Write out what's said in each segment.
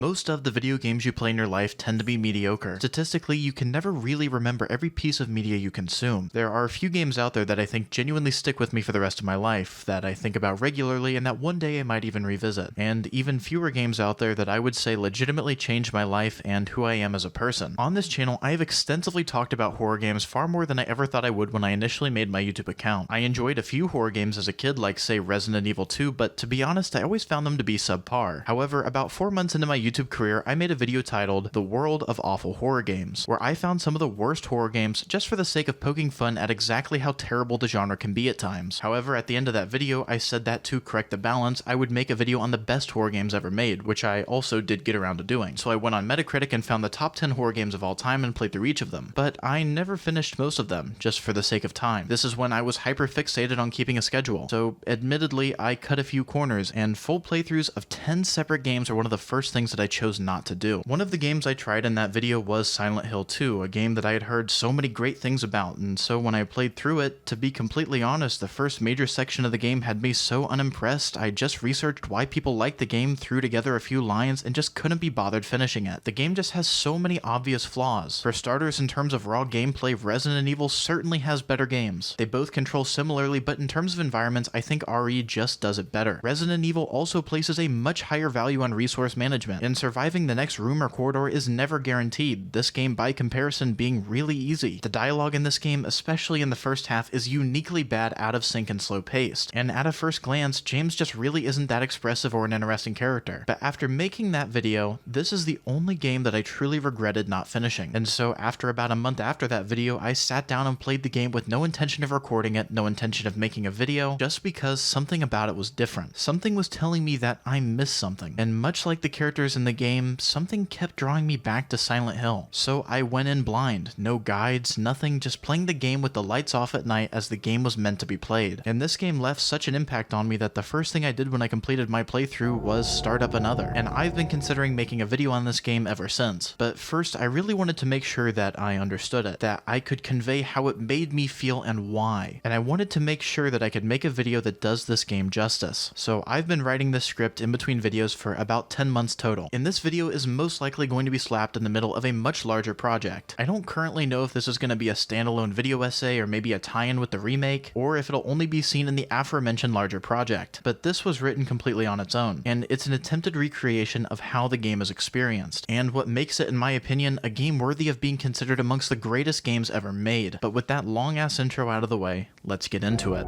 Most of the video games you play in your life tend to be mediocre. Statistically, you can never really remember every piece of media you consume. There are a few games out there that I think genuinely stick with me for the rest of my life, that I think about regularly and that one day I might even revisit. And even fewer games out there that I would say legitimately changed my life and who I am as a person. On this channel, I have extensively talked about horror games far more than I ever thought I would when I initially made my YouTube account. I enjoyed a few horror games as a kid, like say Resident Evil 2, but to be honest, I always found them to be subpar. However, about 4 months into my YouTube career, I made a video titled The World of Awful Horror Games, where I found some of the worst horror games just for the sake of poking fun at exactly how terrible the genre can be at times. However, at the end of that video, I said that to correct the balance, I would make a video on the best horror games ever made, which I also did get around to doing. So I went on Metacritic and found the top 10 horror games of all time and played through each of them. But I never finished most of them, just for the sake of time. This is when I was hyper fixated on keeping a schedule. So admittedly, I cut a few corners, and full playthroughs of 10 separate games are one of the first things that I chose not to do. One of the games I tried in that video was Silent Hill 2, a game that I had heard so many great things about, and so when I played through it, to be completely honest, the first major section of the game had me so unimpressed, I just researched why people liked the game, threw together a few lines, and just couldn't be bothered finishing it. The game just has so many obvious flaws. For starters, in terms of raw gameplay, Resident Evil certainly has better games. They both control similarly, but in terms of environments, I think RE just does it better. Resident Evil also places a much higher value on resource management, and surviving the next room or corridor is never guaranteed, this game by comparison being really easy. The dialogue in this game, especially in the first half, is uniquely bad, out of sync and slow paced, and at a first glance, James just really isn't that expressive or an interesting character. But after making that video, this is the only game that I truly regretted not finishing, and so after about a month after that video, I sat down and played the game with no intention of recording it, no intention of making a video, just because something about it was different. Something was telling me that I missed something, and much like the characters in the game, something kept drawing me back to Silent Hill. So I went in blind, no guides, nothing, just playing the game with the lights off at night as the game was meant to be played. And this game left such an impact on me that the first thing I did when I completed my playthrough was start up another. And I've been considering making a video on this game ever since. But first, I really wanted to make sure that I understood it, that I could convey how it made me feel and why. And I wanted to make sure that I could make a video that does this game justice. So I've been writing this script in between videos for about 10 months total. And this video is most likely going to be slapped in the middle of a much larger project. I don't currently know if this is going to be a standalone video essay or maybe a tie-in with the remake, or if it'll only be seen in the aforementioned larger project. But this was written completely on its own, and it's an attempted recreation of how the game is experienced, and what makes it, in my opinion, a game worthy of being considered amongst the greatest games ever made. But with that long-ass intro out of the way, let's get into it.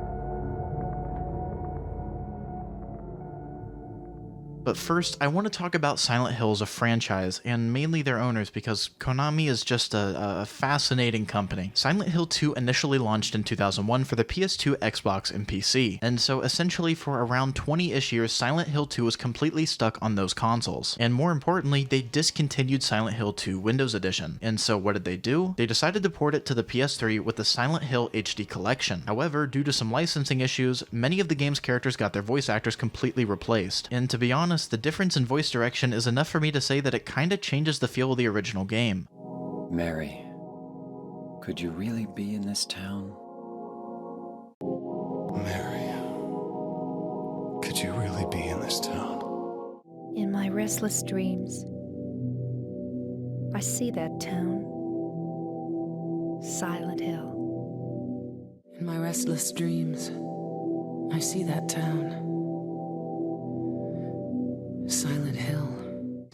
But first, I want to talk about Silent Hill as a franchise, and mainly their owners, because Konami is just a fascinating company. Silent Hill 2 initially launched in 2001 for the PS2, Xbox, and PC, and so essentially for around 20-ish years, Silent Hill 2 was completely stuck on those consoles. And more importantly, they discontinued Silent Hill 2 Windows Edition. And so what did they do? They decided to port it to the PS3 with the Silent Hill HD Collection. However, due to some licensing issues, many of the game's characters got their voice actors completely replaced. And to be honest, the difference in voice direction is enough for me to say that it kinda changes the feel of the original game. Mary, could you really be in this town? Mary, could you really be in this town? In my restless dreams, I see that town. Silent Hill. In my restless dreams, I see that town. Silent Hill.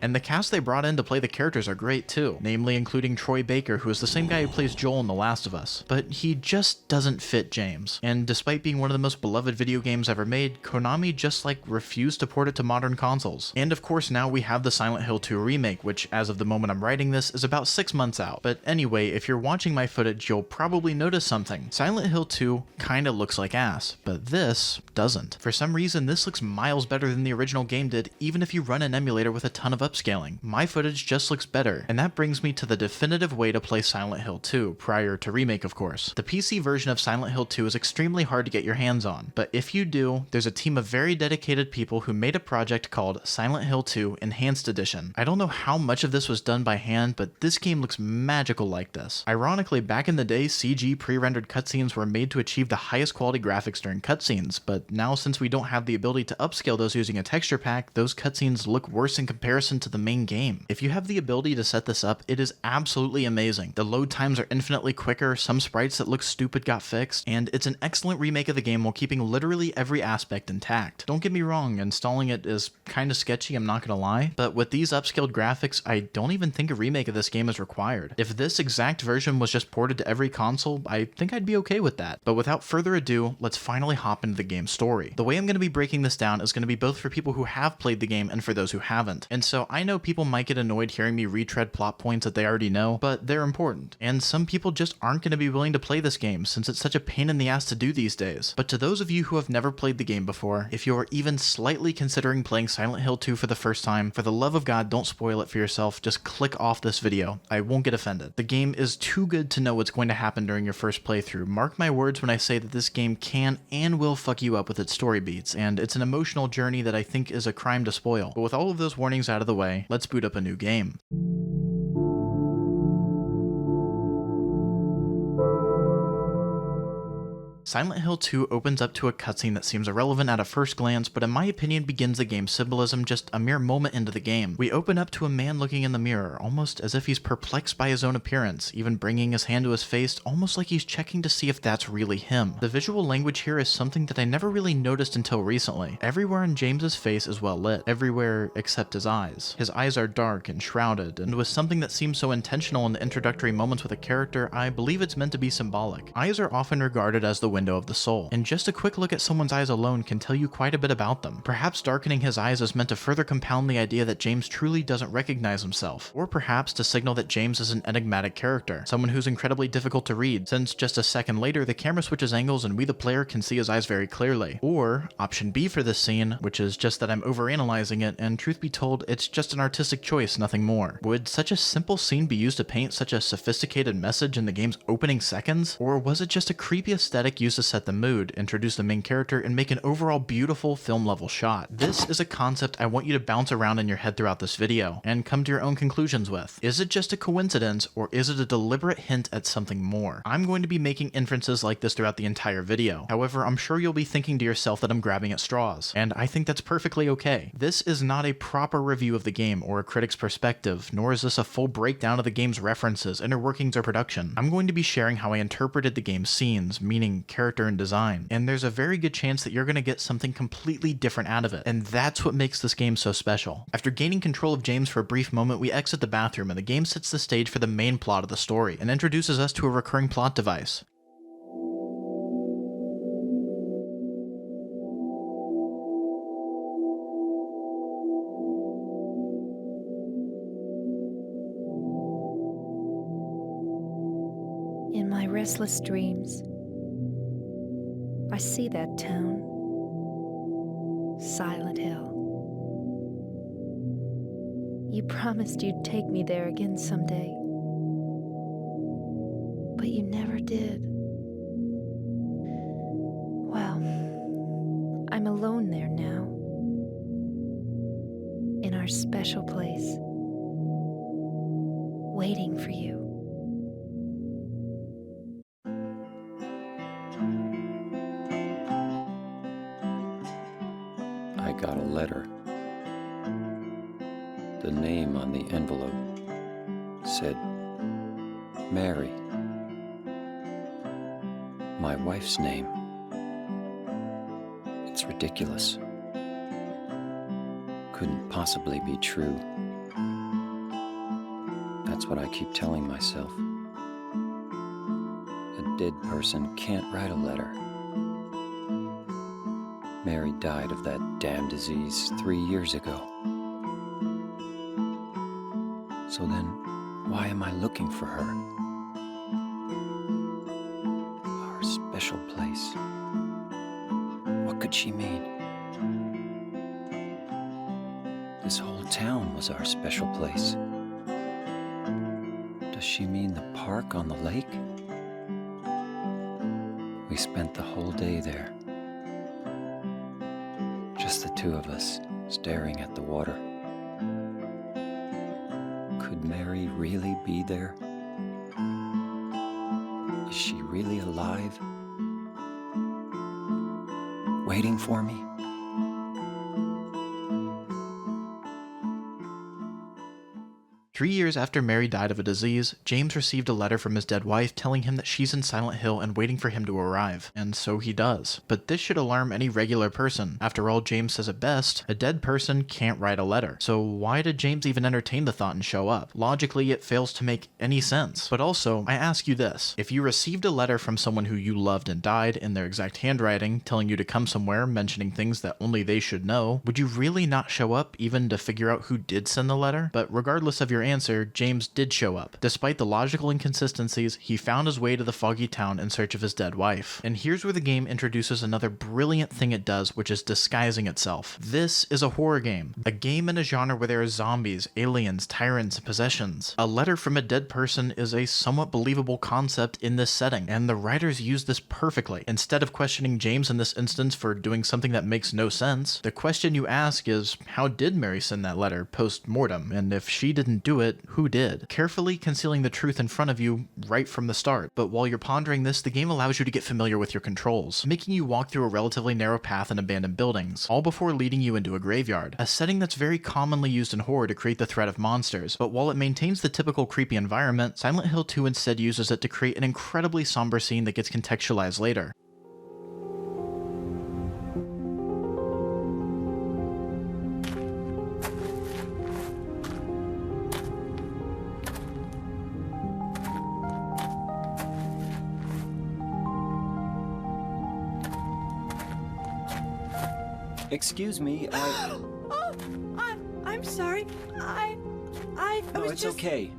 And the cast they brought in to play the characters are great too, namely including Troy Baker, who is the same guy who plays Joel in The Last of Us. But he just doesn't fit James. And despite being one of the most beloved video games ever made, Konami just refused to port it to modern consoles. And of course now we have the Silent Hill 2 remake, which as of the moment I'm writing this is about 6 months out. But anyway, if you're watching my footage, you'll probably notice something. Silent Hill 2 kinda looks like ass, but this doesn't. For some reason, this looks miles better than the original game did, even if you run an emulator with a ton of upscaling. My footage just looks better, and that brings me to the definitive way to play Silent Hill 2, prior to Remake of course. The PC version of Silent Hill 2 is extremely hard to get your hands on, but if you do, there's a team of very dedicated people who made a project called Silent Hill 2 Enhanced Edition. I don't know how much of this was done by hand, but this game looks magical like this. Ironically, back in the day, CG pre-rendered cutscenes were made to achieve the highest quality graphics during cutscenes, but now since we don't have the ability to upscale those using a texture pack, those cutscenes look worse in comparison into the main game. If you have the ability to set this up, it is absolutely amazing. The load times are infinitely quicker, some sprites that look stupid got fixed, and it's an excellent remake of the game while keeping literally every aspect intact. Don't get me wrong, installing it is kinda sketchy, I'm not gonna lie, but with these upscaled graphics, I don't even think a remake of this game is required. If this exact version was just ported to every console, I think I'd be okay with that. But without further ado, let's finally hop into the game's story. The way I'm gonna be breaking this down is gonna be both for people who have played the game and for those who haven't. And so I know people might get annoyed hearing me retread plot points that they already know, but they're important. And some people just aren't gonna be willing to play this game since it's such a pain in the ass to do these days. But to those of you who have never played the game before, if you are even slightly considering playing Silent Hill 2 for the first time, for the love of God, don't spoil it for yourself, just click off this video. I won't get offended. The game is too good to know what's going to happen during your first playthrough. Mark my words when I say that this game can and will fuck you up with its story beats, and it's an emotional journey that I think is a crime to spoil. But with all of those warnings out of the way, let's boot up a new game. Silent Hill 2 opens up to a cutscene that seems irrelevant at a first glance, but in my opinion begins the game's symbolism just a mere moment into the game. We open up to a man looking in the mirror, almost as if he's perplexed by his own appearance, even bringing his hand to his face, almost like he's checking to see if that's really him. The visual language here is something that I never really noticed until recently. Everywhere in James's face is well lit, everywhere except his eyes. His eyes are dark and shrouded, and with something that seems so intentional in the introductory moments with a character, I believe it's meant to be symbolic. Eyes are often regarded as the window of the soul, and just a quick look at someone's eyes alone can tell you quite a bit about them. Perhaps darkening his eyes is meant to further compound the idea that James truly doesn't recognize himself, or perhaps to signal that James is an enigmatic character, someone who's incredibly difficult to read, since just a second later the camera switches angles and we the player can see his eyes very clearly. Or, option B for this scene, which is just that I'm overanalyzing it, and truth be told, it's just an artistic choice, nothing more. Would such a simple scene be used to paint such a sophisticated message in the game's opening seconds? Or was it just a creepy aesthetic used to set the mood, introduce the main character, and make an overall beautiful film-level shot? This is a concept I want you to bounce around in your head throughout this video, and come to your own conclusions with. Is it just a coincidence, or is it a deliberate hint at something more? I'm going to be making inferences like this throughout the entire video. However, I'm sure you'll be thinking to yourself that I'm grabbing at straws, and I think that's perfectly okay. This is not a proper review of the game or a critic's perspective, nor is this a full breakdown of the game's references, inner workings, or production. I'm going to be sharing how I interpreted the game's scenes, meaning, character, and design, and there's a very good chance that you're going to get something completely different out of it, and that's what makes this game so special. After gaining control of James for a brief moment, we exit the bathroom, and the game sets the stage for the main plot of the story, and introduces us to a recurring plot device. In my restless dreams, I see that town, Silent Hill. You promised you'd take me there again someday, but you never did. Well, I'm alone there now, in our special place, waiting for you. I got a letter. The name on the envelope said Mary. My wife's name. It's ridiculous. Couldn't possibly be true. That's what I keep telling myself. A dead person can't write a letter. Mary died of that damn disease 3 years ago. So then, why am I looking for her? Our special place. What could she mean? This whole town was our special place. Does she mean the park on the lake? We spent the whole day there. Just the two of us, staring at the water. Could Mary really be there? Is she really alive? Waiting for me? 3 years after Mary died of a disease, James received a letter from his dead wife telling him that she's in Silent Hill and waiting for him to arrive. And so he does. But this should alarm any regular person. After all, James says it best, a dead person can't write a letter. So why did James even entertain the thought and show up? Logically, it fails to make any sense. But also, I ask you this. If you received a letter from someone who you loved and died in their exact handwriting, telling you to come somewhere, mentioning things that only they should know, would you really not show up even to figure out who did send the letter? But regardless of your answer, James did show up. Despite the logical inconsistencies, he found his way to the foggy town in search of his dead wife. And here's where the game introduces another brilliant thing it does, which is disguising itself. This is a horror game. A game in a genre where there are zombies, aliens, tyrants, and possessions. A letter from a dead person is a somewhat believable concept in this setting, and the writers use this perfectly. Instead of questioning James in this instance for doing something that makes no sense, the question you ask is, how did Mary send that letter post-mortem? And if she didn't do it, who did? Carefully concealing the truth in front of you right from the start. But while you're pondering this, the game allows you to get familiar with your controls, making you walk through a relatively narrow path in abandoned buildings, all before leading you into a graveyard, a setting that's very commonly used in horror to create the threat of monsters. But while it maintains the typical creepy environment, Silent Hill 2 instead uses it to create an incredibly somber scene that gets contextualized later. Excuse me, I'm sorry. I No, was it's just... okay.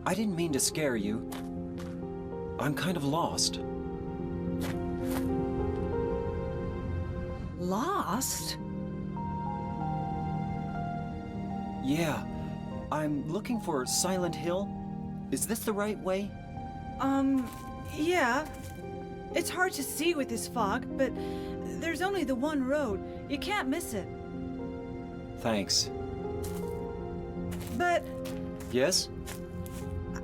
I didn't mean to scare you. I'm kind of lost. Lost? Yeah. I'm looking for Silent Hill. Is this the right way? Yeah. It's hard to see with this fog, but there's only the one road. You can't miss it. Thanks. But Yes?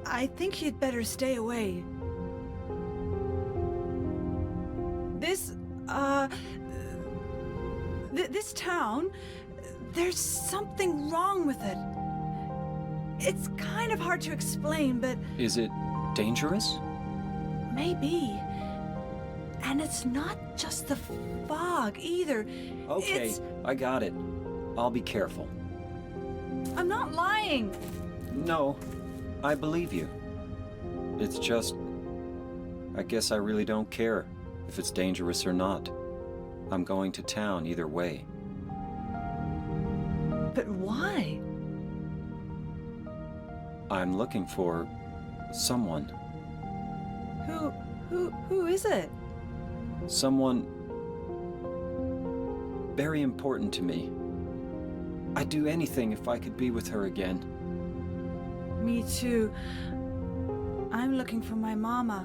I think you'd better stay away. This town, there's something wrong with it. It's kind of hard to explain, but Is it dangerous? maybe. And it's not just the fog either. Okay, I got it. I'll be careful. I'm not lying. No, I believe you. It's just... I guess I really don't care if it's dangerous or not. I'm going to town either way. But why? I'm looking for... someone. Who is it? Someone... very important to me. I'd do anything if I could be with her again. Me too. I'm looking for my mama.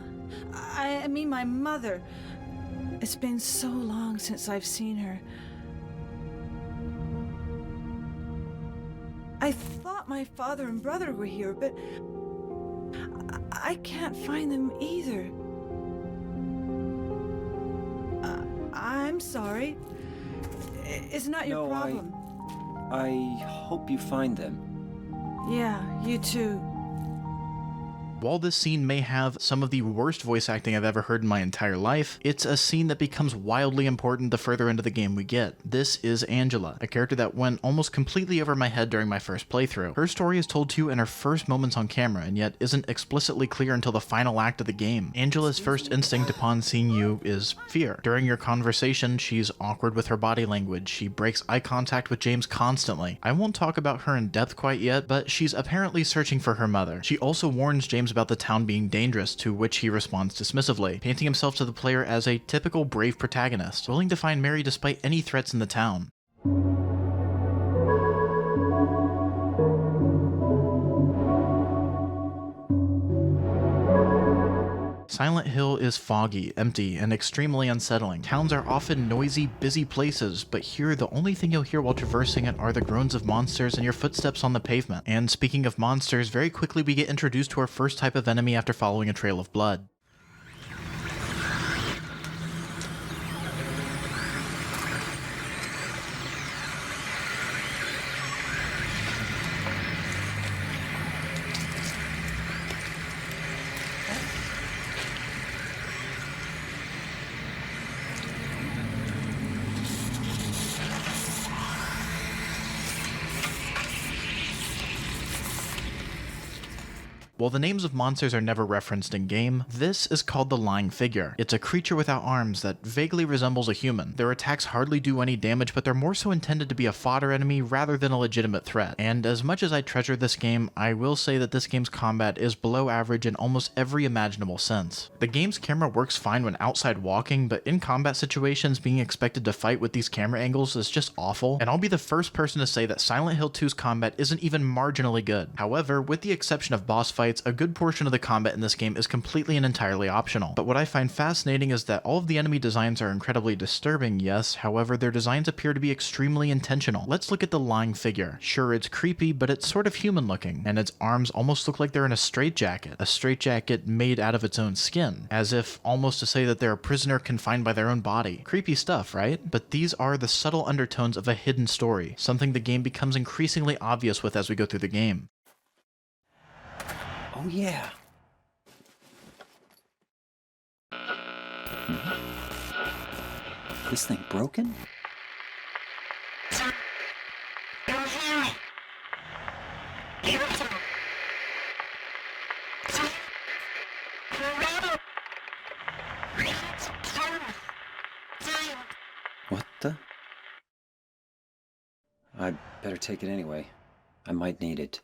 I mean my mother. It's been so long since I've seen her. I thought my father and brother were here, but I can't find them either. I'm sorry. It's not your problem. I hope you find them. Yeah, you too. While this scene may have some of the worst voice acting I've ever heard in my entire life, it's a scene that becomes wildly important the further into the game we get. This is Angela, a character that went almost completely over my head during my first playthrough. Her story is told to you in her first moments on camera, and yet isn't explicitly clear until the final act of the game. Angela's first instinct upon seeing you is fear. During your conversation, she's awkward with her body language. She breaks eye contact with James constantly. I won't talk about her in depth quite yet, but she's apparently searching for her mother. She also warns James about the town being dangerous, to which he responds dismissively, painting himself to the player as a typical brave protagonist, willing to find Mary despite any threats in the town. Silent Hill is foggy, empty, and extremely unsettling. Towns are often noisy, busy places, but here the only thing you'll hear while traversing it are the groans of monsters and your footsteps on the pavement. And speaking of monsters, very quickly we get introduced to our first type of enemy after following a trail of blood. While the names of monsters are never referenced in-game, this is called the Lying Figure. It's a creature without arms that vaguely resembles a human. Their attacks hardly do any damage, but they're more so intended to be a fodder enemy rather than a legitimate threat. And as much as I treasure this game, I will say that this game's combat is below average in almost every imaginable sense. The game's camera works fine when outside walking, but in combat situations, being expected to fight with these camera angles is just awful, and I'll be the first person to say that Silent Hill 2's combat isn't even marginally good. However, with the exception of boss fights, a good portion of the combat in this game is completely and entirely optional. But what I find fascinating is that all of the enemy designs are incredibly disturbing, yes, however their designs appear to be extremely intentional. Let's look at the Lying Figure. Sure, it's creepy, but it's sort of human looking, and its arms almost look like they're in a straitjacket made out of its own skin, as if almost to say that they're a prisoner confined by their own body. Creepy stuff, right? But these are the subtle undertones of a hidden story, something the game becomes increasingly obvious with as we go through the game. Oh, yeah. This thing broken? What the? I'd better take it anyway. I might need it.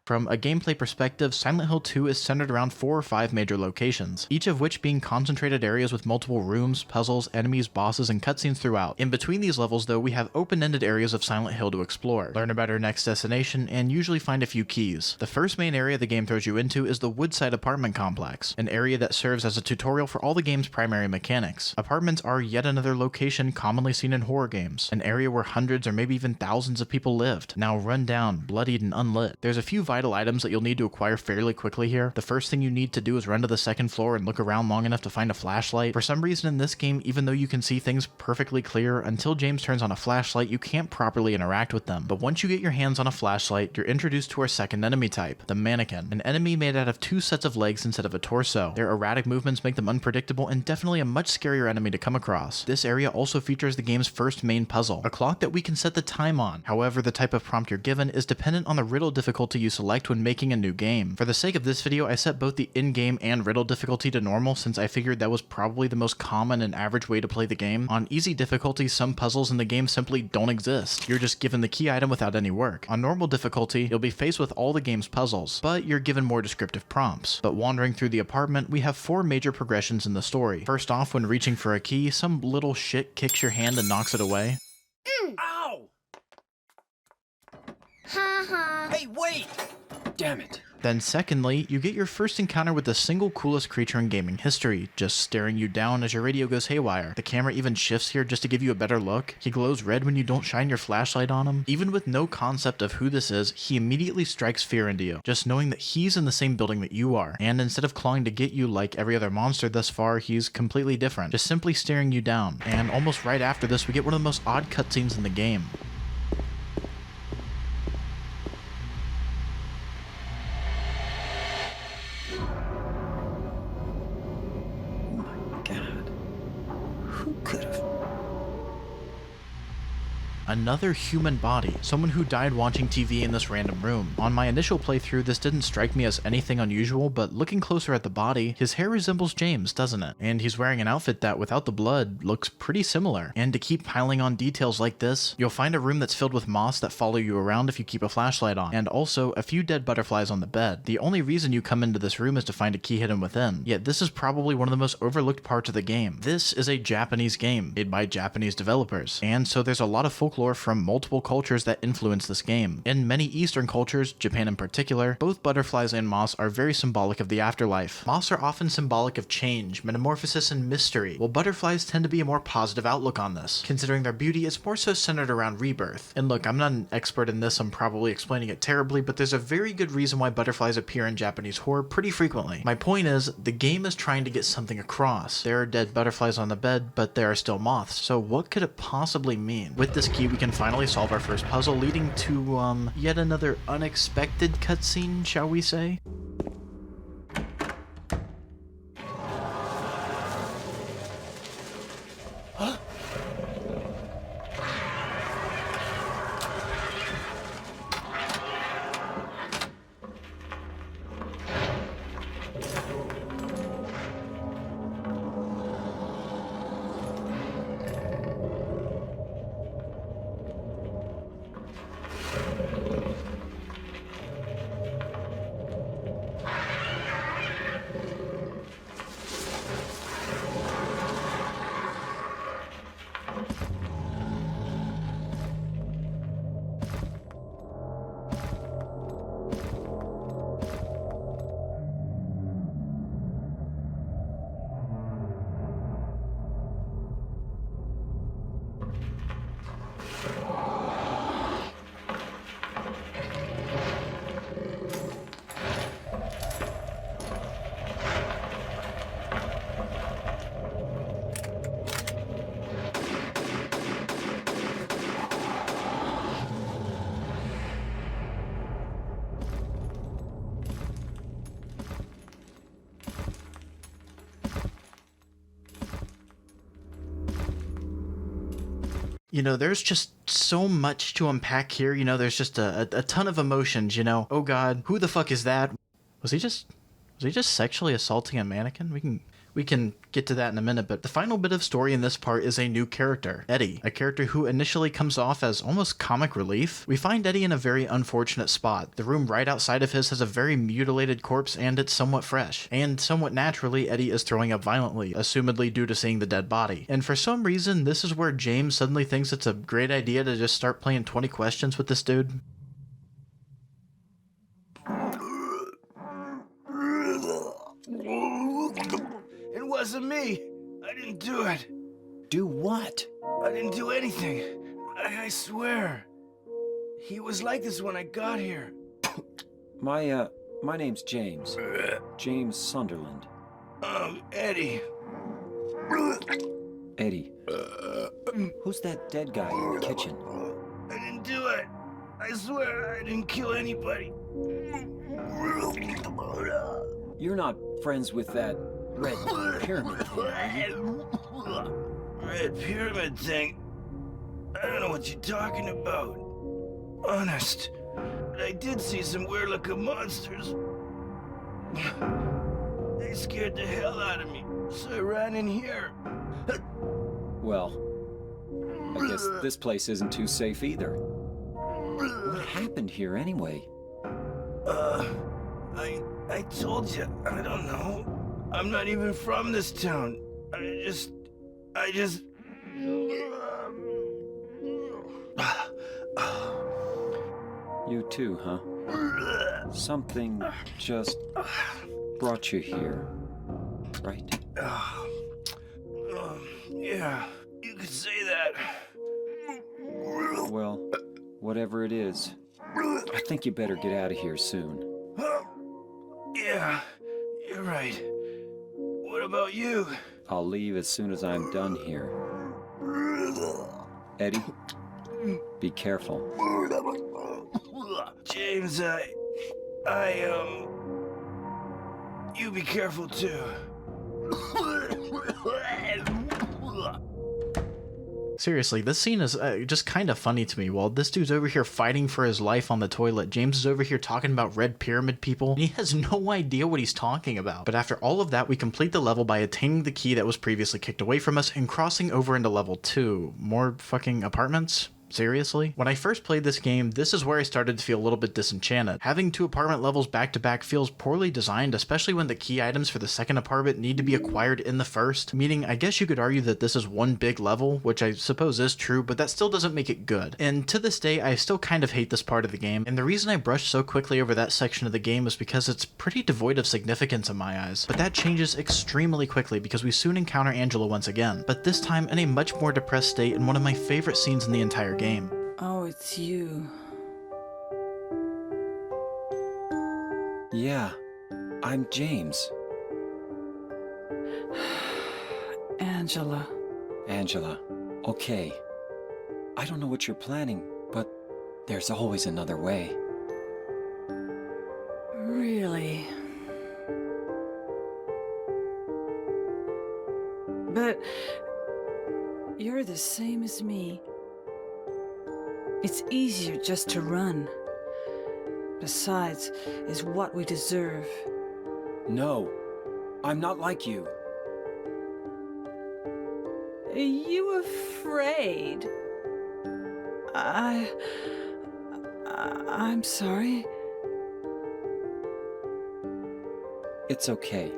From a gameplay perspective, Silent Hill 2 is centered around 4 or 5 major locations, each of which being concentrated areas with multiple rooms, puzzles, enemies, bosses, and cutscenes throughout. In between these levels, though, we have open-ended areas of Silent Hill to explore, learn about our next destination, and usually find a few keys. The first main area the game throws you into is the Woodside Apartment Complex, an area that serves as a tutorial for all the game's primary mechanics. Apartments are yet another location commonly seen in horror games, an area where hundreds or maybe even thousands of people lived, now run down, bloodied, and unlit. There's a few vital items that you'll need to acquire fairly quickly here. The first thing you need to do is run to the second floor and look around long enough to find a flashlight. For some reason in this game, even though you can see things perfectly clear, until James turns on a flashlight, you can't properly interact with them. But once you get your hands on a flashlight, you're introduced to our second enemy type, the Mannequin, an enemy made out of 2 sets of legs instead of a torso. Their erratic movements make them unpredictable and definitely a much scarier enemy to come across. This area also features the game's first main puzzle, a clock that we can set the time on. However, the type of prompt you're given is dependent on the riddle difficulty you select when making a new game. For the sake of this video, I set both the in-game and riddle difficulty to normal since I figured that was probably the most common and average way to play the game. On easy difficulty, some puzzles in the game simply don't exist. You're just given the key item without any work. On normal difficulty, you'll be faced with all the game's puzzles, but you're given more descriptive prompts. But wandering through the apartment, we have 4 major progressions in the story. First off, when reaching for a key, some little shit kicks your hand and knocks it away. Ow! Ha. Hey, wait! Damn it. Then secondly, you get your first encounter with the single coolest creature in gaming history, just staring you down as your radio goes haywire. The camera even shifts here just to give you a better look. He glows red when you don't shine your flashlight on him. Even with no concept of who this is, he immediately strikes fear into you, just knowing that he's in the same building that you are. And instead of clawing to get you like every other monster thus far, he's completely different, just simply staring you down. And almost right after this, we get one of the most odd cutscenes in the game. Another human body, someone who died watching TV in this random room. On my initial playthrough, this didn't strike me as anything unusual, but looking closer at the body, his hair resembles James, doesn't it? And he's wearing an outfit that, without the blood, looks pretty similar. And to keep piling on details like this, you'll find a room that's filled with moths that follow you around if you keep a flashlight on, and also a few dead butterflies on the bed. The only reason you come into this room is to find a key hidden within, yet this is probably one of the most overlooked parts of the game. This is a Japanese game, made by Japanese developers, and so there's a lot of folklore from multiple cultures that influence this game. In many Eastern cultures, Japan in particular, both butterflies and moths are very symbolic of the afterlife. Moths are often symbolic of change, metamorphosis, and mystery, while butterflies tend to be a more positive outlook on this. Considering their beauty, it's more so centered around rebirth. And look, I'm not an expert in this, I'm probably explaining it terribly, but there's a very good reason why butterflies appear in Japanese horror pretty frequently. My point is, the game is trying to get something across. There are dead butterflies on the bed, but there are still moths, so what could it possibly mean? With this key, we can finally solve our first puzzle, leading to, yet another unexpected cutscene, shall we say? You know, there's just so much to unpack here. You know, there's just a ton of emotions, you know. Oh god, who the fuck is that? Was he just sexually assaulting a mannequin? We can get to that in a minute, but the final bit of story in this part is a new character, Eddie, a character who initially comes off as almost comic relief. We find Eddie in a very unfortunate spot. The room right outside of his has a very mutilated corpse, and it's somewhat fresh. And somewhat naturally, Eddie is throwing up violently, assumedly due to seeing the dead body. And for some reason, this is where James suddenly thinks it's a great idea to just start playing 20 questions with this dude. It wasn't me. I didn't do it. Do what? I didn't do anything. I swear. He was like this when I got here. My name's James. James Sunderland. Eddie. Eddie. Who's that dead guy in the kitchen? I didn't do it. I swear I didn't kill anybody. You're not friends with that red pyramid thing, are you? Red pyramid thing? I don't know what you're talking about. Honest. But I did see some weird-looking monsters. They scared the hell out of me, so I ran in here. Well, I guess this place isn't too safe either. What happened here anyway? I told you, I don't know. I'm not even from this town. I just... You too, huh? Something just brought you here, right? Yeah, you could say that. Well, whatever it is, I think you better get out of here soon. Yeah, you're right. What about you? I'll leave as soon as I'm done here. Eddie, be careful. James, you be careful too. Seriously, this scene is just kind of funny to me. While this dude's over here fighting for his life on the toilet, James is over here talking about red pyramid people, and he has no idea what he's talking about. But after all of that, we complete the level by attaining the key that was previously kicked away from us and crossing over into level 2. More fucking apartments? Seriously? When I first played this game, this is where I started to feel a little bit disenchanted. Having 2 apartment levels back to back feels poorly designed, especially when the key items for the second apartment need to be acquired in the first, meaning I guess you could argue that this is one big level, which I suppose is true, but that still doesn't make it good. And to this day, I still kind of hate this part of the game, and the reason I brushed so quickly over that section of the game is because it's pretty devoid of significance in my eyes. But that changes extremely quickly because we soon encounter Angela once again, but this time in a much more depressed state in one of my favorite scenes in the entire game. Oh, it's you. Yeah, I'm James. Angela. Angela, okay. I don't know what you're planning, but there's always another way. Really? But you're the same as me. It's easier just to run. Besides, is what we deserve. No, I'm not like you. Are you afraid? I'm sorry. It's okay.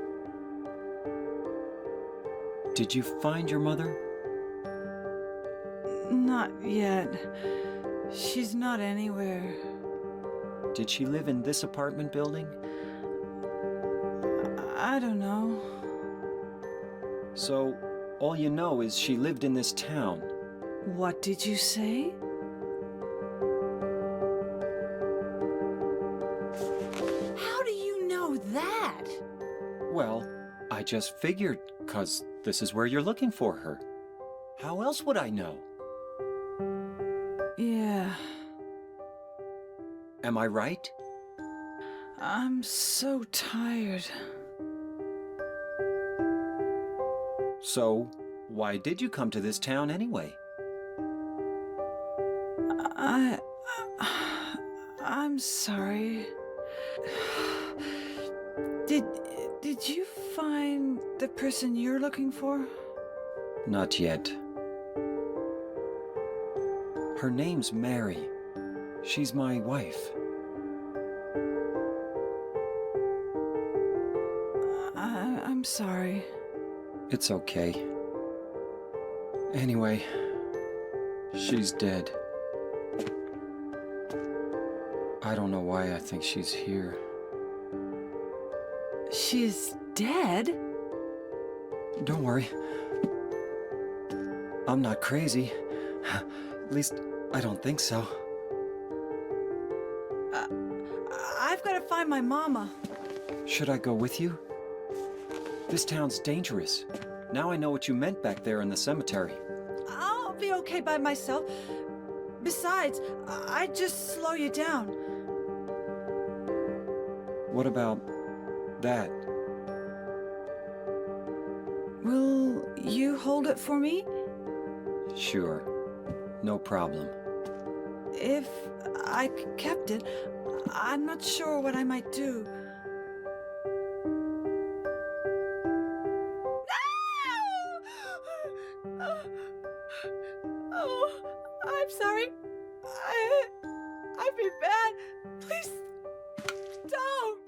Did you find your mother? Not yet. She's not anywhere. Did she live in this apartment building? I don't know. So, all you know is she lived in this town. What did you say? How do you know that? Well, I just figured, 'cause this is where you're looking for her. How else would I know? Yeah. Am I right? I'm so tired. So, why did you come to this town anyway? I'm sorry. Did you find the person you're looking for? Not yet. Her name's Mary. She's my wife. I'm sorry. It's okay. Anyway, she's dead. I don't know why I think she's here. She's dead? Don't worry. I'm not crazy. At least, I don't think so. I've got to find my mama. Should I go with you? This town's dangerous. Now I know what you meant back there in the cemetery. I'll be okay by myself. Besides, I'd just slow you down. What about that? Will you hold it for me? Sure. No problem. If I kept it, I'm not sure what I might do. No! Oh, I'm sorry. I've been bad. Please don't.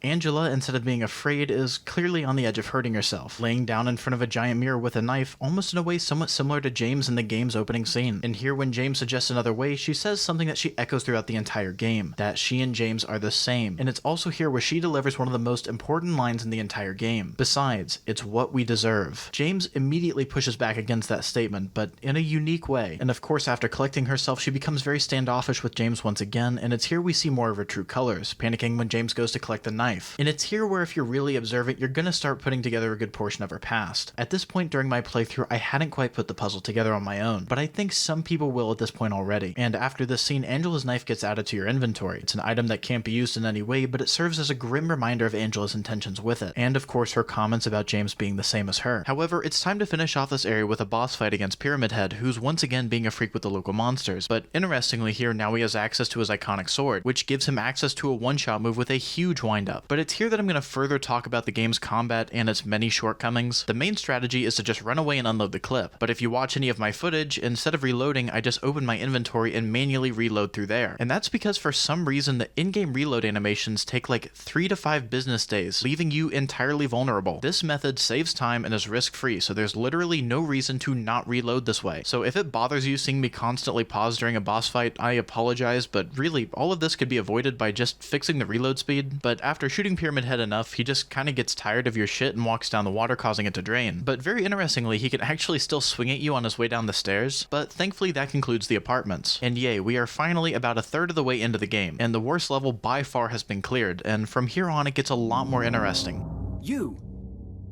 Angela, instead of being afraid, is clearly on the edge of hurting herself, laying down in front of a giant mirror with a knife, almost in a way somewhat similar to James in the game's opening scene. And here, when James suggests another way, she says something that she echoes throughout the entire game, that she and James are the same. And it's also here where she delivers one of the most important lines in the entire game. Besides, it's what we deserve. James immediately pushes back against that statement, but in a unique way. And of course, after collecting herself, she becomes very standoffish with James once again, and it's here we see more of her true colors, panicking when James goes to collect the knife. And it's here where, if you're really observant, you're gonna start putting together a good portion of her past. At this point during my playthrough, I hadn't quite put the puzzle together on my own, but I think some people will at this point already. And after this scene, Angela's knife gets added to your inventory. It's an item that can't be used in any way, but it serves as a grim reminder of Angela's intentions with it, and of course her comments about James being the same as her. However, it's time to finish off this area with a boss fight against Pyramid Head, who's once again being a freak with the local monsters, but interestingly here, now he has access to his iconic sword, which gives him access to a one-shot move with a huge wind-up. But it's here that I'm going to further talk about the game's combat and its many shortcomings. The main strategy is to just run away and unload the clip, but if you watch any of my footage, instead of reloading, I just open my inventory and manually reload through there. And that's because for some reason the in-game reload animations take like 3 to 5 business days, leaving you entirely vulnerable. This method saves time and is risk-free, so there's literally no reason to not reload this way. So if it bothers you seeing me constantly pause during a boss fight, I apologize, but really, all of this could be avoided by just fixing the reload speed. But after shooting Pyramid Head enough, he just kind of gets tired of your shit and walks down the water, causing it to drain. But very interestingly, he can actually still swing at you on his way down the stairs, but thankfully that concludes the apartments. And yay, we are finally about a third of the way into the game, and the worst level by far has been cleared, and from here on it gets a lot more interesting. You!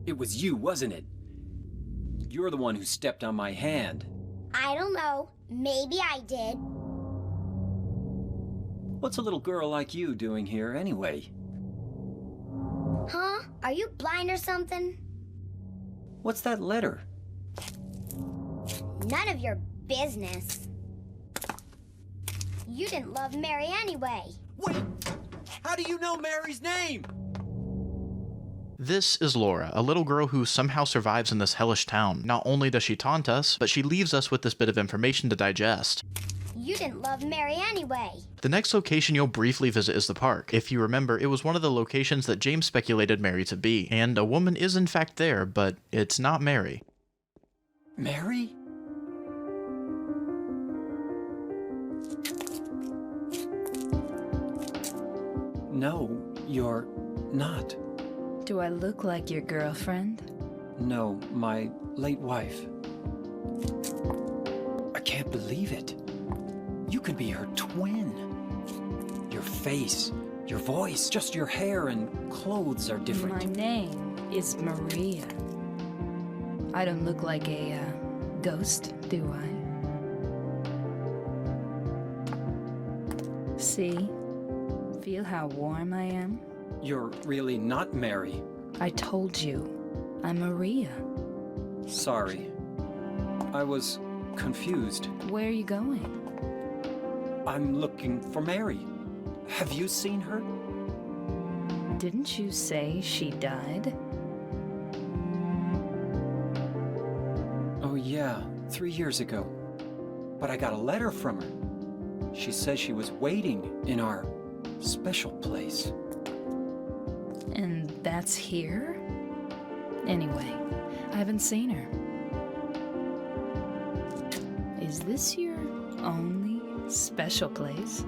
It was you, wasn't it? You're the one who stepped on my hand. I don't know. Maybe I did. What's a little girl like you doing here anyway? Huh? Are you blind or something? What's that letter? None of your business. You didn't love Mary anyway. Wait! How do you know Mary's name? This is Laura, a little girl who somehow survives in this hellish town. Not only does she taunt us, but she leaves us with this bit of information to digest. You didn't love Mary anyway. The next location you'll briefly visit is the park. If you remember, it was one of the locations that James speculated Mary to be, and a woman is in fact there, but it's not Mary. Mary? No, you're not. Do I look like your girlfriend? No, my late wife. I can't believe it. You could be her twin. Your face, your voice, just your hair and clothes are different. My name is Maria. I don't look like a ghost, do I? See? Feel how warm I am? You're really not Mary. I told you. I'm Maria. Sorry. I was confused. Where are you going? I'm looking for Mary. Have you seen her? Didn't you say she died? Oh yeah, 3 years ago. But I got a letter from her. She says she was waiting in our special place. And that's here? Anyway, I haven't seen her. Is this your only special place?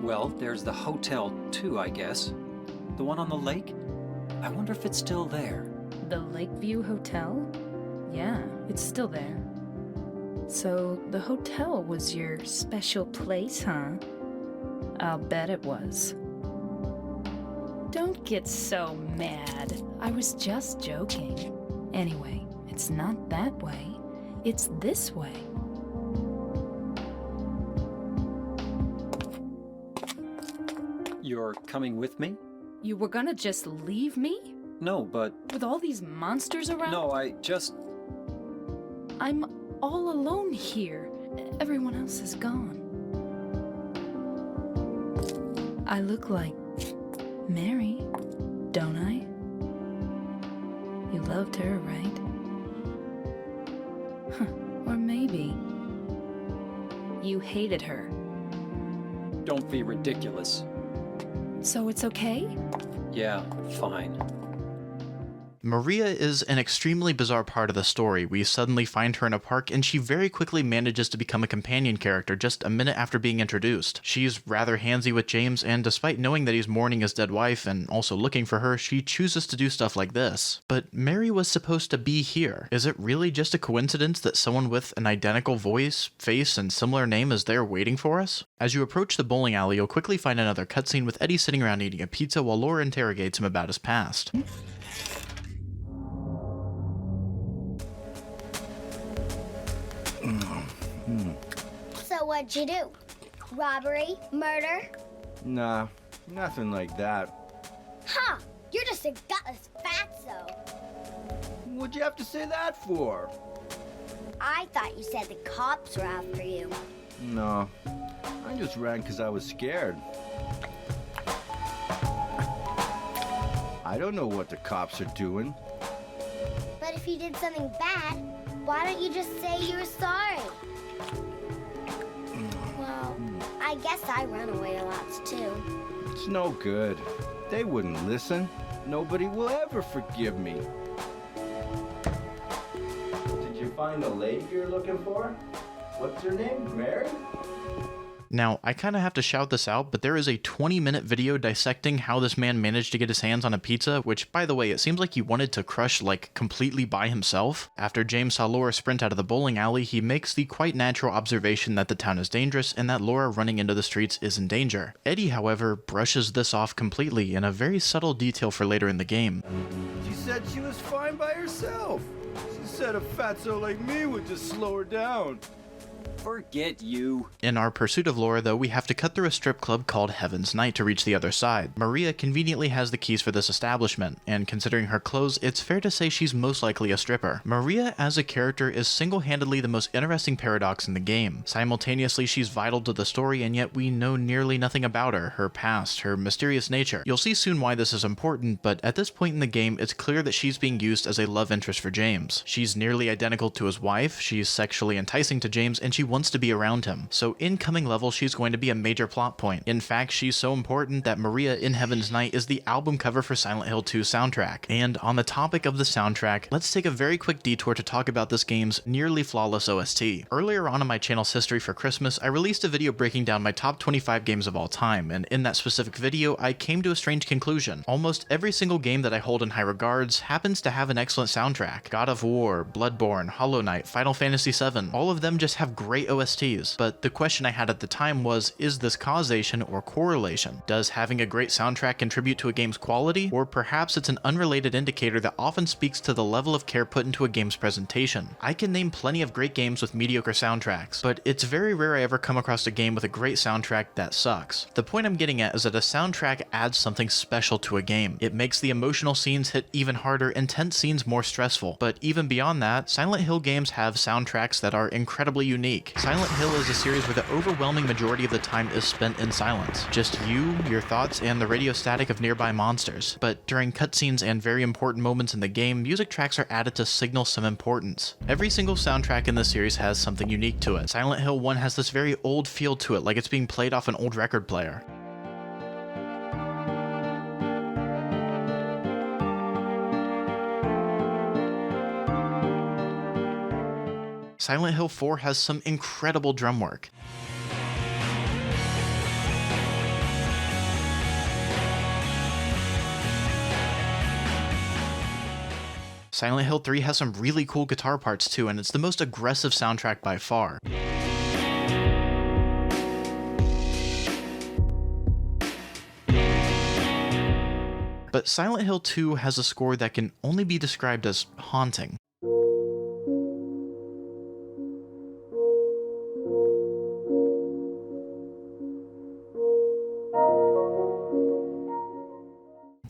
Well, there's the hotel too, I guess. The one on the lake? I wonder if it's still there. The Lakeview Hotel? Yeah, it's still there. So the hotel was your special place, huh? I'll bet it was. Don't get so mad. I was just joking. Anyway, it's not that way. It's this way. You're coming with me? You were gonna just leave me? No, but... With all these monsters around? No, I just... I'm all alone here. Everyone else is gone. I look like Mary, don't I? You loved her, right? Or maybe you hated her. Don't be ridiculous. So it's okay? Yeah, fine. Maria is an extremely bizarre part of the story. We suddenly find her in a park and she very quickly manages to become a companion character just a minute after being introduced. She's rather handsy with James, and despite knowing that he's mourning his dead wife and also looking for her, she chooses to do stuff like this. But Mary was supposed to be here. Is it really just a coincidence that someone with an identical voice, face, and similar name is there waiting for us? As you approach the bowling alley, you'll quickly find another cutscene with Eddie sitting around eating a pizza while Laura interrogates him about his past. So what'd you do? Robbery? Murder? Nah, nothing like that. Huh! You're just a gutless fatso. What'd you have to say that for? I thought you said the cops were after you. No, I just ran because I was scared. I don't know what the cops are doing. But if you did something bad, why don't you just say you were sorry? Well, I guess I run away a lot too. It's no good. They wouldn't listen. Nobody will ever forgive me. Did you find the lady you're looking for? What's her name? Mary? Now, I kinda have to shout this out, but there is a 20-minute video dissecting how this man managed to get his hands on a pizza, which, by the way, it seems like he wanted to crush, like, completely by himself. After James saw Laura sprint out of the bowling alley, he makes the quite natural observation that the town is dangerous and that Laura running into the streets is in danger. Eddie, however, brushes this off completely in a very subtle detail for later in the game. She said she was fine by herself. She said a fatso like me would just slow her down. Forget you. In our pursuit of Laura, though, we have to cut through a strip club called Heaven's Night to reach the other side. Maria conveniently has the keys for this establishment, and considering her clothes, it's fair to say she's most likely a stripper. Maria as a character is single-handedly the most interesting paradox in the game. Simultaneously, she's vital to the story, and yet we know nearly nothing about her past, her mysterious nature. You'll see soon why this is important, but at this point in the game, it's clear that she's being used as a love interest for James. She's nearly identical to his wife, she's sexually enticing to James, and she wants to be around him. So in coming levels, she's going to be a major plot point. In fact, she's so important that Maria in Heaven's Night is the album cover for Silent Hill 2 soundtrack. And on the topic of the soundtrack, let's take a very quick detour to talk about this game's nearly flawless OST. Earlier on in my channel's history for Christmas, I released a video breaking down my top 25 games of all time, and in that specific video, I came to a strange conclusion. Almost every single game that I hold in high regards happens to have an excellent soundtrack. God of War, Bloodborne, Hollow Knight, Final Fantasy VII, all of them just have great OSTs, but the question I had at the time was, is this causation or correlation? Does having a great soundtrack contribute to a game's quality, or perhaps it's an unrelated indicator that often speaks to the level of care put into a game's presentation? I can name plenty of great games with mediocre soundtracks, but it's very rare I ever come across a game with a great soundtrack that sucks. The point I'm getting at is that a soundtrack adds something special to a game. It makes the emotional scenes hit even harder and tense scenes more stressful. But even beyond that, Silent Hill games have soundtracks that are incredibly unique. Silent Hill is a series where the overwhelming majority of the time is spent in silence. Just you, your thoughts, and the radio static of nearby monsters. But during cutscenes and very important moments in the game, music tracks are added to signal some importance. Every single soundtrack in the series has something unique to it. Silent Hill 1 has this very old feel to it, like it's being played off an old record player. Silent Hill 4 has some incredible drum work. Silent Hill 3 has some really cool guitar parts too, and it's the most aggressive soundtrack by far. But Silent Hill 2 has a score that can only be described as haunting.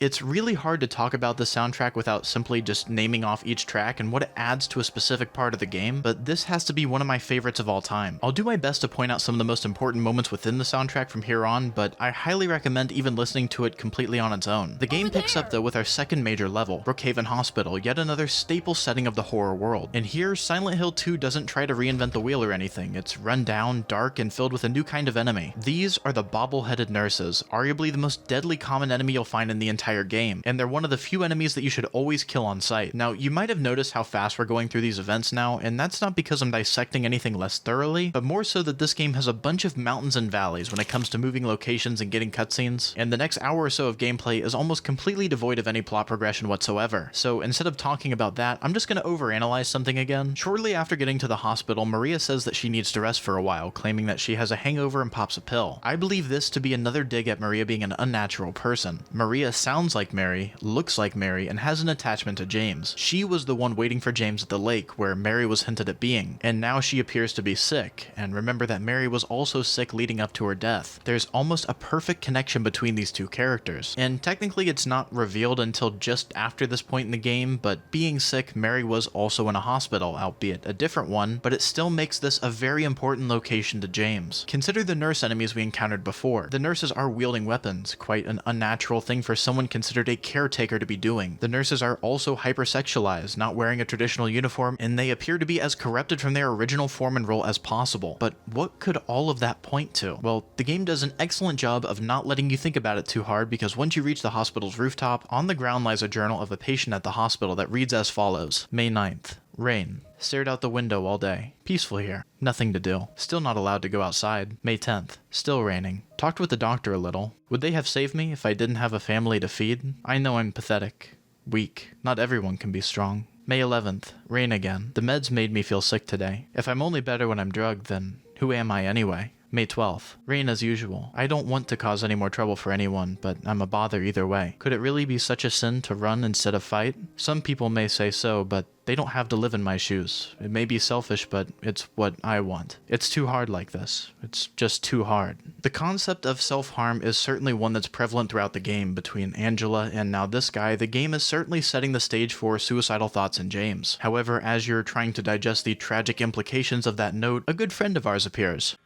It's really hard to talk about the soundtrack without simply just naming off each track and what it adds to a specific part of the game, but this has to be one of my favorites of all time. I'll do my best to point out some of the most important moments within the soundtrack from here on, but I highly recommend even listening to it completely on its own. The game picks up though with our second major level, Brookhaven Hospital, yet another staple setting of the horror world. And here, Silent Hill 2 doesn't try to reinvent the wheel or anything. It's run down, dark, and filled with a new kind of enemy. These are the bobble-headed nurses, arguably the most deadly common enemy you'll find in the entire game, and they're one of the few enemies that you should always kill on sight. Now, you might have noticed how fast we're going through these events now, and that's not because I'm dissecting anything less thoroughly, but more so that this game has a bunch of mountains and valleys when it comes to moving locations and getting cutscenes, and the next hour or so of gameplay is almost completely devoid of any plot progression whatsoever. So instead of talking about that, I'm just going to overanalyze something again. Shortly after getting to the hospital, Maria says that she needs to rest for a while, claiming that she has a hangover and pops a pill. I believe this to be another dig at Maria being an unnatural person. Maria sounds like Mary, looks like Mary, and has an attachment to James. She was the one waiting for James at the lake, where Mary was hinted at being, and now she appears to be sick, and remember that Mary was also sick leading up to her death. There's almost a perfect connection between these two characters, and technically it's not revealed until just after this point in the game, but being sick, Mary was also in a hospital, albeit a different one, but it still makes this a very important location to James. Consider the nurse enemies we encountered before. The nurses are wielding weapons, quite an unnatural thing for someone considered a caretaker to be doing. The nurses are also hypersexualized, not wearing a traditional uniform, and they appear to be as corrupted from their original form and role as possible. But what could all of that point to? Well, the game does an excellent job of not letting you think about it too hard, because once you reach the hospital's rooftop, on the ground lies a journal of a patient at the hospital that reads as follows. May 9th. Rain. Stared out the window all day. Peaceful here. Nothing to do. Still not allowed to go outside. May 10th. Still raining. Talked with the doctor a little. Would they have saved me if I didn't have a family to feed? I know I'm pathetic. Weak. Not everyone can be strong. May 11th. Rain again. The meds made me feel sick today. If I'm only better when I'm drugged, then who am I anyway? May 12th. Rain as usual. I don't want to cause any more trouble for anyone, but I'm a bother either way. Could it really be such a sin to run instead of fight? Some people may say so, but they don't have to live in my shoes. It may be selfish, but it's what I want. It's too hard like this. It's just too hard. The concept of self-harm is certainly one that's prevalent throughout the game. Between Angela and now this guy, the game is certainly setting the stage for suicidal thoughts in James. However, as you're trying to digest the tragic implications of that note, a good friend of ours appears.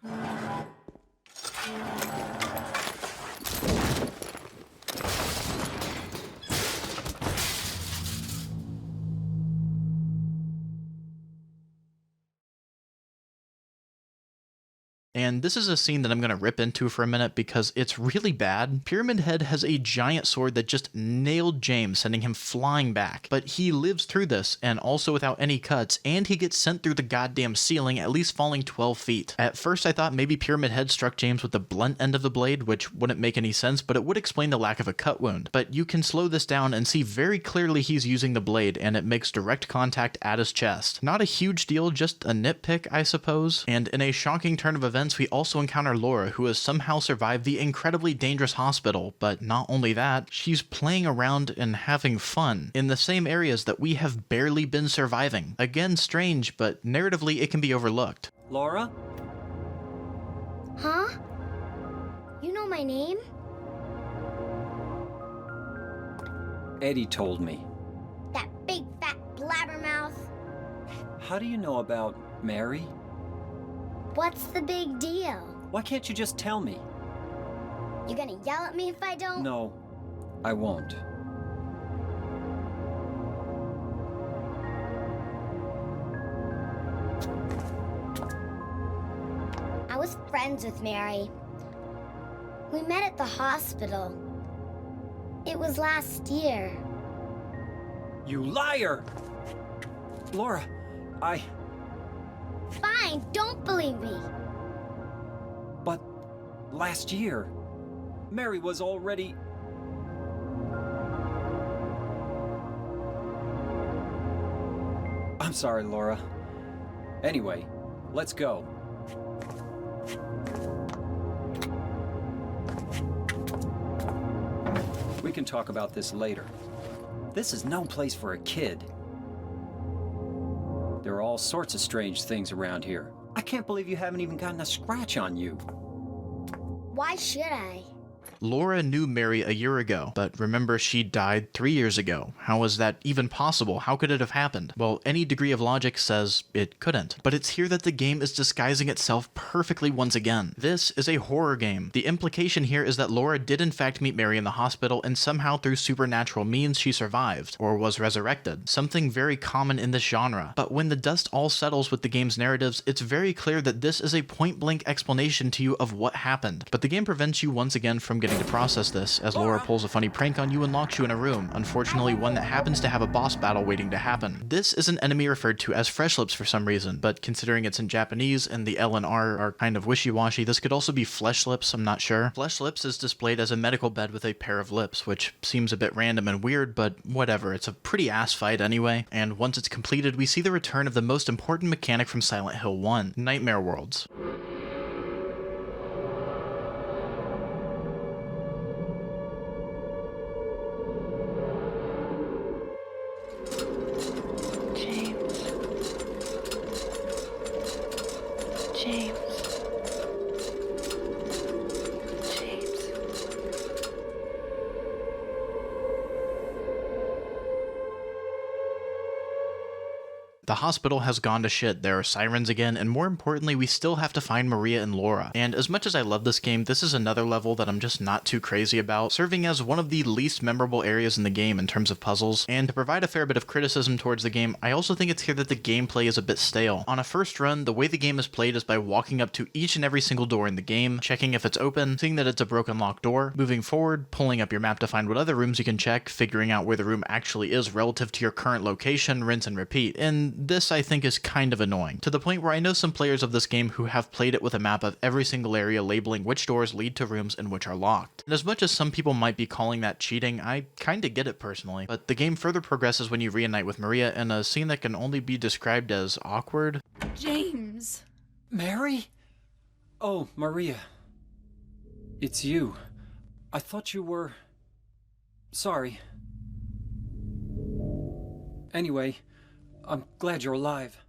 And this is a scene that I'm going to rip into for a minute because it's really bad. Pyramid Head has a giant sword that just nailed James, sending him flying back. But he lives through this, and also without any cuts, and he gets sent through the goddamn ceiling, at least falling 12 feet. At first I thought maybe Pyramid Head struck James with the blunt end of the blade, which wouldn't make any sense, but it would explain the lack of a cut wound. But you can slow this down and see very clearly he's using the blade, and it makes direct contact at his chest. Not a huge deal, just a nitpick, I suppose. And in a shocking turn of events, we also encounter Laura, who has somehow survived the incredibly dangerous hospital, but not only that, she's playing around and having fun in the same areas that we have barely been surviving. Again, strange, but narratively it can be overlooked. Laura? Huh? You know my name? Eddie told me. That big fat blabbermouth. How do you know about Mary? What's the big deal? Why can't you just tell me? You gonna yell at me if I don't? No, I won't. I was friends with Mary. We met at the hospital. It was last year. You liar! Laura, Fine, don't believe me. But last year, Mary was already... I'm sorry, Laura. Anyway, let's go. We can talk about this later. This is no place for a kid. There are all sorts of strange things around here. I can't believe you haven't even gotten a scratch on you. Why should I? Laura knew Mary a year ago, but remember she died 3 years ago. How was that even possible? How could it have happened? Well, any degree of logic says it couldn't. But it's here that the game is disguising itself perfectly once again. This is a horror game. The implication here is that Laura did in fact meet Mary in the hospital, and somehow through supernatural means she survived, or was resurrected. Something very common in this genre. But when the dust all settles with the game's narratives, it's very clear that this is a point-blank explanation to you of what happened. But the game prevents you once again from getting to process this, as Laura pulls a funny prank on you and locks you in a room, unfortunately one that happens to have a boss battle waiting to happen. This is an enemy referred to as Fresh Lips for some reason, but considering it's in Japanese and the L and R are kind of wishy-washy, this could also be Flesh Lips, I'm not sure. Flesh Lips is displayed as a medical bed with a pair of lips, which seems a bit random and weird, but whatever, it's a pretty ass fight anyway, and once it's completed, we see the return of the most important mechanic from Silent Hill 1, Nightmare Worlds. The hospital has gone to shit, there are sirens again, and more importantly, we still have to find Maria and Laura. And as much as I love this game, this is another level that I'm just not too crazy about, serving as one of the least memorable areas in the game in terms of puzzles. And to provide a fair bit of criticism towards the game, I also think it's here that the gameplay is a bit stale. On a first run, the way the game is played is by walking up to each and every single door in the game, checking if it's open, seeing that it's a broken locked door, moving forward, pulling up your map to find what other rooms you can check, figuring out where the room actually is relative to your current location, rinse and repeat. And this, I think, is kind of annoying, to the point where I know some players of this game who have played it with a map of every single area labeling which doors lead to rooms and which are locked. And as much as some people might be calling that cheating, I kinda get it personally. But the game further progresses when you reunite with Maria in a scene that can only be described as awkward. James! Mary? Oh, Maria. It's you. I thought you were... Sorry. Anyway, I'm glad you're alive.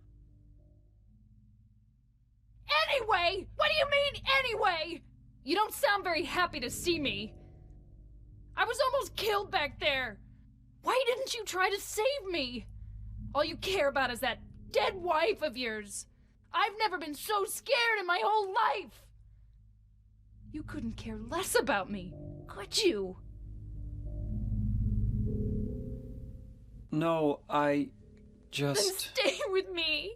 Anyway? What do you mean, anyway? You don't sound very happy to see me. I was almost killed back there. Why didn't you try to save me? All you care about is that dead wife of yours. I've never been so scared in my whole life. You couldn't care less about me, could you? No, I... Then just... stay with me.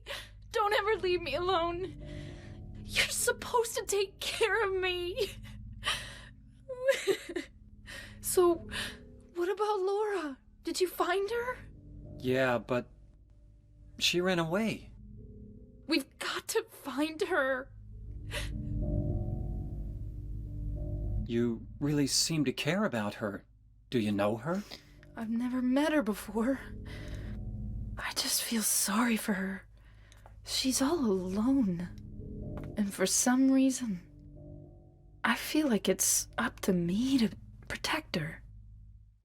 Don't ever leave me alone. You're supposed to take care of me. So, what about Laura? Did you find her? Yeah, but she ran away. We've got to find her. You really seem to care about her. Do you know her? I've never met her before. I just feel sorry for her. She's all alone. And for some reason, I feel like it's up to me to protect her.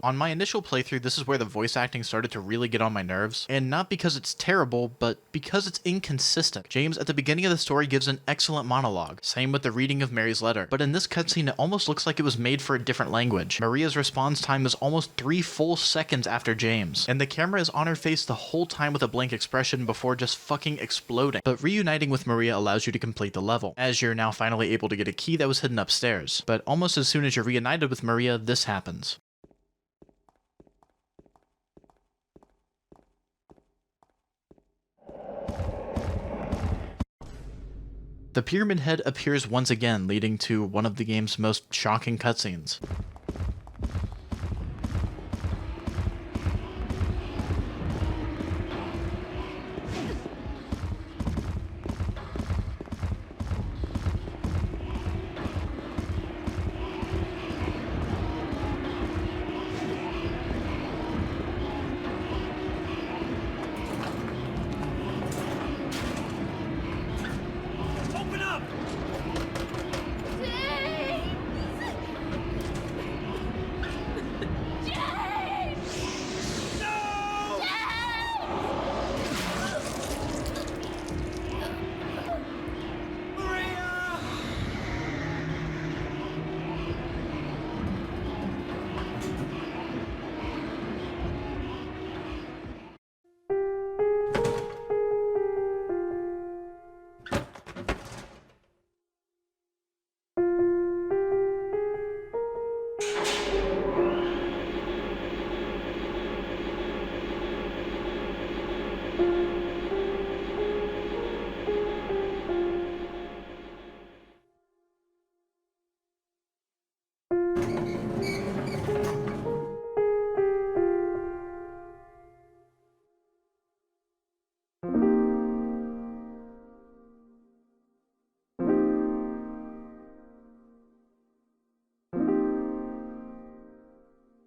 On my initial playthrough, this is where the voice acting started to really get on my nerves, and not because it's terrible, but because it's inconsistent. James at the beginning of the story gives an excellent monologue, same with the reading of Mary's letter, but in this cutscene it almost looks like it was made for a different language. Maria's response time is almost 3 full seconds after James, and the camera is on her face the whole time with a blank expression before just fucking exploding. But reuniting with Maria allows you to complete the level, as you're now finally able to get a key that was hidden upstairs. But almost as soon as you're reunited with Maria, this happens. The Pyramid Head appears once again, leading to one of the game's most shocking cutscenes.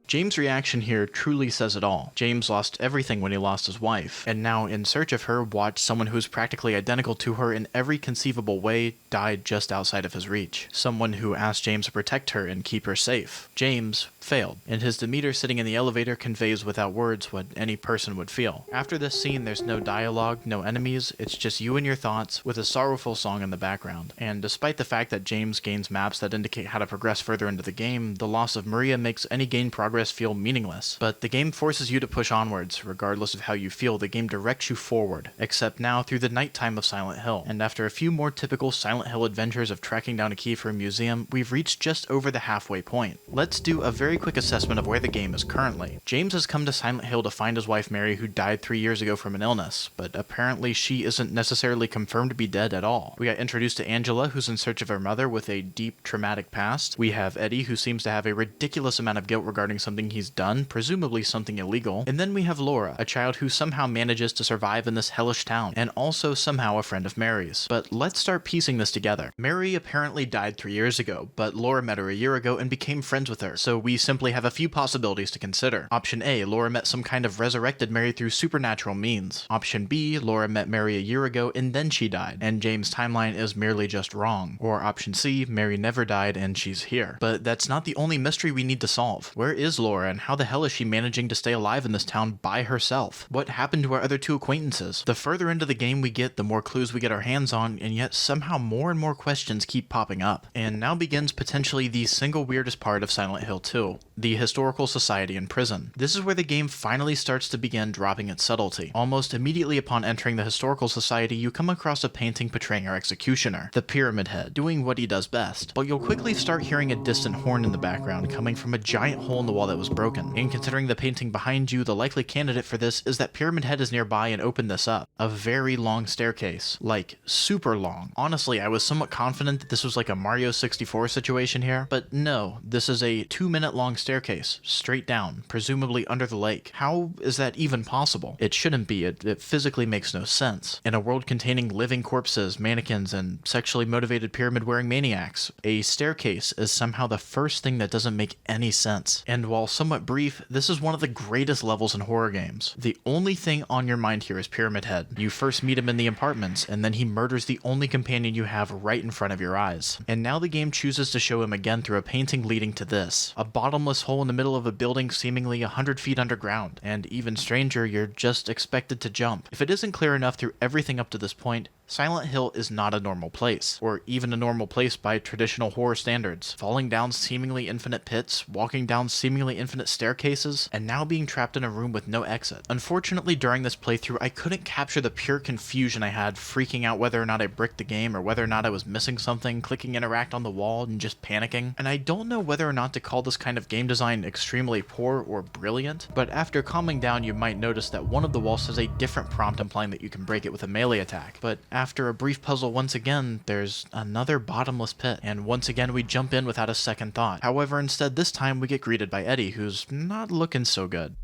James' reaction here truly says it all. James lost everything when he lost his wife, and now in search of her watched someone who's practically identical to her in every conceivable way died just outside of his reach. Someone who asked James to protect her and keep her safe. James failed, and his demeanor sitting in the elevator conveys without words what any person would feel. After this scene, there's no dialogue, no enemies, it's just you and your thoughts with a sorrowful song in the background. And despite the fact that James gains maps that indicate how to progress further into the game, the loss of Maria makes any gained progress feel meaningless. But the game forces you to push onwards. Regardless of how you feel, the game directs you forward, except now through the nighttime of Silent Hill. And after a few more typical Silent Hill adventures of tracking down a key for a museum, we've reached just over the halfway point. Let's do a very quick assessment of where the game is currently. James has come to Silent Hill to find his wife Mary, who died 3 years ago from an illness, but apparently she isn't necessarily confirmed to be dead at all. We got introduced to Angela, who's in search of her mother with a deep traumatic past. We have Eddie, who seems to have a ridiculous amount of guilt regarding something he's done, presumably something illegal. And then we have Laura, a child who somehow manages to survive in this hellish town, and also somehow a friend of Mary's. But let's start piecing this together. Mary apparently died 3 years ago, but Laura met her a year ago and became friends with her, so we simply have a few possibilities to consider. Option A, Laura met some kind of resurrected Mary through supernatural means. Option B, Laura met Mary a year ago and then she died, and James' timeline is merely just wrong. Or option C, Mary never died and she's here. But that's not the only mystery we need to solve. Where is Laura, and how the hell is she managing to stay alive in this town by herself? What happened to our other two acquaintances? The further into the game we get, the more clues we get our hands on, and yet somehow more and more questions keep popping up. And now begins potentially the single weirdest part of Silent Hill 2. 2, the Historical Society in Prison. This is where the game finally starts to begin dropping its subtlety. Almost immediately upon entering the Historical Society, you come across a painting portraying our executioner, the Pyramid Head, doing what he does best. But you'll quickly start hearing a distant horn in the background coming from a giant hole in the wall that was broken. And considering the painting behind you, the likely candidate for this is that Pyramid Head is nearby and opened this up. A very long staircase. Like, super long. Honestly, I was somewhat confident that this was like a Mario 64 situation here, but no, this is a 2-minute long staircase, straight down, presumably under the lake. How is that even possible? It shouldn't be, it physically makes no sense. In a world containing living corpses, mannequins, and sexually motivated pyramid-wearing maniacs, a staircase is somehow the first thing that doesn't make any sense. And while somewhat brief, this is one of the greatest levels in horror games. The only thing on your mind here is Pyramid Head. You first meet him in the apartments, and then he murders the only companion you have right in front of your eyes. And now the game chooses to show him again through a painting leading to this. A bottomless hole in the middle of a building seemingly 100 feet underground. And even stranger, you're just expected to jump. If it isn't clear enough through everything up to this point, Silent Hill is not a normal place, or even a normal place by traditional horror standards. Falling down seemingly infinite pits, walking down seemingly infinite staircases, and now being trapped in a room with no exit. Unfortunately, during this playthrough, I couldn't capture the pure confusion I had freaking out whether or not I bricked the game or whether or not I was missing something, clicking interact on the wall and just panicking. And I don't know whether or not to call this kind of game design extremely poor or brilliant, but after calming down you might notice that one of the walls has a different prompt implying that you can break it with a melee attack. But after a brief puzzle once again, there's another bottomless pit, and once again we jump in without a second thought. However, instead this time we get greeted by Eddie, who's not looking so good.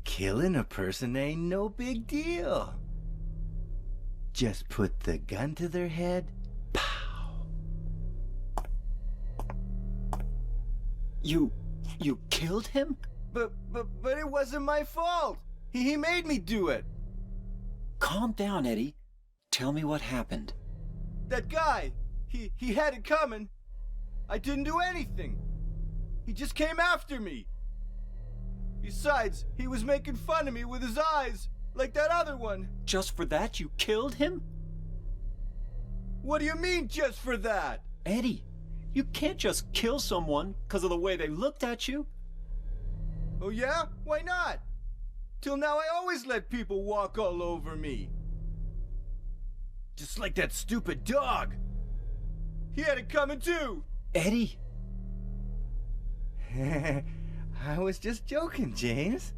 Killing a person ain't no big deal. Just put the gun to their head. Pow. You killed him? But it wasn't my fault. He made me do it. Calm down, Eddie. Tell me what happened. That guy, he had it coming. I didn't do anything. He just came after me. Besides, he was making fun of me with his eyes, like that other one. Just for that, you killed him? What do you mean, just for that? Eddie, you can't just kill someone because of the way they looked at you. Oh yeah? Why not? Till now I always let people walk all over me. Just like that stupid dog. He had it coming too. Eddie. I was just joking, James.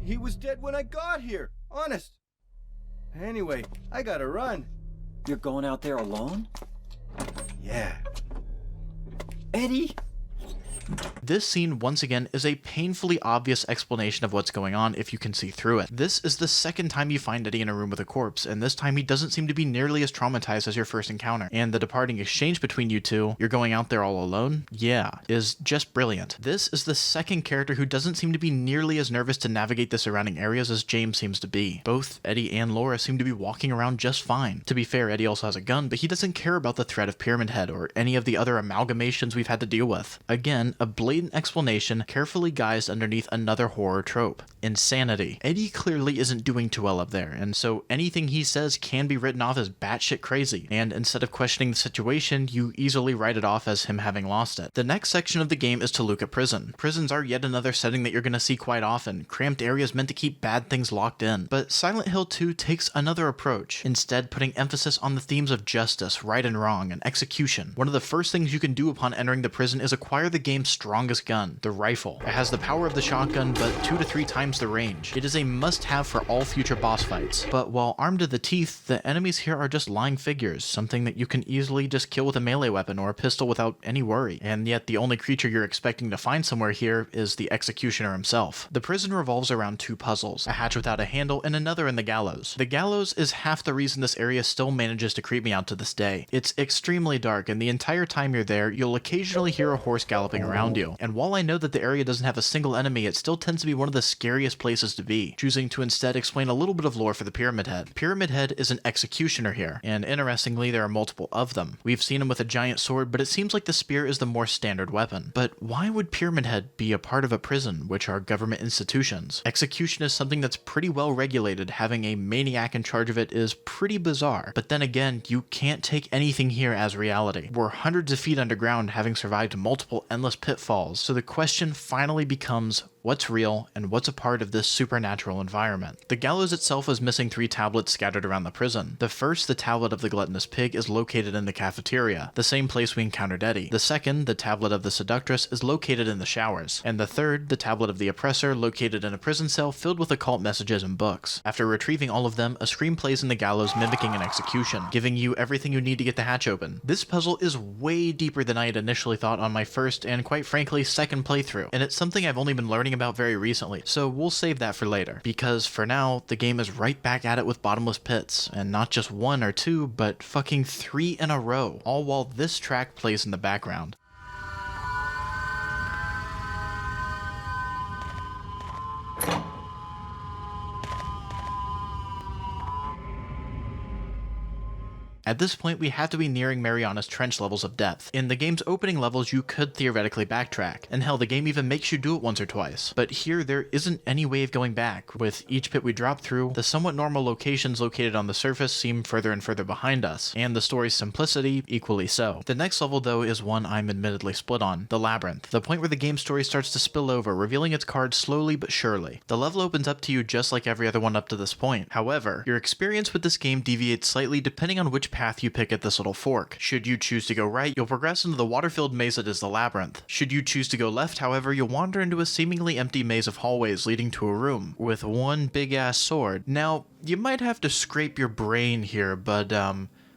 He was dead when I got here, honest. Anyway, I gotta run. You're going out there alone? Yeah. Eddie? This scene, once again, is a painfully obvious explanation of what's going on if you can see through it. This is the second time you find Eddie in a room with a corpse, and this time he doesn't seem to be nearly as traumatized as your first encounter. And the departing exchange between you two, you're going out there all alone, yeah, is just brilliant. This is the second character who doesn't seem to be nearly as nervous to navigate the surrounding areas as James seems to be. Both Eddie and Laura seem to be walking around just fine. To be fair, Eddie also has a gun, but he doesn't care about the threat of Pyramid Head or any of the other amalgamations we've had to deal with. Again, a blatant explanation carefully guised underneath another horror trope. Insanity. Eddie clearly isn't doing too well up there, and so anything he says can be written off as batshit crazy, and instead of questioning the situation, you easily write it off as him having lost it. The next section of the game is Toluca Prison. Prisons are yet another setting that you're going to see quite often, cramped areas meant to keep bad things locked in. But Silent Hill 2 takes another approach, instead putting emphasis on the themes of justice, right and wrong, and execution. One of the first things you can do upon entering the prison is acquire the game's strongest gun, the rifle. It has the power of the shotgun, but 2 to 3 times the range. It is a must-have for all future boss fights. But while armed to the teeth, the enemies here are just lying figures, something that you can easily just kill with a melee weapon or a pistol without any worry. And yet the only creature you're expecting to find somewhere here is the executioner himself. The prison revolves around 2 puzzles, a hatch without a handle and another in the Gallows. The Gallows is half the reason this area still manages to creep me out to this day. It's extremely dark, and the entire time you're there, you'll occasionally hear a horse galloping around you. And while I know that the area doesn't have a single enemy, it still tends to be one of the scariest places to be, choosing to instead explain a little bit of lore for the Pyramid Head. Pyramid Head is an executioner here, and interestingly, there are multiple of them. We've seen him with a giant sword, but it seems like the spear is the more standard weapon. But why would Pyramid Head be a part of a prison, which are government institutions? Execution is something that's pretty well regulated. Having a maniac in charge of it is pretty bizarre. But then again, you can't take anything here as reality. We're hundreds of feet underground, having survived multiple endless pitfalls, so the question finally becomes, what's real and what's a part of this supernatural environment? The Gallows itself is missing 3 tablets scattered around the prison. The first, the tablet of the gluttonous pig, is located in the cafeteria, the same place we encountered Eddie. The second, the tablet of the seductress, is located in the showers. And the third, the tablet of the oppressor, located in a prison cell filled with occult messages and books. After retrieving all of them, a scream plays in the Gallows mimicking an execution, giving you everything you need to get the hatch open. This puzzle is way deeper than I had initially thought on my first and quite frankly second playthrough, and it's something I've only been learning about very recently, so we'll save that for later, because for now, the game is right back at it with bottomless pits, and not just 1 or 2, but fucking 3 in a row, all while this track plays in the background. At this point, we have to be nearing Mariana's Trench levels of depth. In the game's opening levels, you could theoretically backtrack, and hell, the game even makes you do it once or twice. But here, there isn't any way of going back. With each pit we drop through, the somewhat normal locations located on the surface seem further and further behind us, and the story's simplicity equally so. The next level, though, is one I'm admittedly split on, the Labyrinth, the point where the game's story starts to spill over, revealing its cards slowly but surely. The level opens up to you just like every other one up to this point. However, your experience with this game deviates slightly depending on which path you pick at this little fork. Should you choose to go right, you'll progress into the water-filled maze that is the Labyrinth. Should you choose to go left, however, you'll wander into a seemingly empty maze of hallways leading to a room with one big-ass sword. Now, you might have to scrape your brain here, but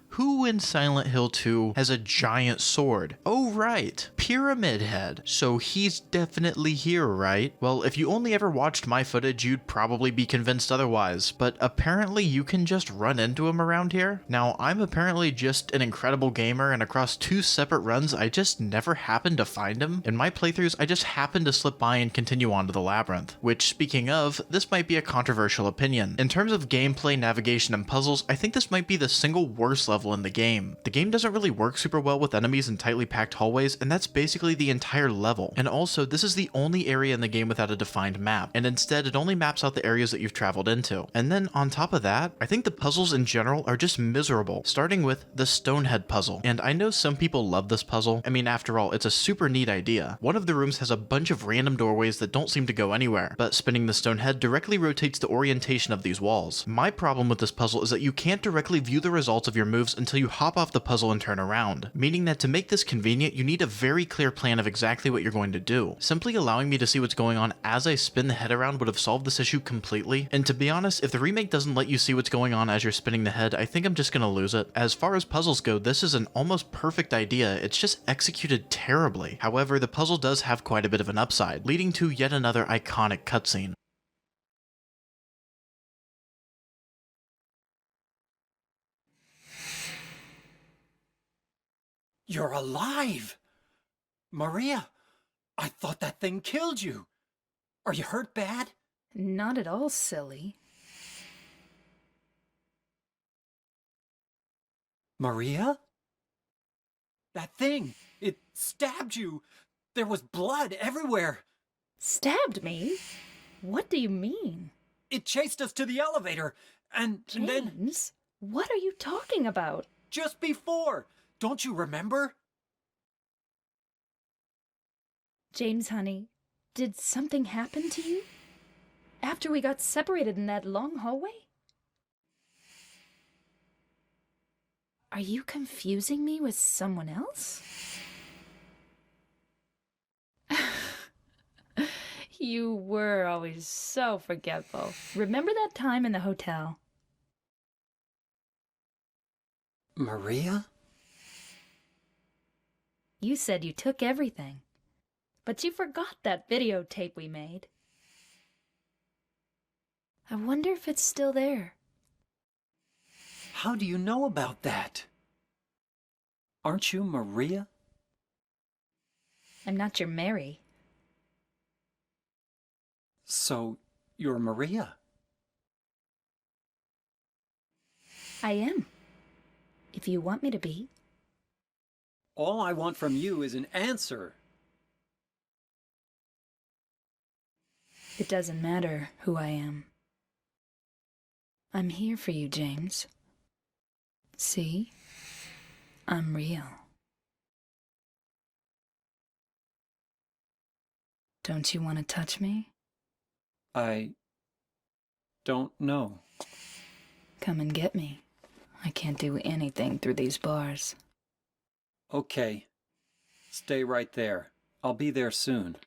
who in Silent Hill 2 has a giant sword? Oh right, Pyramid Head. So he's definitely here, right? Well, if you only ever watched my footage, you'd probably be convinced otherwise, but apparently you can just run into him around here. Now, I'm apparently just an incredible gamer, and across 2 separate runs, I just never happened to find him. In my playthroughs, I just happened to slip by and continue on to the Labyrinth, which, speaking of, this might be a controversial opinion. In terms of gameplay, navigation, and puzzles, I think this might be the single worst level in the game. The game doesn't really work super well with enemies in tightly packed hallways, and that's basically the entire level. And also, this is the only area in the game without a defined map, and instead it only maps out the areas that you've traveled into. And then on top of that, I think the puzzles in general are just miserable, starting with the Stonehead puzzle. And I know some people love this puzzle. I mean, after all, it's a super neat idea. One of the rooms has a bunch of random doorways that don't seem to go anywhere, but spinning the Stonehead directly rotates the orientation of these walls. My problem with this puzzle is that you can't directly view the results of your moves until you hop off the puzzle and turn around, meaning that to make this convenient, you need a very clear plan of exactly what you're going to do. Simply allowing me to see what's going on as I spin the head around would have solved this issue completely, and to be honest, if the remake doesn't let you see what's going on as you're spinning the head, I think I'm just gonna lose it. As far as puzzles go, this is an almost perfect idea, it's just executed terribly. However, the puzzle does have quite a bit of an upside, leading to yet another iconic cutscene. You're alive! Maria, I thought that thing killed you. Are you hurt bad? Not at all, silly. Maria? That thing, it stabbed you. There was blood everywhere. Stabbed me? What do you mean? It chased us to the elevator, and then... James, what are you talking about? Just before! Don't you remember? James, honey, did something happen to you? After we got separated in that long hallway? Are you confusing me with someone else? You were always so forgetful. Remember that time in the hotel? Maria? You said you took everything, but you forgot that videotape we made. I wonder if it's still there. How do you know about that? Aren't you Maria? I'm not your Mary. So, you're Maria? I am. If you want me to be. All I want from you is an answer. It doesn't matter who I am. I'm here for you, James. See? I'm real. Don't you want to touch me? I don't know. Come and get me. I can't do anything through these bars. Okay. Stay right there. I'll be there soon.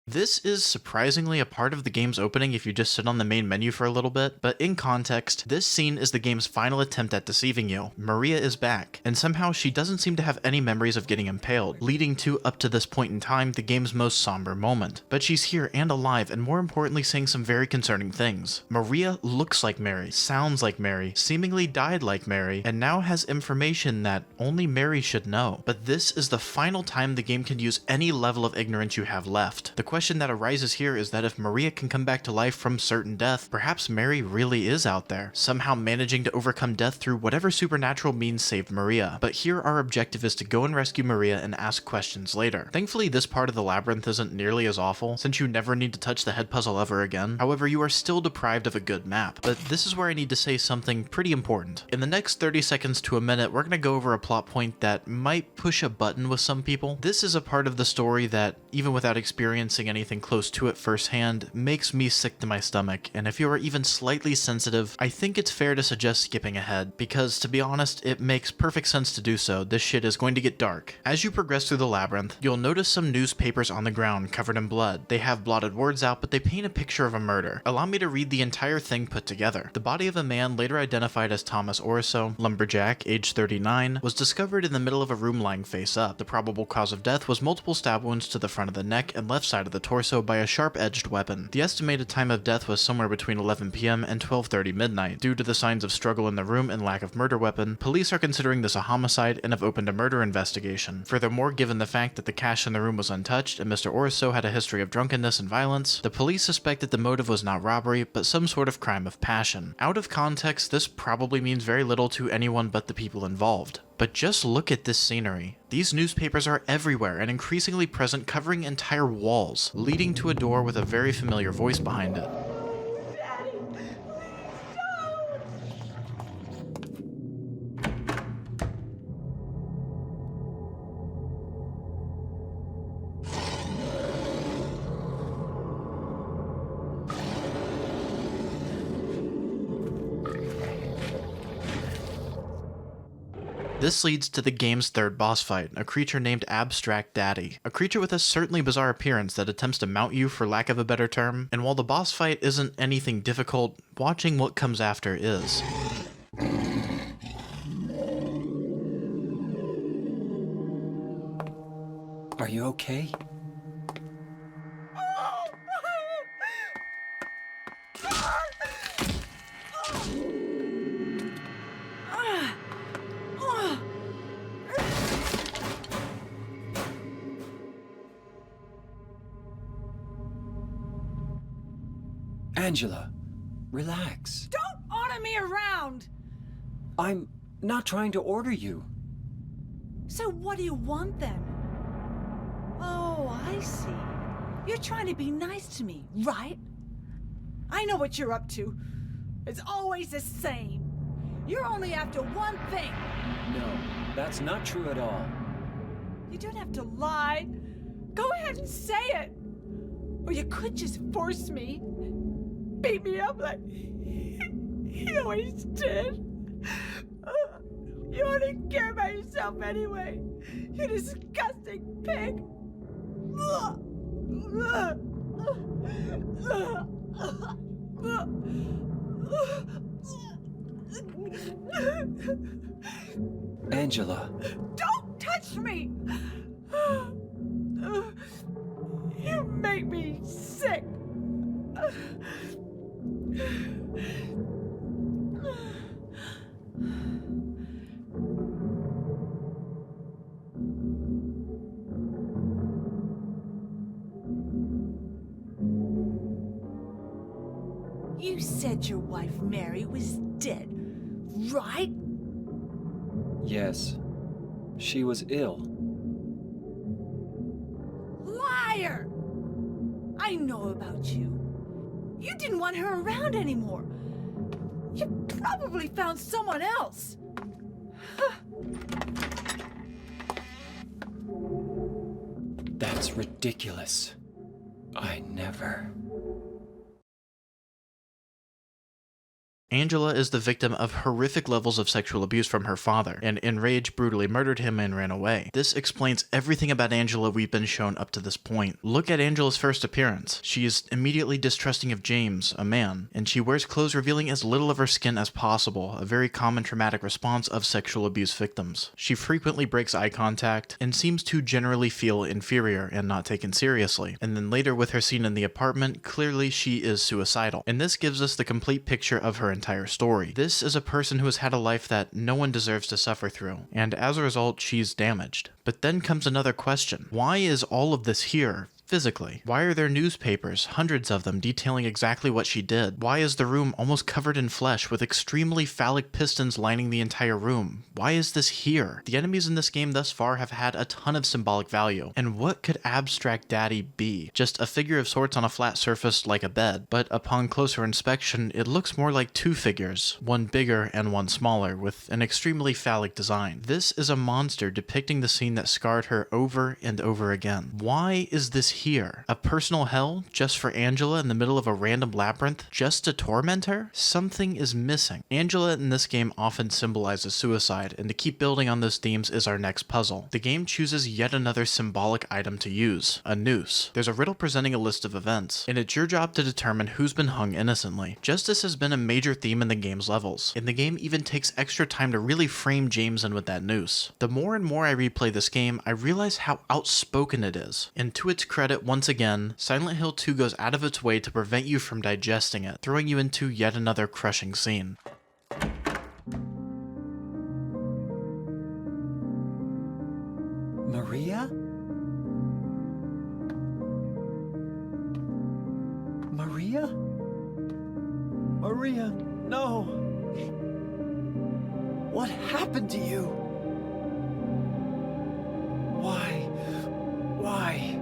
This is surprisingly a part of the game's opening if you just sit on the main menu for a little bit, but in context, this scene is the game's final attempt at deceiving you. Maria is back, and somehow she doesn't seem to have any memories of getting impaled, leading to, up to this point in time, the game's most somber moment. But she's here and alive, and more importantly saying some very concerning things. Maria looks like Mary, sounds like Mary, seemingly died like Mary, and now has information that only Mary should know. But this is the final time the game can use any level of ignorance you have left. The question that arises here is that if Maria can come back to life from certain death, perhaps Mary really is out there, somehow managing to overcome death through whatever supernatural means saved Maria. But here our objective is to go and rescue Maria and ask questions later. Thankfully, this part of the labyrinth isn't nearly as awful, since you never need to touch the head puzzle ever again. However, you are still deprived of a good map. But this is where I need to say something pretty important. In the next 30 seconds to a minute, we're going to go over a plot point that might push a button with some people. This is a part of the story that, even without experiencing anything close to it firsthand, makes me sick to my stomach, and if you are even slightly sensitive, I think it's fair to suggest skipping ahead, because to be honest, it makes perfect sense to do so. This shit is going to get dark. As you progress through the labyrinth, you'll notice some newspapers on the ground covered in blood. They have blotted words out, but they paint a picture of a murder. Allow me to read the entire thing put together. The body of a man later identified as Thomas Orosco, lumberjack, age 39, was discovered in the middle of a room lying face up. The probable cause of death was multiple stab wounds to the front of the neck and left side of the torso by a sharp-edged weapon. The estimated time of death was somewhere between 11 p.m. and 12:30 midnight. Due to the signs of struggle in the room and lack of murder weapon, police are considering this a homicide and have opened a murder investigation. Furthermore, given the fact that the cash in the room was untouched and Mr. Orosco had a history of drunkenness and violence, the police suspect that the motive was not robbery, but some sort of crime of passion. Out of context, this probably means very little to anyone but the people involved. But just look at this scenery. These newspapers are everywhere and increasingly present, covering entire walls, leading to a door with a very familiar voice behind it. Daddy, please don't! This leads to the game's third boss fight, a creature named Abstract Daddy. A creature with a certainly bizarre appearance that attempts to mount you, for lack of a better term, and while the boss fight isn't anything difficult, watching what comes after is. Are you okay? Angela, relax. Don't order me around! I'm not trying to order you. So what do you want then? Oh, I see. You're trying to be nice to me, right? I know what you're up to. It's always the same. You're only after one thing. No, that's not true at all. You don't have to lie. Go ahead and say it. Or you could just force me. Beat me up like you always did. You only care about yourself anyway. You disgusting pig. Angela. Don't touch me! You make me sick. said your wife Mary was dead, right? Yes. She was ill. Liar! I know about you. You didn't want her around anymore. You probably found someone else. That's ridiculous. I never... Angela is the victim of horrific levels of sexual abuse from her father, and in rage brutally murdered him and ran away. This explains everything about Angela we've been shown up to this point. Look at Angela's first appearance. She is immediately distrusting of James, a man, and she wears clothes revealing as little of her skin as possible, a very common traumatic response of sexual abuse victims. She frequently breaks eye contact, and seems to generally feel inferior and not taken seriously. And then later with her scene in the apartment, clearly she is suicidal. And this gives us the complete picture of her entire story. This is a person who has had a life that no one deserves to suffer through, and as a result, she's damaged. But then comes another question. Why is all of this here? Physically. Why are there newspapers, hundreds of them, detailing exactly what she did? Why is the room almost covered in flesh with extremely phallic pistons lining the entire room? Why is this here? The enemies in this game thus far have had a ton of symbolic value. And what could Abstract Daddy be? Just a figure of sorts on a flat surface like a bed. But upon closer inspection, it looks more like two figures, one bigger and one smaller, with an extremely phallic design. This is a monster depicting the scene that scarred her over and over again. Why is this here? A personal hell just for Angela in the middle of a random labyrinth just to torment her? Something is missing. Angela in this game often symbolizes suicide, and to keep building on those themes is our next puzzle. The game chooses yet another symbolic item to use, a noose. There's a riddle presenting a list of events, and it's your job to determine who's been hung innocently. Justice has been a major theme in the game's levels, and the game even takes extra time to really frame James in with that noose. The more and more I replay this game, I realize how outspoken it is, and to its credit, once again, Silent Hill 2 goes out of its way to prevent you from digesting it, throwing you into yet another crushing scene. Maria? Maria? Maria, no! What happened to you? Why? Why?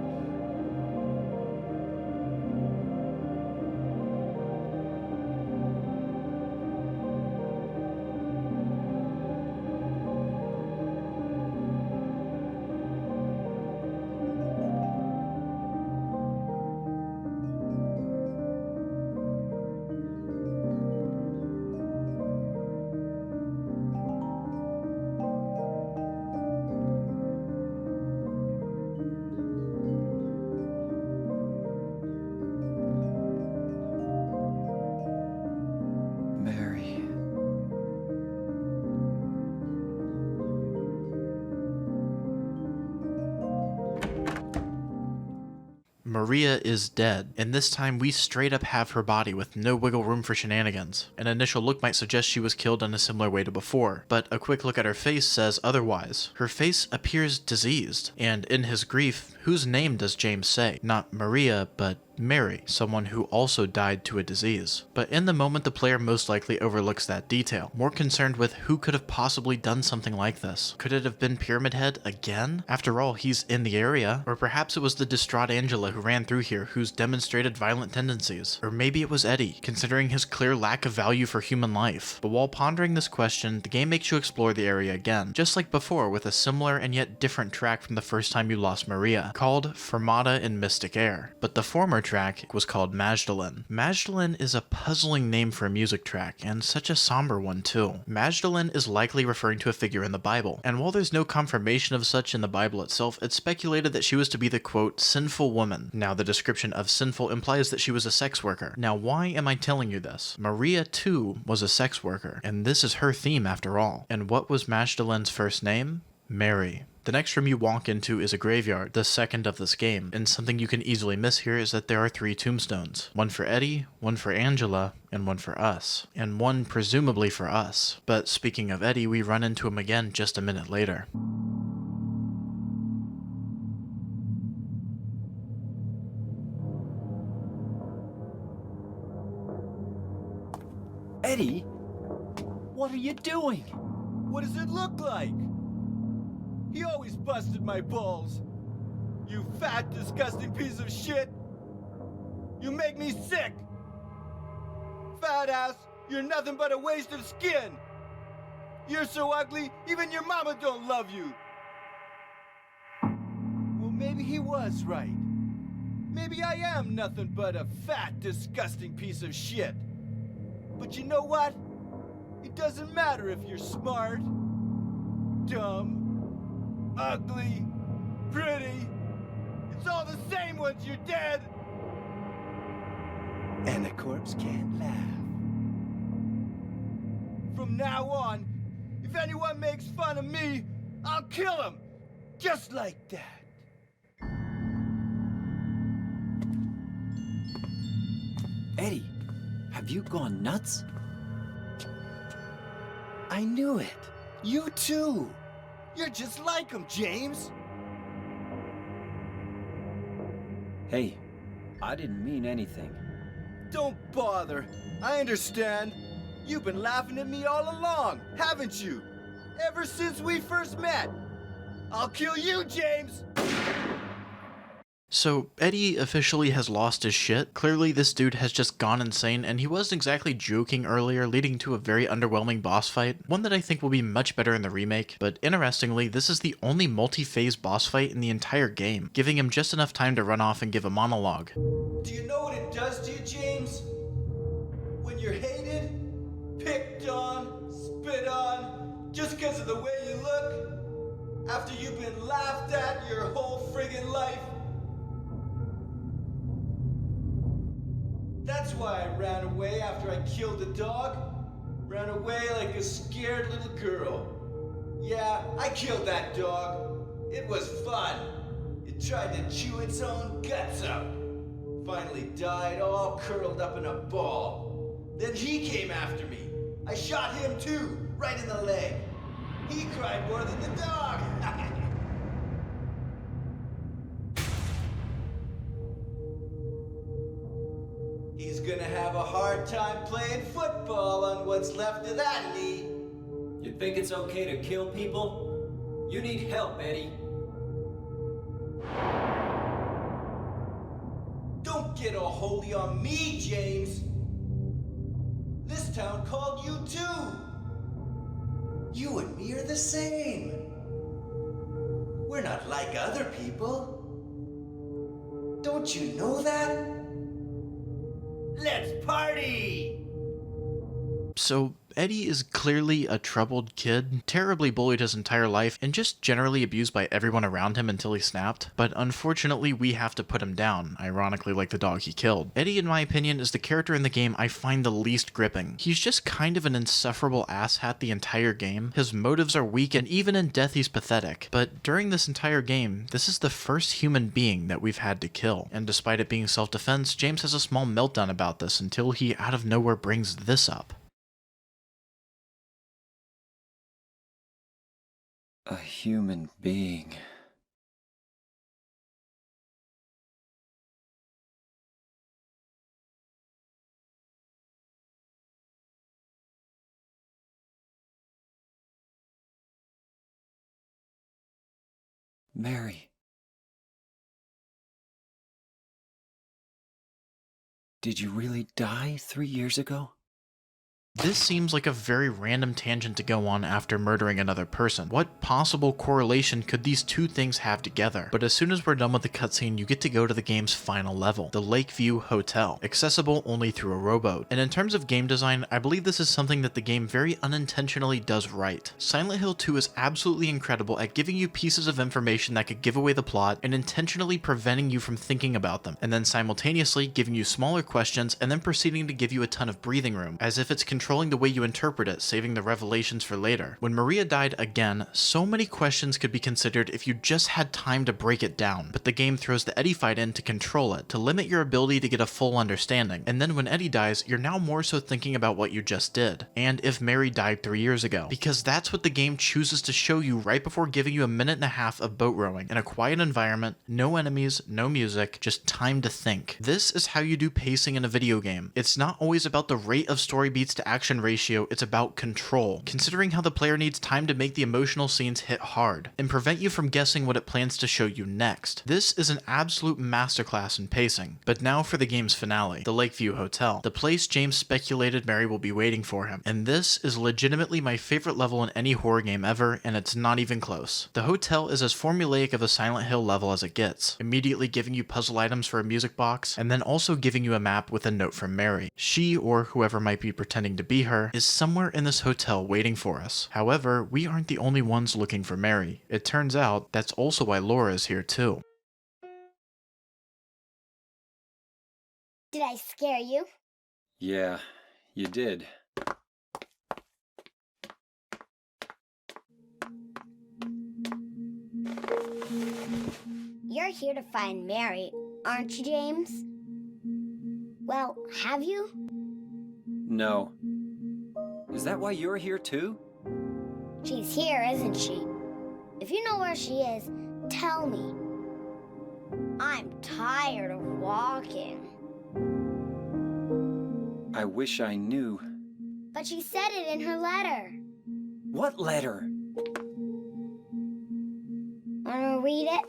Maria is dead, and this time we straight up have her body with no wiggle room for shenanigans. An initial look might suggest she was killed in a similar way to before, but a quick look at her face says otherwise. Her face appears diseased, and in his grief, whose name does James say? Not Maria, but Mary, someone who also died to a disease. But in the moment, the player most likely overlooks that detail, more concerned with who could have possibly done something like this. Could it have been Pyramid Head again? After all, he's in the area. Or perhaps it was the distraught Angela who ran through here who's demonstrated violent tendencies. Or maybe it was Eddie, considering his clear lack of value for human life. But while pondering this question, the game makes you explore the area again, just like before, with a similar and yet different track from the first time you lost Maria, called Fermata in Mystic Air. But the former track was called Magdalene. Magdalene is a puzzling name for a music track, and such a somber one too. Magdalene is likely referring to a figure in the Bible, and while there's no confirmation of such in the Bible itself, it's speculated that she was to be the quote, sinful woman. Now the description of sinful implies that she was a sex worker. Now why am I telling you this? Maria too was a sex worker, and this is her theme after all. And what was Magdalene's first name? Mary. The next room you walk into is a graveyard, the second of this game, and something you can easily miss here is that there are 3 tombstones. One for Eddie, one for Angela, and one for us. And one presumably for us. But speaking of Eddie, we run into him again just a minute later. you doing? What does it look like? He always busted my balls. You fat, disgusting piece of shit. You make me sick. Fat ass, you're nothing but a waste of skin. You're so ugly, even your mama don't love you. Well, maybe he was right. Maybe I am nothing but a fat, disgusting piece of shit. But you know what? It doesn't matter if you're smart, dumb, ugly, pretty. It's all the same once you're dead. And a corpse can't laugh. From now on, if anyone makes fun of me, I'll kill him. Just like that. Eddie, have you gone nuts? I knew it. You too. You're just like him, James. Hey, I didn't mean anything. Don't bother. I understand. You've been laughing at me all along, haven't you? Ever since we first met. I'll kill you, James! So, Eddie officially has lost his shit. Clearly, this dude has just gone insane, and he wasn't exactly joking earlier, leading to a very underwhelming boss fight, one that I think will be much better in the remake. But interestingly, this is the only multi-phase boss fight in the entire game, giving him just enough time to run off and give a monologue. Do you know what it does to you, James? When you're hated, picked on, spit on, just because of the way you look, after you've been laughed at your whole friggin' life. That's why I ran away after I killed the dog. Ran away like a scared little girl. Yeah, I killed that dog. It was fun. It tried to chew its own guts out. Finally died all curled up in a ball. Then he came after me. I shot him too, right in the leg. He cried more than the dog. He's gonna have a hard time playing football on what's left of that knee. You think it's okay to kill people? You need help, Eddie. Don't get all holy on me, James. This town called you too. You and me are the same. We're not like other people. Don't you know that? Let's party! So, Eddie is clearly a troubled kid, terribly bullied his entire life, and just generally abused by everyone around him until he snapped. But unfortunately, we have to put him down, ironically like the dog he killed. Eddie, in my opinion, is the character in the game I find the least gripping. He's just kind of an insufferable asshat the entire game. His motives are weak, and even in death he's pathetic. But during this entire game, this is the first human being that we've had to kill. And despite it being self-defense, James has a small meltdown about this until he out of nowhere brings this up. A human being. Mary. Did you really die 3 years ago? This seems like a very random tangent to go on after murdering another person. What possible correlation could these two things have together? But as soon as we're done with the cutscene, you get to go to the game's final level, the Lakeview Hotel, accessible only through a rowboat. And in terms of game design, I believe this is something that the game very unintentionally does right. Silent Hill 2 is absolutely incredible at giving you pieces of information that could give away the plot and intentionally preventing you from thinking about them, and then simultaneously giving you smaller questions and then proceeding to give you a ton of breathing room, as if it's controlling the way you interpret it, saving the revelations for later. When Maria died again, so many questions could be considered if you just had time to break it down, but the game throws the Eddie fight in to control it, to limit your ability to get a full understanding, and then when Eddie dies, you're now more so thinking about what you just did, and if Mary died 3 years ago, because that's what the game chooses to show you right before giving you a minute and a half of boat rowing, in a quiet environment, no enemies, no music, just time to think. This is how you do pacing in a video game. It's not always about the rate of story beats to action ratio, it's about control, considering how the player needs time to make the emotional scenes hit hard, and prevent you from guessing what it plans to show you next. This is an absolute masterclass in pacing. But now for the game's finale, the Lakeview Hotel, the place James speculated Mary will be waiting for him. And this is legitimately my favorite level in any horror game ever, and it's not even close. The hotel is as formulaic of a Silent Hill level as it gets, immediately giving you puzzle items for a music box, and then also giving you a map with a note from Mary. She, or whoever might be pretending to be her, is somewhere in this hotel waiting for us. However, we aren't the only ones looking for Mary. It turns out that's also why Laura is here too. Did I scare you? Yeah, you did. You're here to find Mary, aren't you, James? Well, have you? No. Is that why you're here too? She's here, isn't she? If you know where she is, tell me. I'm tired of walking. I wish I knew. But she said it in her letter. What letter? Wanna read it?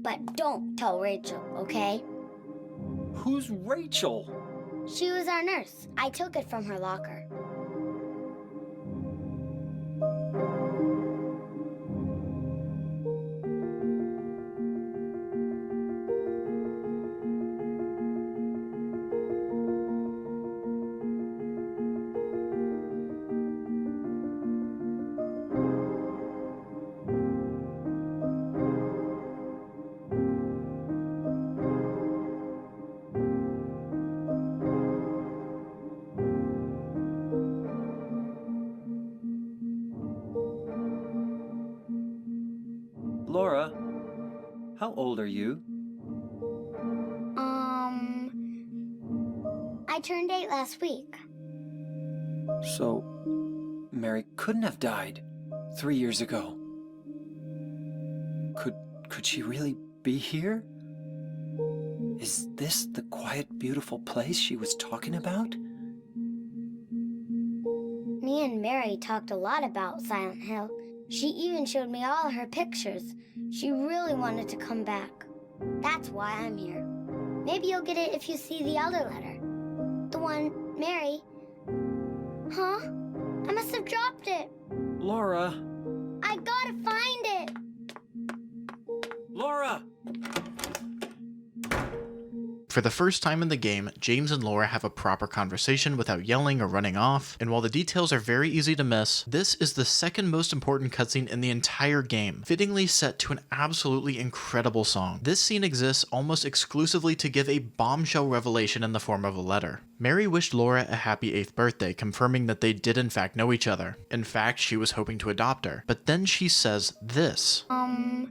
But don't tell Rachel, okay? Who's Rachel? She was our nurse. I took it from her locker. Laura, how old are you? I turned 8 last week. So, Mary couldn't have died 3 years ago. Could she really be here? Is this the quiet, beautiful place she was talking about? Me and Mary talked a lot about Silent Hill. She even showed me all her pictures. She really wanted to come back. That's why I'm here. Maybe you'll get it if you see the other letter. The one, Mary. Huh? I must have dropped it. Laura! I gotta find it. Laura! For the first time in the game, James and Laura have a proper conversation without yelling or running off, and while the details are very easy to miss, this is the second most important cutscene in the entire game, fittingly set to an absolutely incredible song. This scene exists almost exclusively to give a bombshell revelation in the form of a letter. Mary wished Laura a happy 8th birthday, confirming that they did in fact know each other. In fact, she was hoping to adopt her. But then she says this. I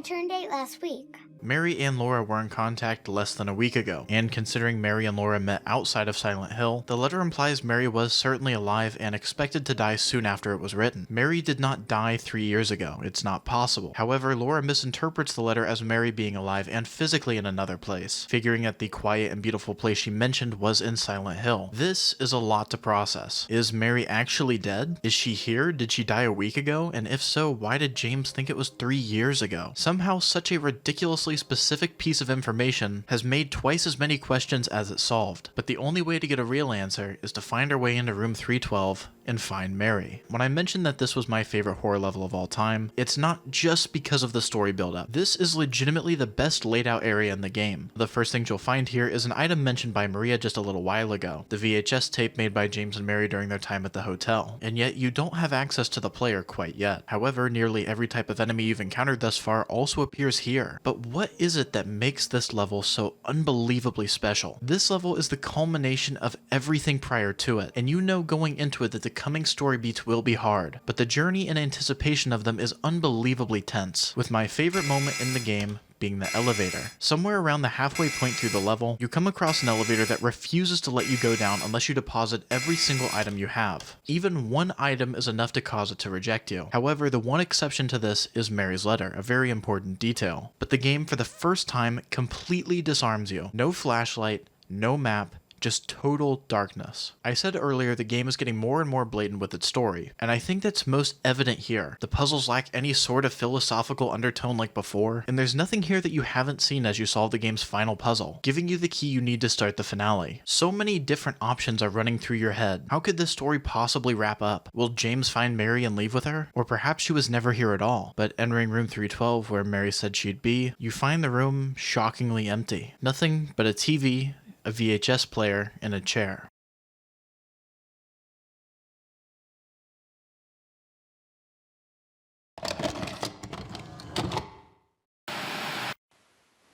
turned 8 last week. Mary and Laura were in contact less than a week ago, and considering Mary and Laura met outside of Silent Hill, the letter implies Mary was certainly alive and expected to die soon after it was written. Mary did not die 3 years ago, it's not possible. However, Laura misinterprets the letter as Mary being alive and physically in another place, figuring that the quiet and beautiful place she mentioned was in Silent Hill. This is a lot to process. Is Mary actually dead? Is she here? Did she die a week ago? And if so, why did James think it was 3 years ago? Somehow such a ridiculously specific piece of information has made twice as many questions as it solved, but the only way to get a real answer is to find our way into room 312 and find Mary. When I mentioned that this was my favorite horror level of all time, it's not just because of the story buildup. This is legitimately the best laid out area in the game. The first thing you'll find here is an item mentioned by Maria just a little while ago, the VHS tape made by James and Mary during their time at the hotel, and yet you don't have access to the player quite yet. However, nearly every type of enemy you've encountered thus far also appears here. But what is it that makes this level so unbelievably special? This level is the culmination of everything prior to it, and you know going into it that the coming story beats will be hard, but the journey and anticipation of them is unbelievably tense, with my favorite moment in the game being the elevator. Somewhere around the halfway point through the level, you come across an elevator that refuses to let you go down unless you deposit every single item you have. Even one item is enough to cause it to reject you. However, the one exception to this is Mary's letter, a very important detail. But the game, for the first time, completely disarms you. No flashlight, no map, Just total darkness. I said earlier the game is getting more and more blatant with its story, and I think that's most evident here. The puzzles lack any sort of philosophical undertone like before, and there's nothing here that you haven't seen as you solve the game's final puzzle, giving you the key you need to start the finale. So many different options are running through your head. How could this story possibly wrap up? Will James find Mary and leave with her? Or perhaps she was never here at all, but entering room 312 where Mary said she'd be, you find the room shockingly empty. Nothing but a TV, a VHS player, and a chair.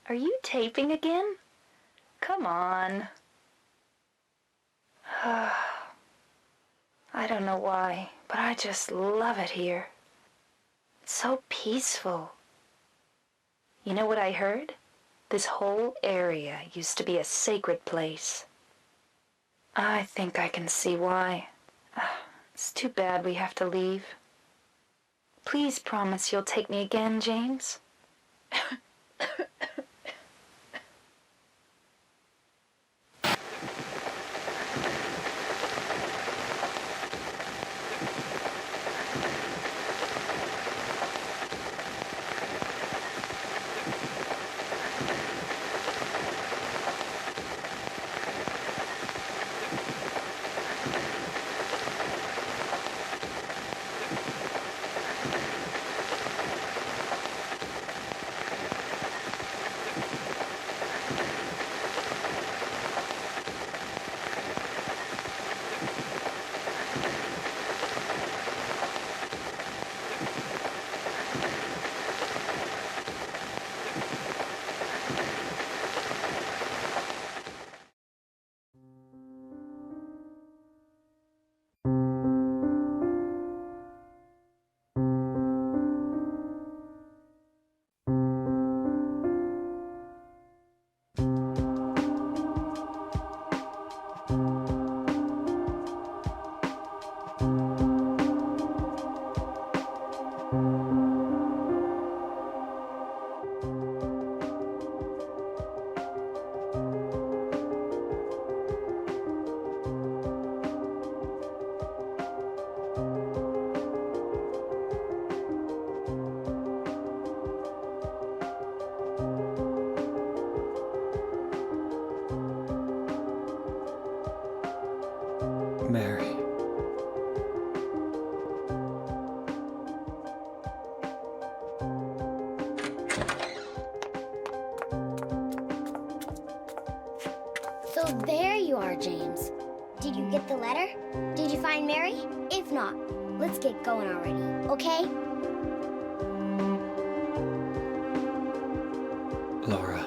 Are you taping again? Come on. I don't know why, but I just love it here. It's so peaceful. You know what I heard? This whole area used to be a sacred place. I think I can see why. It's too bad we have to leave. Please promise you'll take me again, James. Mary. So there you are, James. Did you get the letter? Did you find Mary? If not, let's get going already, okay? Laura.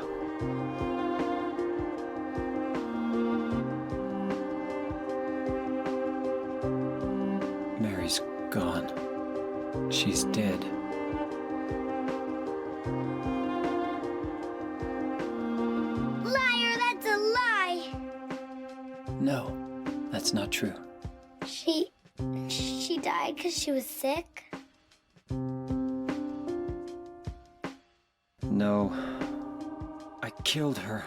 Mary's gone. She's dead. Liar, that's a lie! No, that's not true. She died because she was sick? No, I killed her.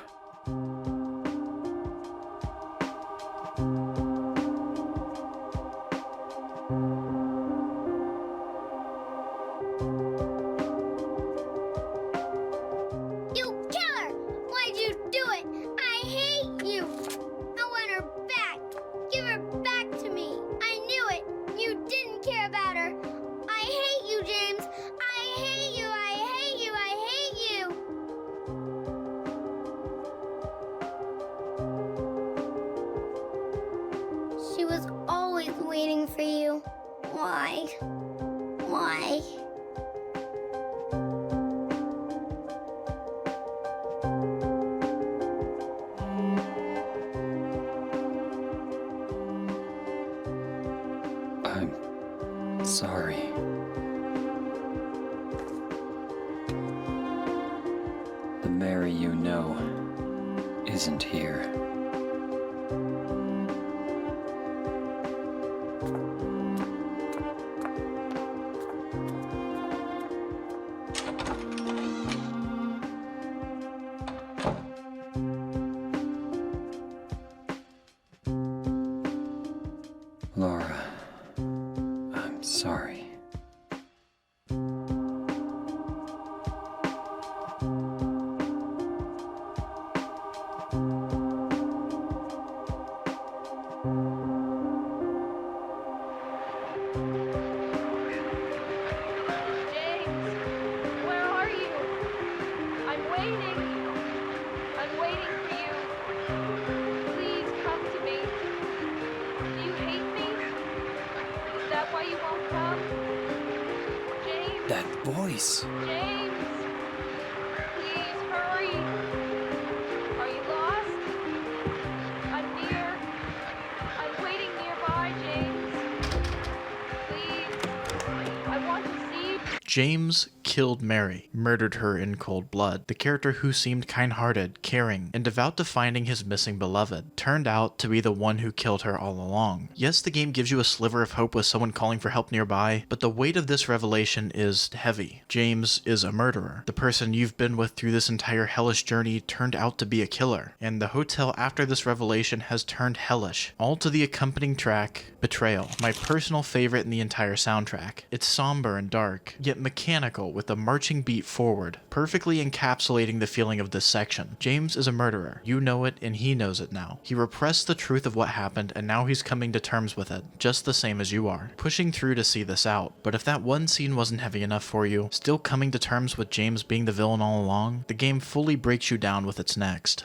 You killer! Why'd you do it? I hate you! I want her back! Give her back to me! I knew it! You didn't care about her! I hate you, James! I hate you! I hate you! I hate you! She was always waiting for you. Why? Why? I'm sorry. The Mary you know isn't here. Sorry. That voice. James! Please hurry! Are you lost? I'm near. I'm waiting nearby, James. Please. I want to see you. James killed Mary, murdered her in cold blood. The character who seemed kind-hearted, caring, and devout to finding his missing beloved turned out to be the one who killed her all along. Yes, the game gives you a sliver of hope with someone calling for help nearby, but the weight of this revelation is heavy. James is a murderer. The person you've been with through this entire hellish journey turned out to be a killer, and the hotel after this revelation has turned hellish, all to the accompanying track, Betrayal, my personal favorite in the entire soundtrack. It's somber and dark, yet mechanical with a marching beat forward, perfectly encapsulating the feeling of this section. James is a murderer. You know it, and he knows it now. He repressed the truth of what happened, and now he's coming to terms with it, just the same as you are, pushing through to see this out. But if that one scene wasn't heavy enough for you, still coming to terms with James being the villain all along, the game fully breaks you down with its next.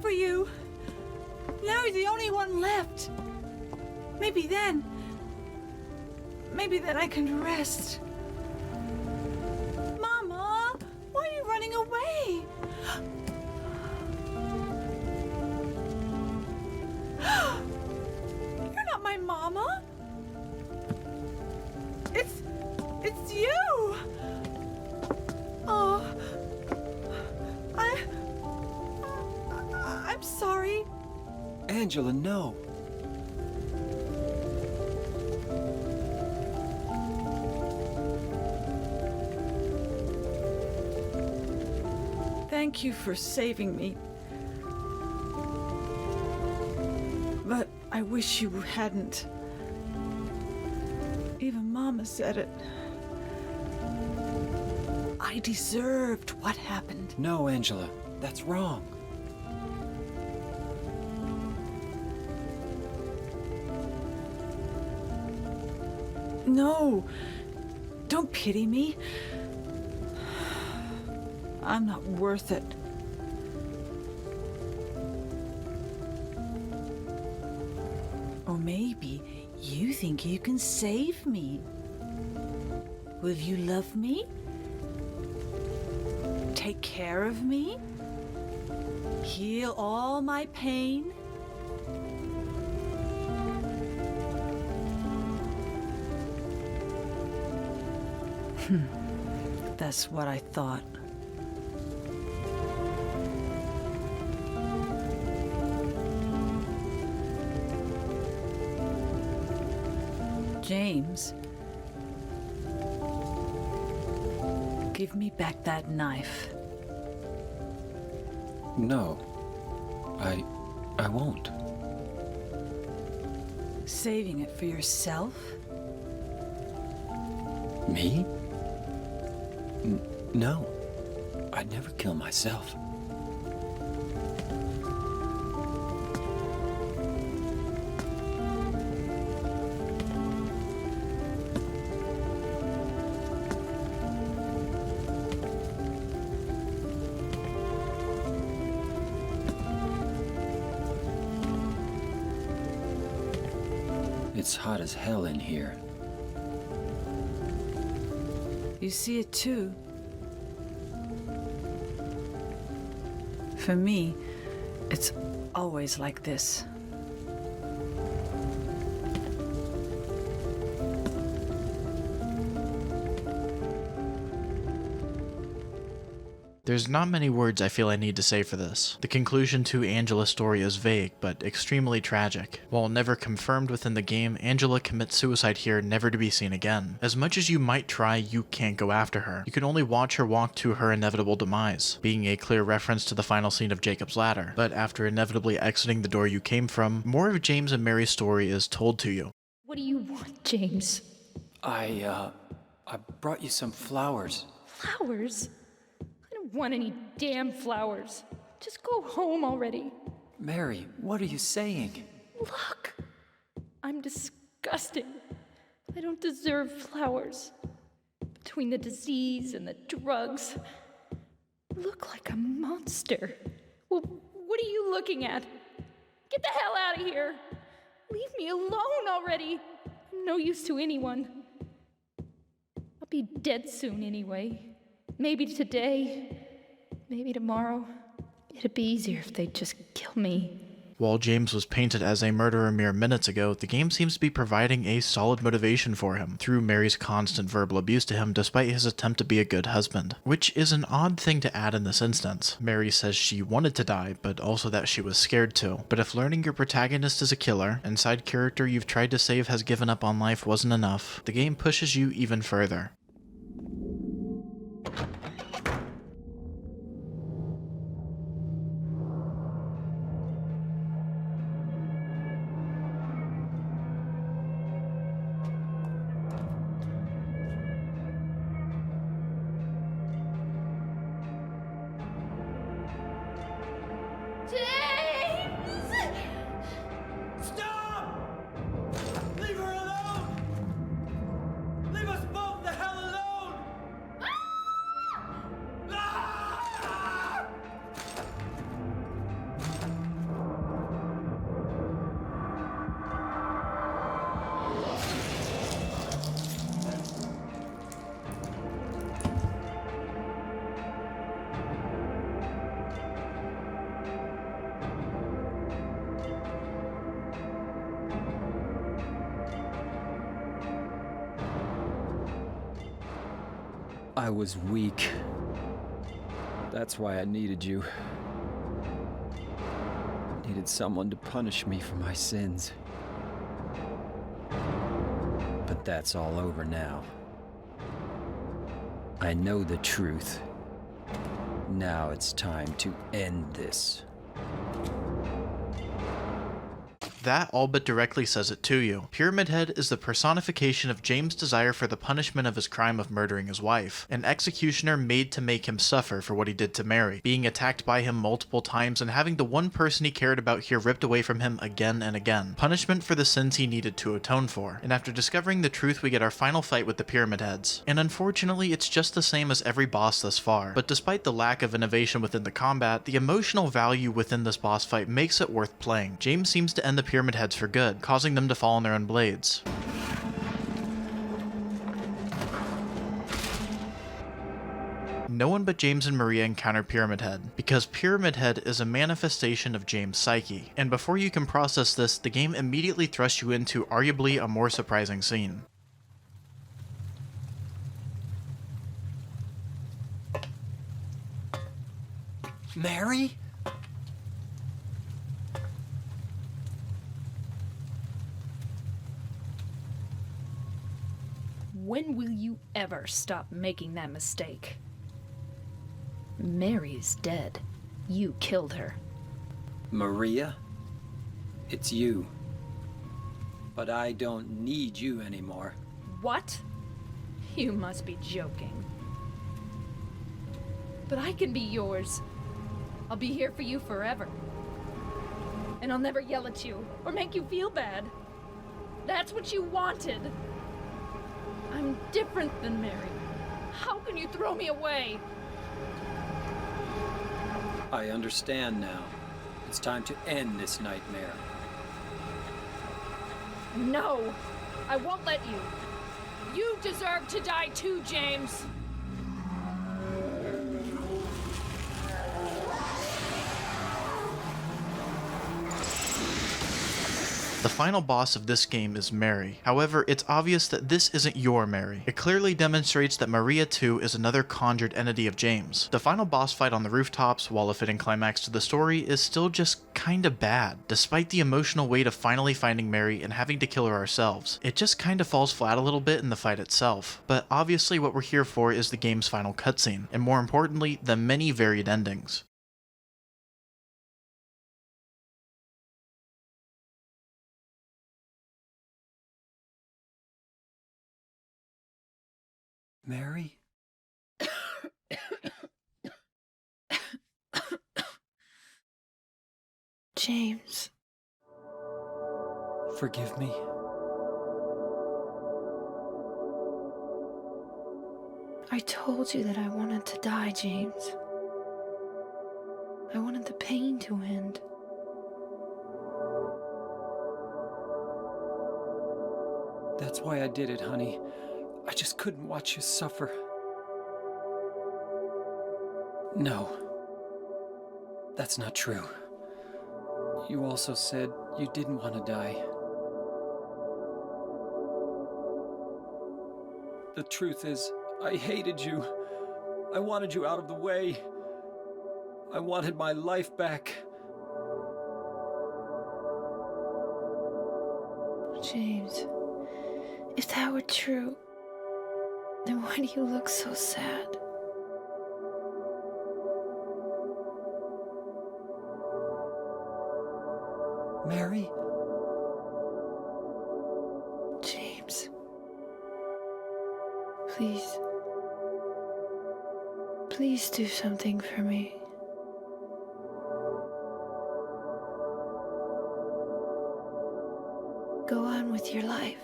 For you. Now you're the only one left. Maybe then I can rest. Mama, why are you running away? You're not my mama. It's you. Oh, I'm sorry. Angela, no. Thank you for saving me. But I wish you hadn't. Even Mama said it. I deserved what happened. No, Angela, that's wrong. No, don't pity me. I'm not worth it. Or maybe you think you can save me. Will you love me? Take care of me? Heal all my pain? That's what I thought. James, give me back that knife. No, I won't. Saving it for yourself? Me? No, I'd never kill myself. It's hot as hell in here. You see it too? For me, it's always like this. There's not many words I feel I need to say for this. The conclusion to Angela's story is vague, but extremely tragic. While never confirmed within the game, Angela commits suicide here, never to be seen again. As much as you might try, you can't go after her. You can only watch her walk to her inevitable demise, being a clear reference to the final scene of Jacob's Ladder. But after inevitably exiting the door you came from, more of James and Mary's story is told to you. What do you want, James? I brought you some flowers. Flowers? I don't want any damn flowers. Just go home already. Mary, what are you saying? Look! I'm disgusting. I don't deserve flowers. Between the disease and the drugs, I look like a monster. Well, what are you looking at? Get the hell out of here! Leave me alone already! I'm no use to anyone. I'll be dead soon anyway. Maybe today, maybe tomorrow. It'd be easier if they'd just kill me. While James was painted as a murderer mere minutes ago, the game seems to be providing a solid motivation for him, through Mary's constant verbal abuse to him despite his attempt to be a good husband. Which is an odd thing to add in this instance. Mary says she wanted to die, but also that she was scared to. But if learning your protagonist is a killer, and side character you've tried to save has given up on life wasn't enough, the game pushes you even further. I was weak. That's why I needed you. Needed someone to punish me for my sins. But that's all over now. I know the truth. Now it's time to end this. That all but directly says it to you. Pyramid Head is the personification of James' desire for the punishment of his crime of murdering his wife, an executioner made to make him suffer for what he did to Mary, being attacked by him multiple times and having the one person he cared about here ripped away from him again and again. Punishment for the sins he needed to atone for. And after discovering the truth, we get our final fight with the Pyramid Heads. And unfortunately, it's just the same as every boss thus far, but despite the lack of innovation within the combat, the emotional value within this boss fight makes it worth playing. James seems to end the Pyramid Heads for good, causing them to fall on their own blades. No one but James and Maria encounter Pyramid Head, because Pyramid Head is a manifestation of James' psyche, and before you can process this, the game immediately thrusts you into arguably a more surprising scene. Mary? When will you ever stop making that mistake? Mary's dead. You killed her. Maria? It's you. But I don't need you anymore. What? You must be joking. But I can be yours. I'll be here for you forever. And I'll never yell at you or make you feel bad. That's what you wanted. I'm different than Mary. How can you throw me away? I understand now. It's time to end this nightmare. No, I won't let you. You deserve to die too, James. The The final boss of this game is Mary. However, it's obvious that this isn't your Mary. It clearly demonstrates that Maria too is another conjured entity of James. The final boss fight on the rooftops, while a fitting climax to the story, is still just kinda bad. Despite the emotional weight of finally finding Mary and having to kill her ourselves, it just kinda falls flat a little bit in the fight itself. But obviously what we're here for is the game's final cutscene, and more importantly, the many varied endings. Mary? James. Forgive me. I told you that I wanted to die, James. I wanted the pain to end. That's why I did it, honey. I just couldn't watch you suffer. No. That's not true. You also said you didn't want to die. The truth is, I hated you. I wanted you out of the way. I wanted my life back. James, if that were true, then why do you look so sad? Mary? James. Please. Please do something for me. Go on with your life.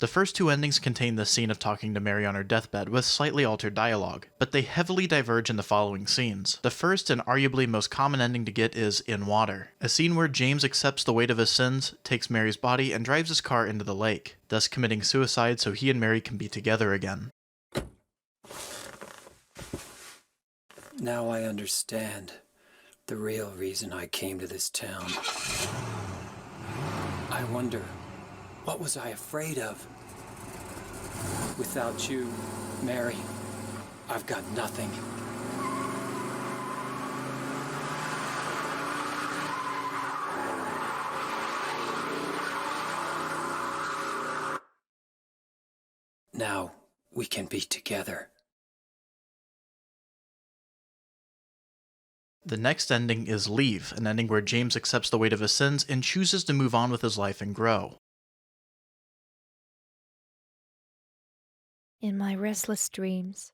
The first two endings contain the scene of talking to Mary on her deathbed with slightly altered dialogue, but they heavily diverge in the following scenes. The first and arguably most common ending to get is In Water, a scene where James accepts the weight of his sins, takes Mary's body, and drives his car into the lake, thus committing suicide so he and Mary can be together again. Now I understand the real reason I came to this town. I wonder, what was I afraid of? Without you, Mary, I've got nothing. Now we can be together. The next ending is Leave, an ending where James accepts the weight of his sins and chooses to move on with his life and grow. In my restless dreams,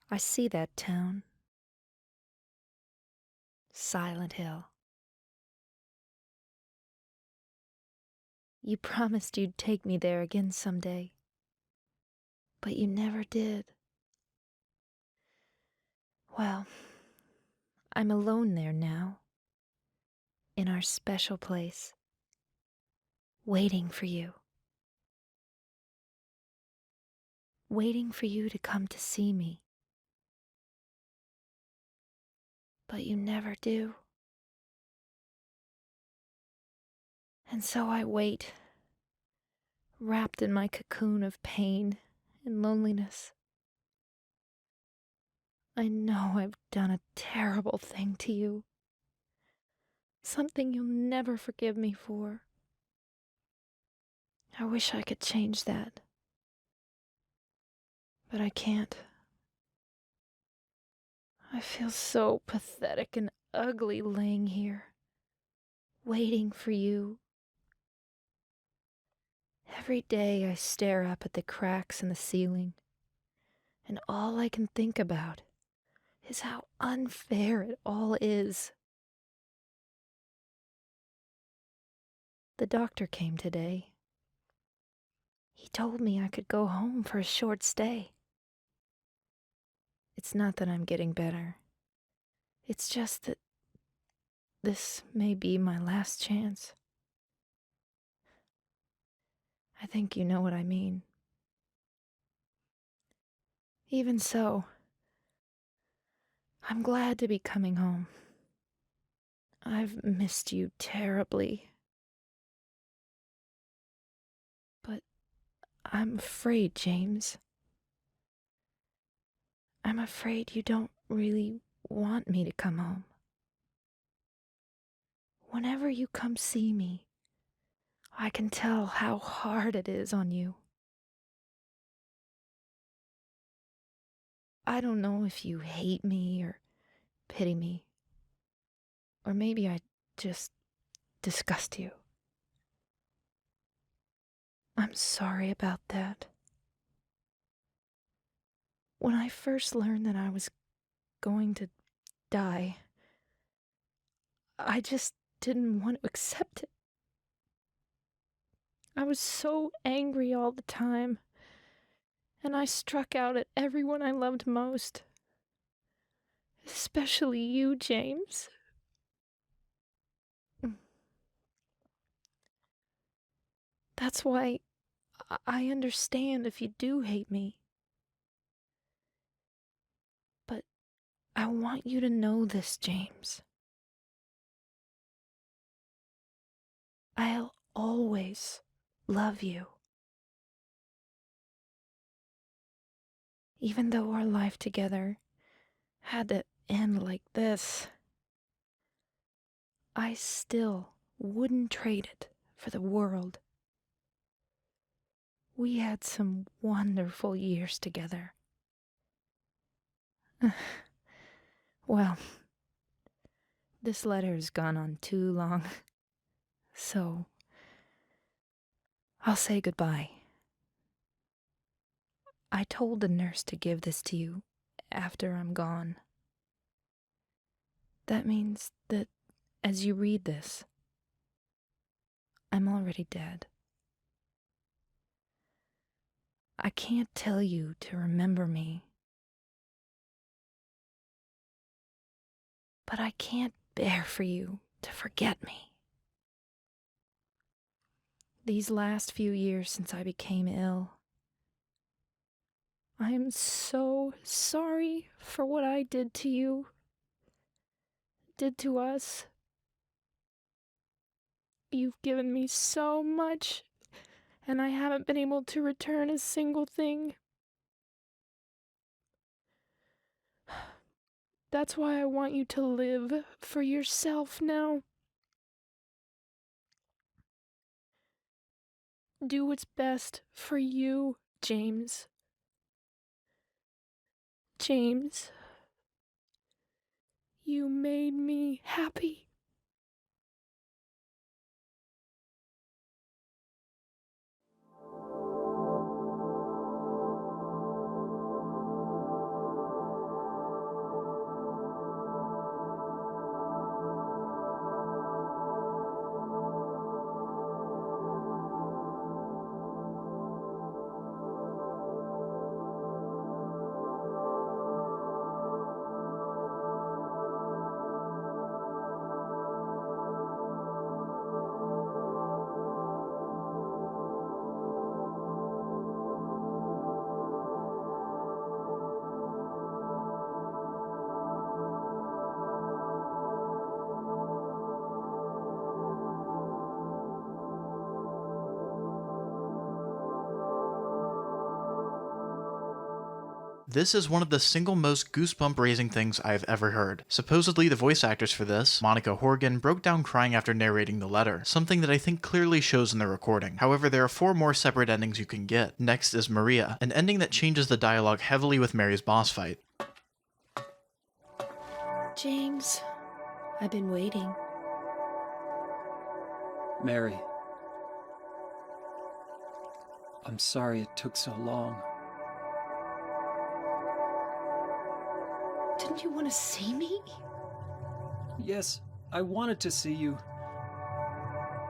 I see that town. Silent Hill. You promised you'd take me there again someday, but you never did. Well, I'm alone there now, in our special place, waiting for you. Waiting for you to come to see me. But you never do. And so I wait, wrapped in my cocoon of pain and loneliness. I know I've done a terrible thing to you. Something you'll never forgive me for. I wish I could change that. But I can't. I feel so pathetic and ugly laying here, waiting for you. Every day I stare up at the cracks in the ceiling, and all I can think about is how unfair it all is. The doctor came today. He told me I could go home for a short stay. It's not that I'm getting better. It's just that this may be my last chance. I think you know what I mean. Even so, I'm glad to be coming home. I've missed you terribly. But I'm afraid, James. I'm afraid you don't really want me to come home. Whenever you come see me, I can tell how hard it is on you. I don't know if you hate me or pity me. Or maybe I just disgust you. I'm sorry about that. When I first learned that I was going to die, I just didn't want to accept it. I was so angry all the time, and I struck out at everyone I loved most. Especially you, James. That's why I understand if you do hate me. But I want you to know this, James. I'll always love you. Even though our life together had to end like this, I still wouldn't trade it for the world. We had some wonderful years together. Well, this letter has gone on too long, so I'll say goodbye. I told the nurse to give this to you after I'm gone. That means that as you read this, I'm already dead. I can't tell you to remember me, but I can't bear for you to forget me. These last few years since I became ill, I am so sorry for what I did to you, did to us. You've given me so much, and I haven't been able to return a single thing. That's why I want you to live for yourself now. Do what's best for you, James. James, you made me happy. This is one of the single most goosebump-raising things I've ever heard. Supposedly, the voice actors for this, Monica Horgan, broke down crying after narrating the letter, something that I think clearly shows in the recording. However, there are 4 more separate endings you can get. Next is Maria, an ending that changes the dialogue heavily with Mary's boss fight. James, I've been waiting. Mary. I'm sorry it took so long. Didn't you want to see me? Yes, I wanted to see you.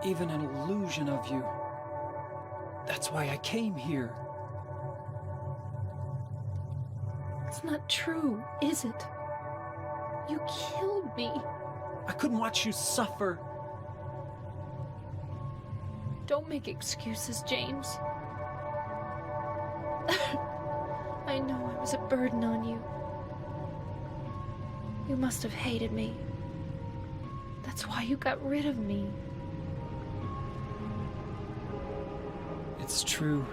Even an illusion of you. That's why I came here. It's not true, is it? You killed me. I couldn't watch you suffer. Don't make excuses, James. I know I was a burden on you. You must have hated me. That's why you got rid of me. It's true.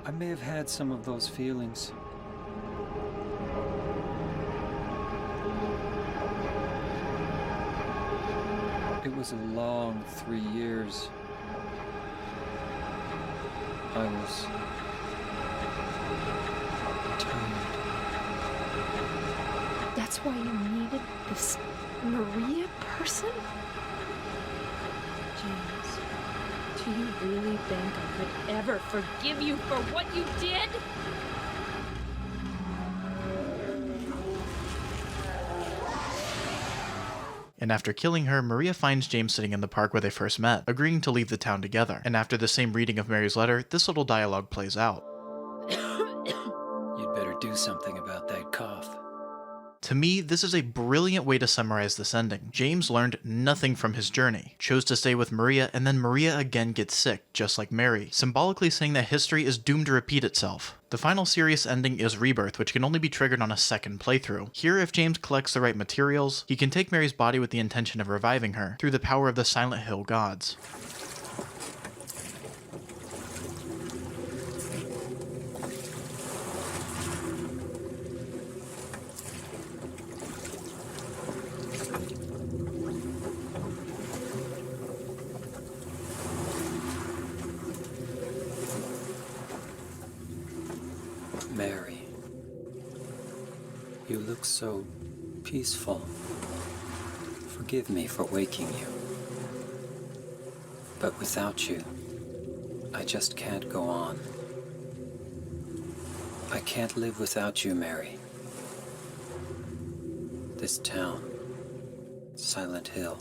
I may have had some of those feelings. It was a long 3 years. I was tired. That's why you needed this Maria person? James, do you really think I could ever forgive you for what you did? And after killing her, Maria finds James sitting in the park where they first met, agreeing to leave the town together. And after the same reading of Mary's letter, this little dialogue plays out. You'd better do something about that cough. To me, this is a brilliant way to summarize this ending. James learned nothing from his journey, chose to stay with Maria, and then Maria again gets sick, just like Mary, symbolically saying that history is doomed to repeat itself. The final serious ending is Rebirth, which can only be triggered on a second playthrough. Here, if James collects the right materials, he can take Mary's body with the intention of reviving her, through the power of the Silent Hill gods. Mary, you look so peaceful. Forgive me for waking you. But without you, I just can't go on. I can't live without you, Mary. This town, Silent Hill.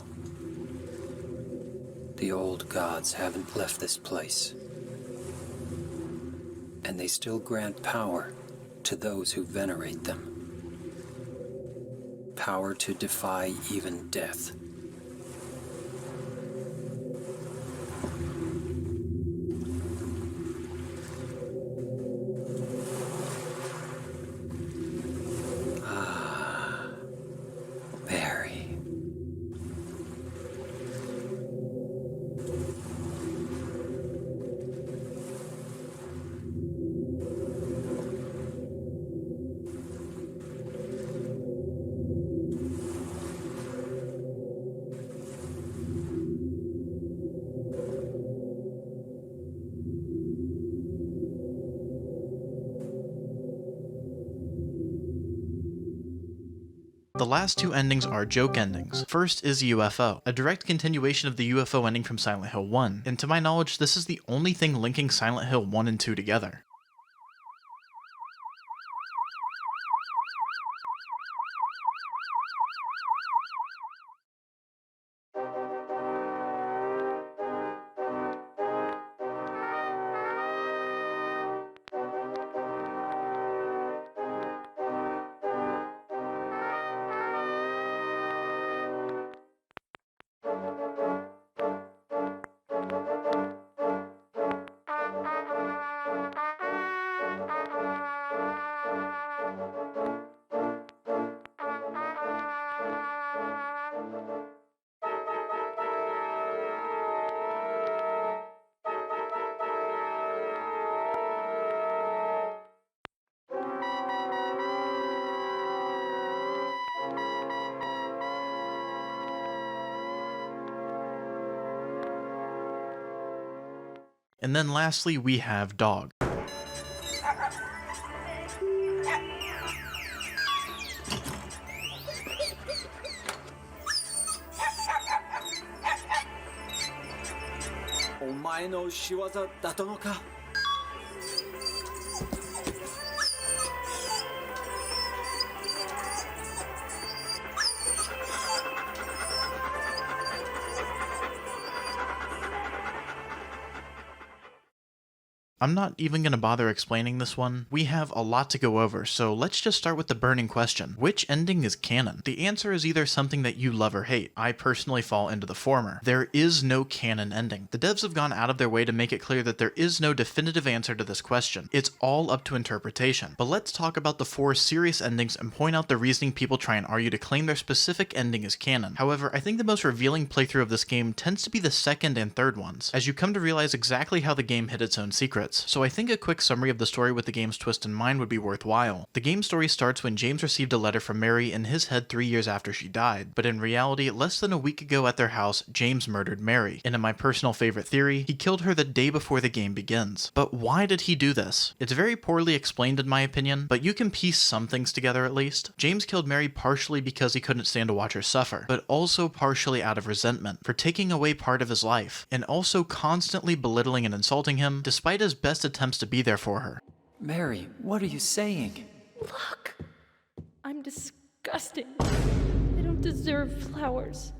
The old gods haven't left this place. And they still grant power to those who venerate them. Power to defy even death. Ah, Mary. The last two endings are joke endings. First is UFO, a direct continuation of the UFO ending from Silent Hill 1, and to my knowledge, this is the only thing linking Silent Hill 1 and 2 together. And then lastly, we have Dog. I'm not even gonna bother explaining this one. We have a lot to go over, so let's just start with the burning question. Which ending is canon? The answer is either something that you love or hate. I personally fall into the former. There is no canon ending. The devs have gone out of their way to make it clear that there is no definitive answer to this question. It's all up to interpretation. But let's talk about the 4 serious endings and point out the reasoning people try and argue to claim their specific ending is canon. However, I think the most revealing playthrough of this game tends to be the second and third ones, as you come to realize exactly how the game hid its own secrets. So I think a quick summary of the story with the game's twist in mind would be worthwhile. The game's story starts when James received a letter from Mary in his head 3 years after she died, but in reality, less than a week ago at their house, James murdered Mary, and in my personal favorite theory, he killed her the day before the game begins. But why did he do this? It's very poorly explained in my opinion, but you can piece some things together at least. James killed Mary partially because he couldn't stand to watch her suffer, but also partially out of resentment for taking away part of his life, and also constantly belittling and insulting him despite his best attempts to be there for her. Mary, what are you saying? Look, I'm disgusting. I don't deserve flowers.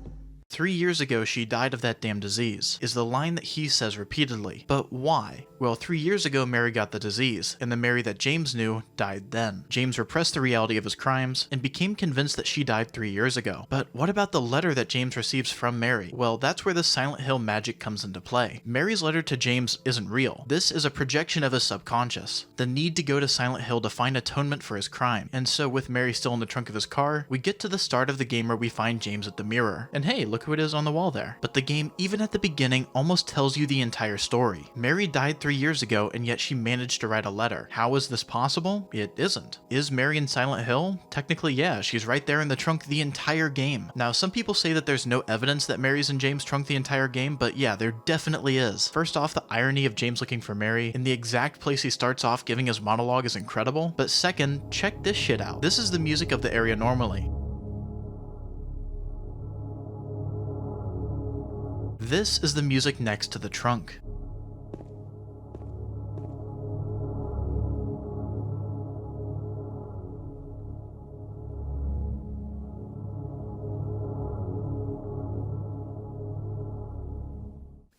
3 years ago, she died of that damn disease, is the line that he says repeatedly. But why? Well, 3 years ago, Mary got the disease, and the Mary that James knew died then. James repressed the reality of his crimes, and became convinced that she died 3 years ago. But what about the letter that James receives from Mary? Well, that's where the Silent Hill magic comes into play. Mary's letter to James isn't real. This is a projection of his subconscious, the need to go to Silent Hill to find atonement for his crime. And so, with Mary still in the trunk of his car, we get to the start of the game where we find James at the mirror. And hey, look who it is on the wall there. But the game, even at the beginning, almost tells you the entire story. Mary died 3 years ago, and yet she managed to write a letter. How is this possible? It isn't. Is Mary in Silent Hill? Technically, yeah, she's right there in the trunk the entire game. Now, some people say that there's no evidence that Mary's in James' trunk the entire game, but yeah, there definitely is. First off, the irony of James looking for Mary in the exact place he starts off giving his monologue is incredible. But second, check this shit out. This is the music of the area normally. This is the music next to the trunk.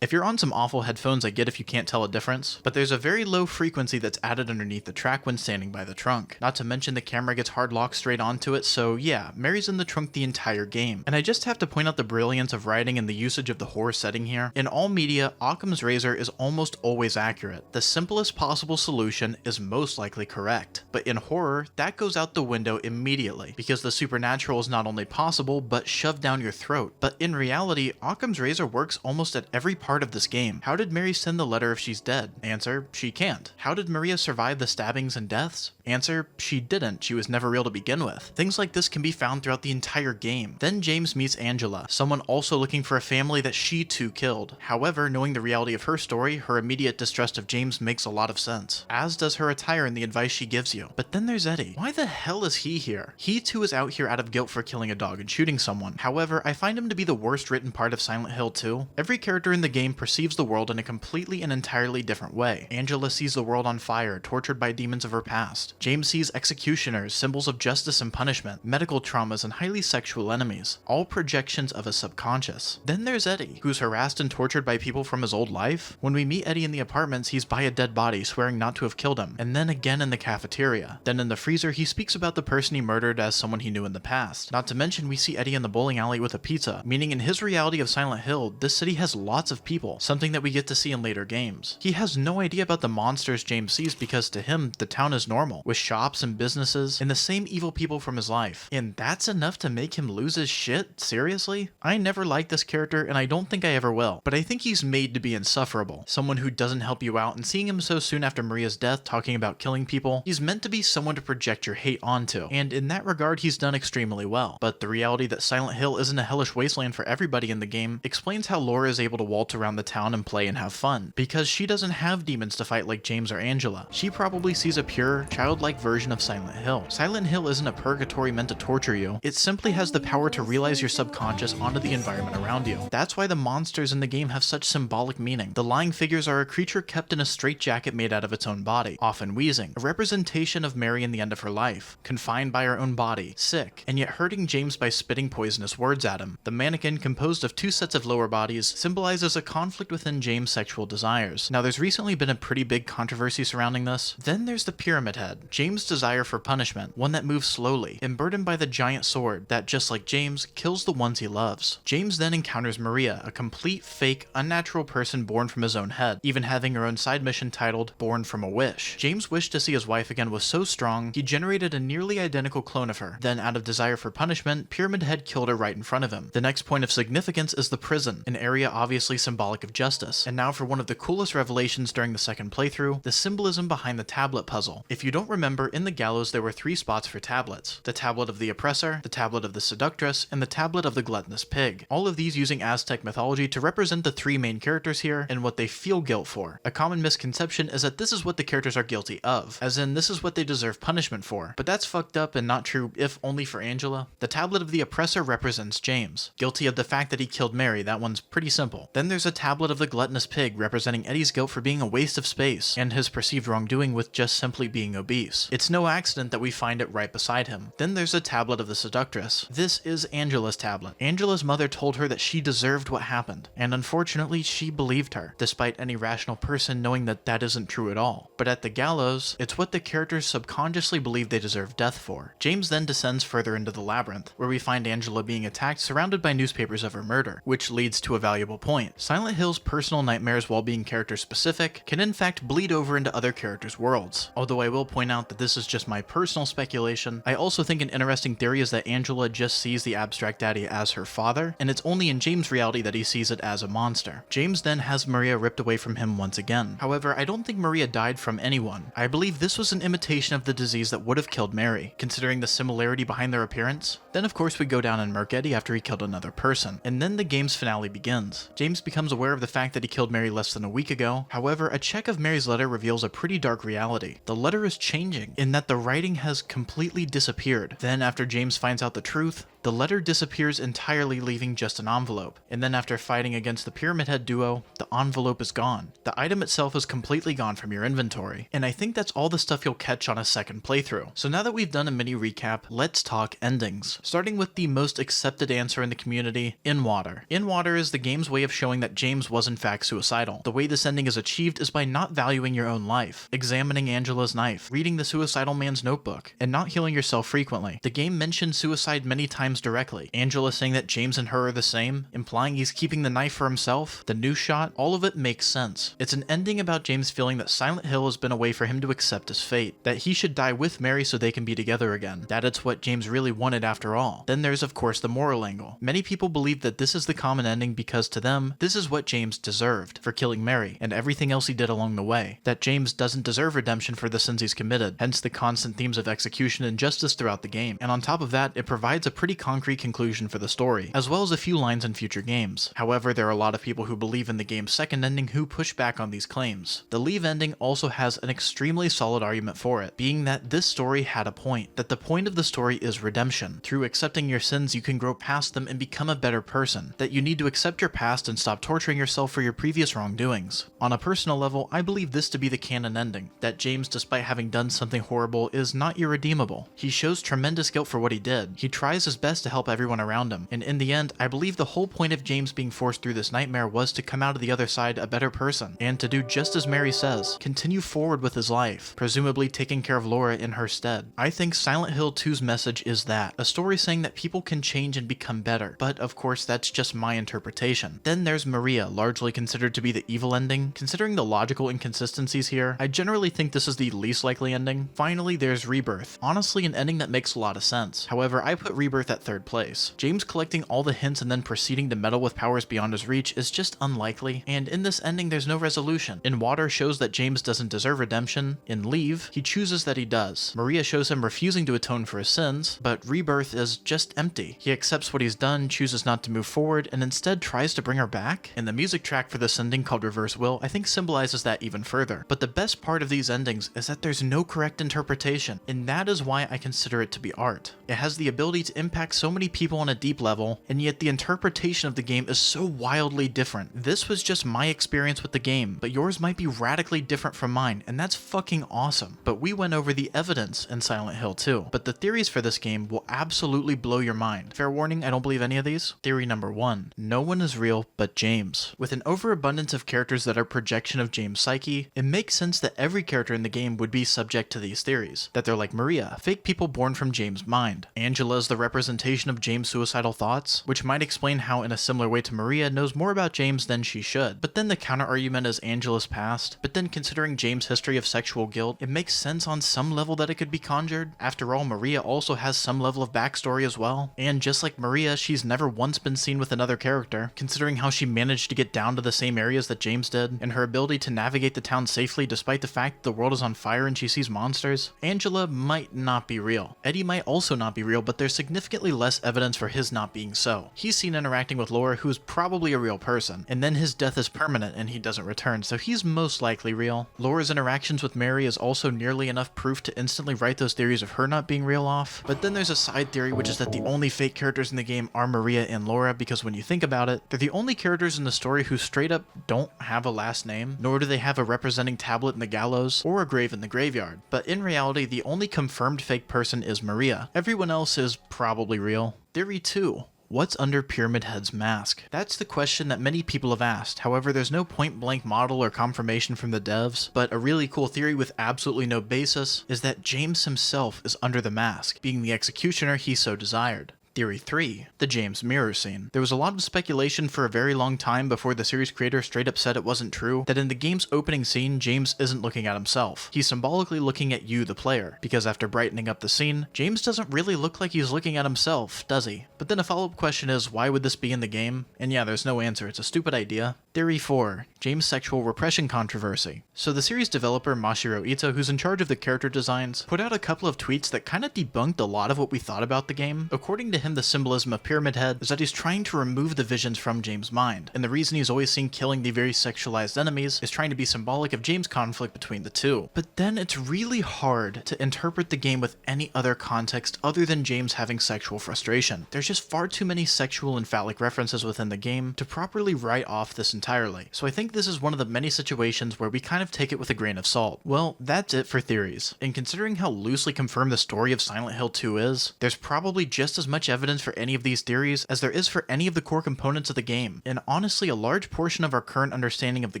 If you're on some awful headphones, I get if you can't tell a difference, but there's a very low frequency that's added underneath the track when standing by the trunk. Not to mention the camera gets hard locked straight onto it, so yeah, Mary's in the trunk the entire game. And I just have to point out the brilliance of writing and the usage of the horror setting here. In all media, Occam's razor is almost always accurate. The simplest possible solution is most likely correct. But in horror, that goes out the window immediately, because the supernatural is not only possible, but shoved down your throat. But in reality, Occam's razor works almost at every part of this game. How did Mary send the letter if she's dead? Answer, she can't. How did Maria survive the stabbings and deaths? Answer, she didn't. She was never real to begin with. Things like this can be found throughout the entire game. Then James meets Angela, someone also looking for a family that she too killed. However, knowing the reality of her story, her immediate distrust of James makes a lot of sense, as does her attire and the advice she gives you. But then there's Eddie. Why the hell is he here? He too is out here out of guilt for killing a dog and shooting someone. However, I find him to be the worst written part of Silent Hill 2. Every character in the game perceives the world in a completely and entirely different way. Angela sees the world on fire, tortured by demons of her past. James sees executioners, symbols of justice and punishment, medical traumas, and highly sexual enemies, all projections of his subconscious. Then there's Eddie, who's harassed and tortured by people from his old life. When we meet Eddie in the apartments, he's by a dead body, swearing not to have killed him, and then again in the cafeteria. Then in the freezer, he speaks about the person he murdered as someone he knew in the past. Not to mention, we see Eddie in the bowling alley with a pizza, meaning in his reality of Silent Hill, this city has lots of people, something that we get to see in later games. He has no idea about the monsters James sees because to him, the town is normal, with shops and businesses, and the same evil people from his life. And that's enough to make him lose his shit? Seriously? I never liked this character, and I don't think I ever will, but I think he's made to be insufferable. Someone who doesn't help you out, and seeing him so soon after Maria's death talking about killing people, he's meant to be someone to project your hate onto, and in that regard he's done extremely well. But the reality that Silent Hill isn't a hellish wasteland for everybody in the game explains how Laura is able to waltz around the town and play and have fun, because she doesn't have demons to fight like James or Angela. She probably sees a pure, childlike version of Silent Hill. Silent Hill isn't a purgatory meant to torture you, it simply has the power to realize your subconscious onto the environment around you. That's why the monsters in the game have such symbolic meaning. The lying figures are a creature kept in a straitjacket made out of its own body, often wheezing, a representation of Mary in the end of her life, confined by her own body, sick, and yet hurting James by spitting poisonous words at him. The mannequin, composed of two sets of lower bodies, symbolizes a conflict within James' sexual desires. Now there's recently been a pretty big controversy surrounding this. Then there's the Pyramid Head, James' desire for punishment, one that moves slowly, and burdened by the giant sword that, just like James, kills the ones he loves. James then encounters Maria, a complete, fake, unnatural person born from his own head, even having her own side mission titled Born from a Wish. James' wish to see his wife again was so strong, he generated a nearly identical clone of her. Then, out of desire for punishment, Pyramid Head killed her right in front of him. The next point of significance is the prison, an area obviously symbolic of justice. And now for one of the coolest revelations during the second playthrough, the symbolism behind the tablet puzzle. If you don't remember, in the Gallows there were 3 spots for tablets: the tablet of the oppressor, the tablet of the seductress, and the tablet of the gluttonous pig. All of these using Aztec mythology to represent the 3 main characters here and what they feel guilt for. A common misconception is that this is what the characters are guilty of, as in this is what they deserve punishment for. But that's fucked up and not true if only for Angela. The tablet of the oppressor represents James, guilty of the fact that he killed Mary. That one's pretty simple. Then there's a tablet of the gluttonous pig representing Eddie's guilt for being a waste of space and his perceived wrongdoing with just simply being obese. It's no accident that we find it right beside him. Then there's a tablet of the seductress. This is Angela's tablet. Angela's mother told her that she deserved what happened, and unfortunately she believed her, despite any rational person knowing that that isn't true at all. But at the Gallows, it's what the characters subconsciously believe they deserve death for. James then descends further into the Labyrinth, where we find Angela being attacked surrounded by newspapers of her murder, which leads to a valuable point. Silent Hill's personal nightmares, while being character specific, can in fact bleed over into other characters' worlds. Although I will point out that this is just my personal speculation, I also think an interesting theory is that Angela just sees the abstract daddy as her father, and it's only in James' reality that he sees it as a monster. James then has Maria ripped away from him once again. However, I don't think Maria died from anyone. I believe this was an imitation of the disease that would have killed Mary, considering the similarity behind their appearance. Then of course we go down and murk Eddie after he killed another person, and then the game's finale begins. James becomes aware of the fact that he killed Mary less than a week ago. However, a check of Mary's letter reveals a pretty dark reality. The letter is changing, in that the writing has completely disappeared. Then after James finds out the truth, the letter disappears entirely, leaving just an envelope. And then after fighting against the Pyramid Head duo, the envelope is gone. The item itself is completely gone from your inventory. And I think that's all the stuff you'll catch on a second playthrough. So now that we've done a mini recap, let's talk endings. Starting with the most accepted answer in the community, In Water. In Water is the game's way of showing that James was in fact suicidal. The way this ending is achieved is by not valuing your own life, examining Angela's knife, reading the suicidal man's notebook, and not healing yourself frequently. The game mentions suicide many times directly. Angela saying that James and her are the same, implying he's keeping the knife for himself, the new shot, all of it makes sense. It's an ending about James feeling that Silent Hill has been a way for him to accept his fate, that he should die with Mary so they can be together again, that it's what James really wanted after all. Then there's of course the moral angle. Many people believe that this is the common ending because to them, this is what James deserved for killing Mary and everything else he did along the way, that James doesn't deserve redemption for the sins he's committed, hence the constant themes of execution and justice throughout the game. And on top of that, it provides a pretty concrete conclusion for the story, as well as a few lines in future games. However, there are a lot of people who believe in the game's second ending who push back on these claims. The Leave ending also has an extremely solid argument for it, being that this story had a point, that the point of the story is redemption. Through accepting your sins, you can grow past them and become a better person, that you need to accept your past and stop torturing yourself for your previous wrongdoings. On a personal level, I believe this to be the canon ending, that James, despite having done something horrible, is not irredeemable. He shows tremendous guilt for what he did. He tries his best to help everyone around him, and in the end, I believe the whole point of James being forced through this nightmare was to come out of the other side a better person, and to do just as Mary says, continue forward with his life, presumably taking care of Laura in her stead. I think Silent Hill 2's message is that, a story saying that people can change and become better, but of course that's just my interpretation. Then there's Maria, largely considered to be the evil ending. Considering the logical inconsistencies here, I generally think this is the least likely ending. Finally, there's Rebirth, honestly an ending that makes a lot of sense. However, I put Rebirth at third place. James collecting all the hints and then proceeding to meddle with powers beyond his reach is just unlikely, and in this ending there's no resolution. In Water shows that James doesn't deserve redemption. In Leave, he chooses that he does. Maria shows him refusing to atone for his sins, but Rebirth is just empty. He accepts what he's done, chooses not to move forward, and instead tries to bring her back. And the music track for this ending, called Reverse Will, I think symbolizes that even further. But the best part of these endings is that there's no correct interpretation, and that is why I consider it to be art. It has the ability to impact impacts so many people on a deep level, and yet the interpretation of the game is so wildly different. This was just my experience with the game, but yours might be radically different from mine, and that's fucking awesome. But we went over the evidence in Silent Hill 2, but the theories for this game will absolutely blow your mind. Fair warning, I don't believe any of these. Theory number 1. No one is real but James. With an overabundance of characters that are projection of James' psyche, it makes sense that every character in the game would be subject to these theories. That they're like Maria, fake people born from James' mind. Angela is the representation of James' suicidal thoughts, which might explain how in a similar way to Maria knows more about James than she should. But then the counter argument is Angela's past. But then considering James' history of sexual guilt, it makes sense on some level that it could be conjured. After all, Maria also has some level of backstory as well. And just like Maria, she's never once been seen with another character. Considering how she managed to get down to the same areas that James did, and her ability to navigate the town safely despite the fact the world is on fire and she sees monsters, Angela might not be real. Eddie might also not be real, but there's significantly less evidence for his not being so. He's seen interacting with Laura, who's probably a real person, and then his death is permanent and he doesn't return, so he's most likely real. Laura's interactions with Mary is also nearly enough proof to instantly write those theories of her not being real off. But then there's a side theory, which is that the only fake characters in the game are Maria and Laura, because when you think about it, they're the only characters in the story who straight up don't have a last name, nor do they have a representing tablet in the Gallows or a grave in the graveyard. But in reality, the only confirmed fake person is Maria. Everyone else is probably real. Theory 2. What's under Pyramid Head's mask? That's the question that many people have asked. However, there's no point-blank model or confirmation from the devs, but a really cool theory with absolutely no basis is that James himself is under the mask, being the executioner he so desired. Theory 3. The James mirror scene. There was a lot of speculation for a very long time before the series creator straight up said it wasn't true, that in the game's opening scene, James isn't looking at himself. He's symbolically looking at you, the player, because after brightening up the scene, James doesn't really look like he's looking at himself, does he? But then a follow-up question is, why would this be in the game? And yeah, there's no answer, it's a stupid idea. Theory 4. James' sexual repression controversy. So the series developer Masahiro Ito, who's in charge of the character designs, put out a couple of tweets that kind of debunked a lot of what we thought about the game. According to him, the symbolism of Pyramid Head is that he's trying to remove the visions from James' mind, and the reason he's always seen killing the very sexualized enemies is trying to be symbolic of James' conflict between the two. But then it's really hard to interpret the game with any other context other than James having sexual frustration. There's just far too many sexual and phallic references within the game to properly write off this entirely, so I think this is one of the many situations where we kind of take it with a grain of salt. Well, that's it for theories, and considering how loosely confirmed the story of Silent Hill 2 is, there's probably just as much evidence for any of these theories as there is for any of the core components of the game, and honestly a large portion of our current understanding of the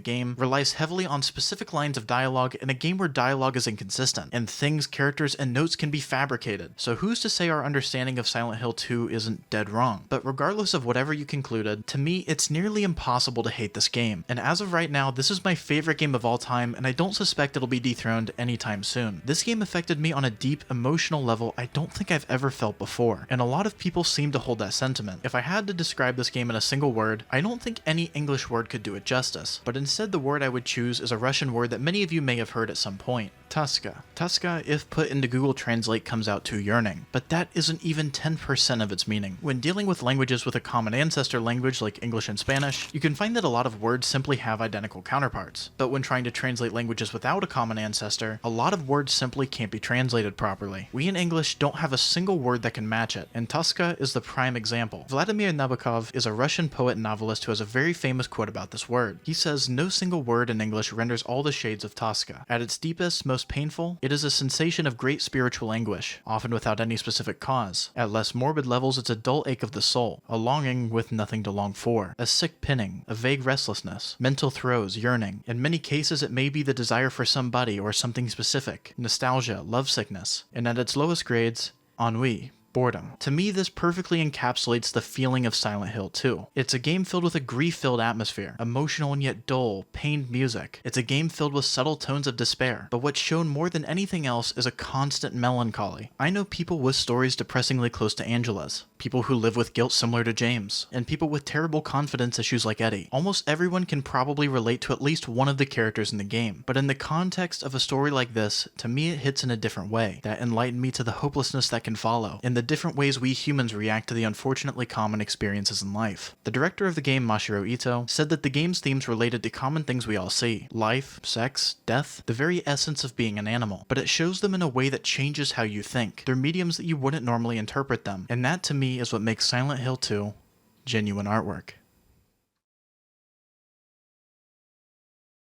game relies heavily on specific lines of dialogue in a game where dialogue is inconsistent, and things, characters, and notes can be fabricated, so who's to say our understanding of Silent Hill 2 isn't dead wrong? But regardless of whatever you concluded, to me it's nearly impossible to hate this game, and as of right now this is my favorite game of all time, and I don't suspect it'll be dethroned anytime soon. This game affected me on a deep emotional level I don't think I've ever felt before, and a lot of people seem to hold that sentiment. If I had to describe this game in a single word, I don't think any English word could do it justice, but instead the word I would choose is a Russian word that many of you may have heard at some point. Tuska. Tuska, if put into Google Translate, comes out to yearning, but that isn't even 10% of its meaning. When dealing with languages with a common ancestor language like English and Spanish, you can find that a lot of words simply have identical counterparts, but when trying to translate languages without a common ancestor, a lot of words simply can't be translated properly. We in English don't have a single word that can match it, and Tuska is the prime example. Vladimir Nabokov is a Russian poet and novelist who has a very famous quote about this word. He says, "No single word in English renders all the shades of Tuska. At its deepest, most painful, it is a sensation of great spiritual anguish, often without any specific cause. At less morbid levels, it's a dull ache of the soul, a longing with nothing to long for, a sick pinning, a vague restlessness, mental throes, yearning. In many cases, it may be the desire for somebody or something specific, nostalgia, lovesickness, and at its lowest grades, ennui." Boredom. To me, this perfectly encapsulates the feeling of Silent Hill 2. It's a game filled with a grief-filled atmosphere, emotional and yet dull, pained music. It's a game filled with subtle tones of despair, but what's shown more than anything else is a constant melancholy. I know people with stories depressingly close to Angela's, people who live with guilt similar to James, and people with terrible confidence issues like Eddie. Almost everyone can probably relate to at least one of the characters in the game, but in the context of a story like this, to me it hits in a different way, that enlightened me to the hopelessness that can follow, and the different ways we humans react to the unfortunately common experiences in life. The director of the game, Masahiro Ito, said that the game's themes related to common things we all see: life, sex, death, the very essence of being an animal, but it shows them in a way that changes how you think. They're mediums that you wouldn't normally interpret them, and that to me me, is what makes Silent Hill 2 genuine artwork.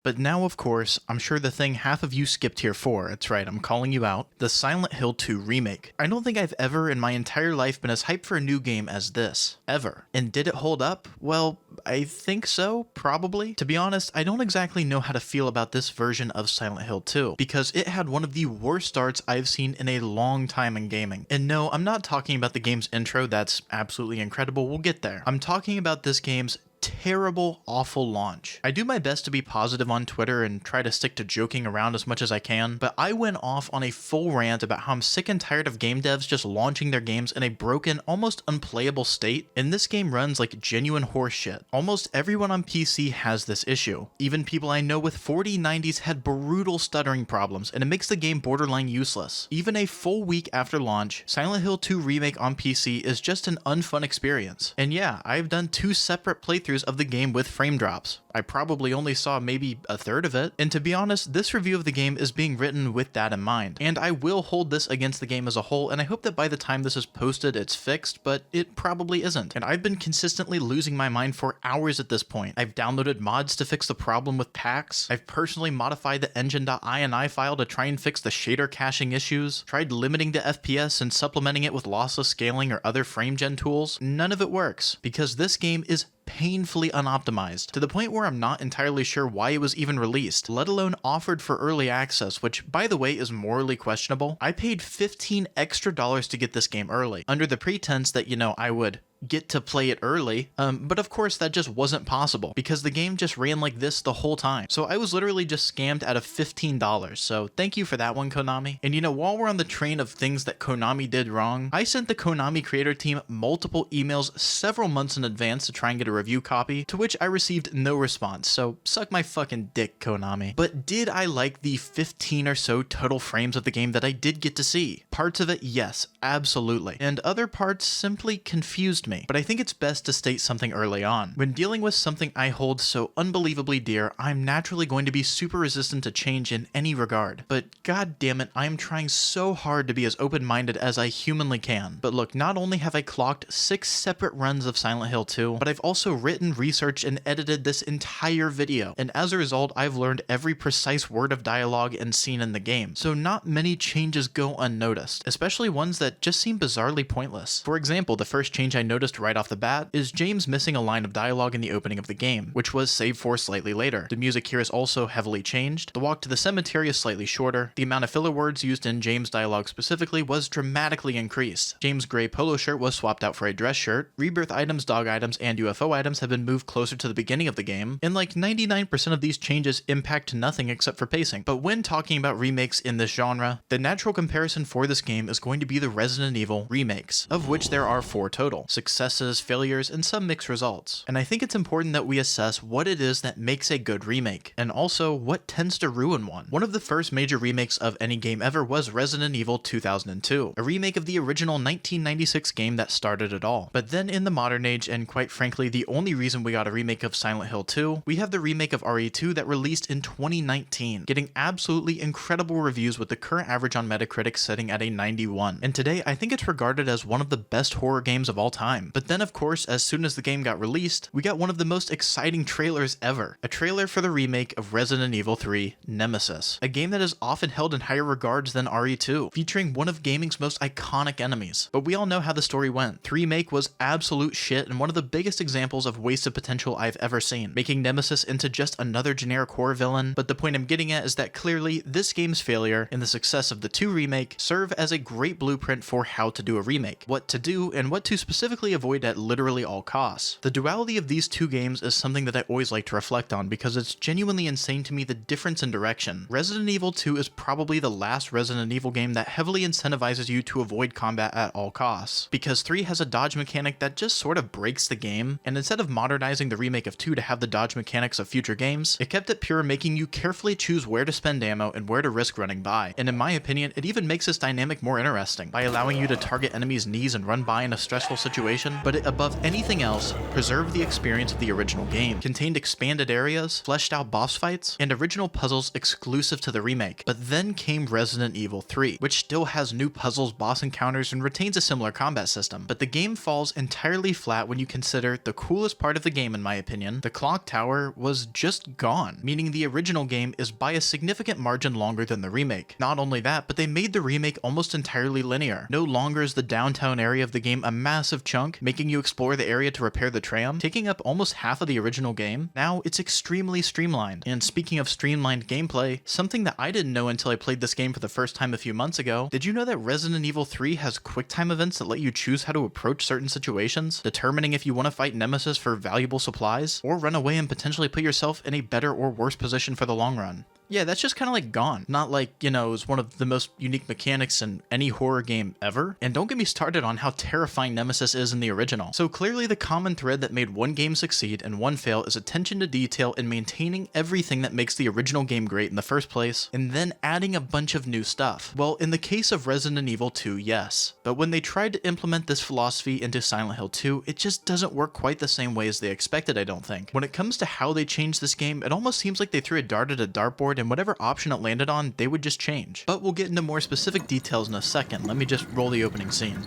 But now, of course, I'm sure the thing half of you skipped here for, that's right, I'm calling you out, the Silent Hill 2 remake. I don't think I've ever in my entire life been as hyped for a new game as this. Ever. And did it hold up? Well, I think so, probably. To be honest, I don't exactly know how to feel about this version of Silent Hill 2, because it had one of the worst starts I've seen in a long time in gaming. And no, I'm not talking about the game's intro, that's absolutely incredible, we'll get there. I'm talking about this game's terrible, awful launch. I do my best to be positive on Twitter and try to stick to joking around as much as I can, but I went off on a full rant about how I'm sick and tired of game devs just launching their games in a broken, almost unplayable state, and this game runs like genuine horse shit. Almost everyone on PC has this issue. Even people I know with 4090s had brutal stuttering problems, and it makes the game borderline useless. Even a full week after launch, Silent Hill 2 Remake on PC is just an unfun experience. And yeah, I've done 2 separate playthroughs of the game with frame drops. I probably only saw maybe a third of it, and to be honest, this review of the game is being written with that in mind. And I will hold this against the game as a whole, and I hope that by the time this is posted it's fixed, but it probably isn't. And I've been consistently losing my mind for hours at this point. I've downloaded mods to fix the problem with packs, I've personally modified the engine.ini file to try and fix the shader caching issues, tried limiting the FPS and supplementing it with lossless scaling or other frame gen tools. None of it works, because this game is painfully unoptimized, to the point where I'm not entirely sure why it was even released, let alone offered for early access, which, by the way, is morally questionable. I paid $15 extra to get this game early, under the pretense that, I would get to play it early, but of course that just wasn't possible, because the game just ran like this the whole time. So I was literally just scammed out of $15, so thank you for that one, Konami. And while we're on the train of things that Konami did wrong, I sent the Konami creator team multiple emails several months in advance to try and get a review copy, to which I received no response, so suck my fucking dick, Konami. But did I like the 15 or so total frames of the game that I did get to see? Parts of it, yes, absolutely. And other parts simply confused me. But I think it's best to state something early on. When dealing with something I hold so unbelievably dear, I'm naturally going to be super resistant to change in any regard. But god damn it, I am trying so hard to be as open-minded as I humanly can. But look, not only have I clocked 6 separate runs of Silent Hill 2, but I've also written, researched, and edited this entire video. And as a result, I've learned every precise word of dialogue and scene in the game. So not many changes go unnoticed, especially ones that just seem bizarrely pointless. For example, the first change I noticed right off the bat is James missing a line of dialogue in the opening of the game, which was saved for slightly later. The music here is also heavily changed, the walk to the cemetery is slightly shorter, the amount of filler words used in James' dialogue specifically was dramatically increased. James' gray polo shirt was swapped out for a dress shirt, Rebirth items, dog items, and UFO items have been moved closer to the beginning of the game, and like 99% of these changes impact nothing except for pacing. But when talking about remakes in this genre, the natural comparison for this game is going to be the Resident Evil remakes, of which there are 4 total. Successes, failures, and some mixed results. And I think it's important that we assess what it is that makes a good remake, and also what tends to ruin one. One of the first major remakes of any game ever was Resident Evil 2002, a remake of the original 1996 game that started it all. But then in the modern age, and quite frankly the only reason we got a remake of Silent Hill 2, we have the remake of RE2 that released in 2019, getting absolutely incredible reviews with the current average on Metacritic sitting at a 91. And today I think it's regarded as one of the best horror games of all time. But then of course, as soon as the game got released, we got one of the most exciting trailers ever. A trailer for the remake of Resident Evil 3 Nemesis, a game that is often held in higher regards than RE2, featuring one of gaming's most iconic enemies. But we all know how the story went. The remake was absolute shit and one of the biggest examples of wasted potential I've ever seen, making Nemesis into just another generic horror villain. But the point I'm getting at is that clearly this game's failure and the success of the 2 remake serve as a great blueprint for how to do a remake, what to do and what to specifically avoid at literally all costs. The duality of these 2 games is something that I always like to reflect on because it's genuinely insane to me the difference in direction. Resident Evil 2 is probably the last Resident Evil game that heavily incentivizes you to avoid combat at all costs, because 3 has a dodge mechanic that just sort of breaks the game, and instead of modernizing the remake of 2 to have the dodge mechanics of future games, it kept it pure, making you carefully choose where to spend ammo and where to risk running by. And in my opinion, it even makes this dynamic more interesting, by allowing you to target enemies' knees and run by in a stressful situation Revelation, but it above anything else preserved the experience of the original game, contained expanded areas, fleshed out boss fights, and original puzzles exclusive to the remake. But then came Resident Evil 3, which still has new puzzles, boss encounters, and retains a similar combat system. But the game falls entirely flat when you consider the coolest part of the game, in my opinion. The clock tower was just gone, meaning the original game is by a significant margin longer than the remake. Not only that, but they made the remake almost entirely linear. No longer is the downtown area of the game a massive chunk, making you explore the area to repair the tram, taking up almost half of the original game. Now it's extremely streamlined. And speaking of streamlined gameplay, something that I didn't know until I played this game for the first time a few months ago, did you know that Resident Evil 3 has QuickTime events that let you choose how to approach certain situations, determining if you want to fight Nemesis for valuable supplies, or run away and potentially put yourself in a better or worse position for the long run? Yeah, that's just kind of like gone. Not like, you know, it's one of the most unique mechanics in any horror game ever. And don't get me started on how terrifying Nemesis is in the original. So clearly the common thread that made one game succeed and one fail is attention to detail and maintaining everything that makes the original game great in the first place, and then adding a bunch of new stuff. Well, in the case of Resident Evil 2, yes. But when they tried to implement this philosophy into Silent Hill 2, it just doesn't work quite the same way as they expected, I don't think. When it comes to how they changed this game, it almost seems like they threw a dart at a dartboard and whatever option it landed on, they would just change. But we'll get into more specific details in a second. Let me just roll the opening scene.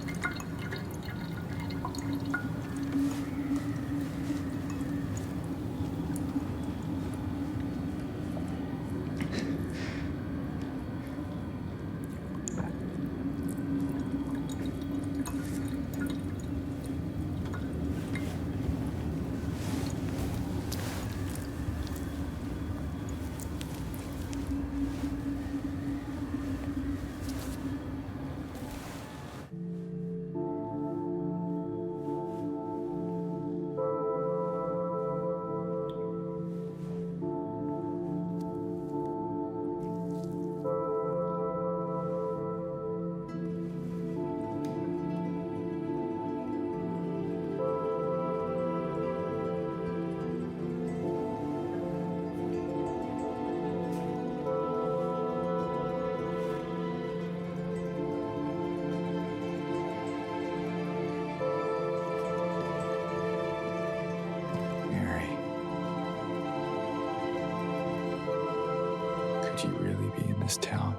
Could you really be in this town?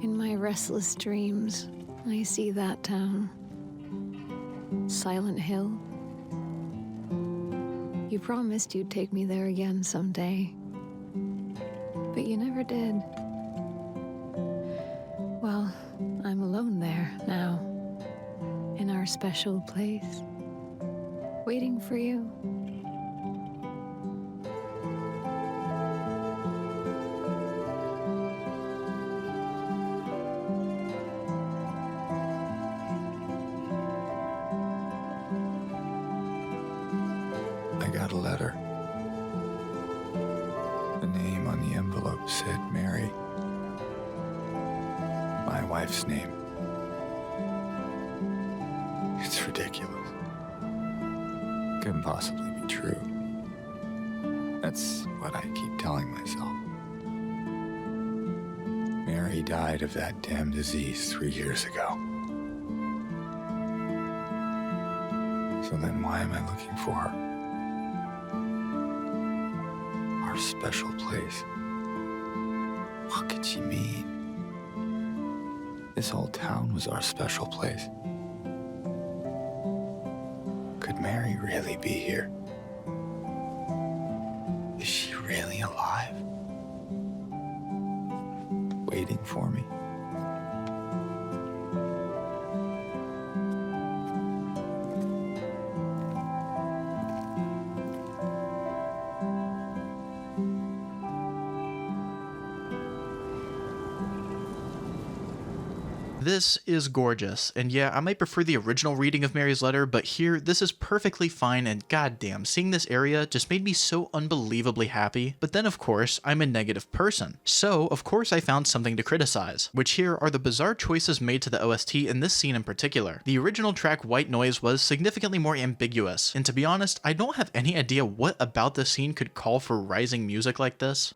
In my restless dreams, I see that town. Silent Hill. You promised you'd take me there again someday. But you never did. Well, I'm alone there now. In our special place. Waiting for you. I got a letter. The name on the envelope said Mary. My wife's name. It's ridiculous. Couldn't possibly be true. That's what I keep telling myself. Mary died of that damn disease 3 years ago. So then why am I looking for her? Our special place. What could she mean? This whole town was our special place. Could Mary really be here? Is she really alive? Waiting for me? This is gorgeous, and yeah, I might prefer the original reading of Mary's letter, but here, this is perfectly fine, and goddamn, seeing this area just made me so unbelievably happy. But then, of course, I'm a negative person. So, of course, I found something to criticize, which here are the bizarre choices made to the OST in this scene in particular. The original track White Noise was significantly more ambiguous, and to be honest, I don't have any idea what about this scene could call for rising music like this.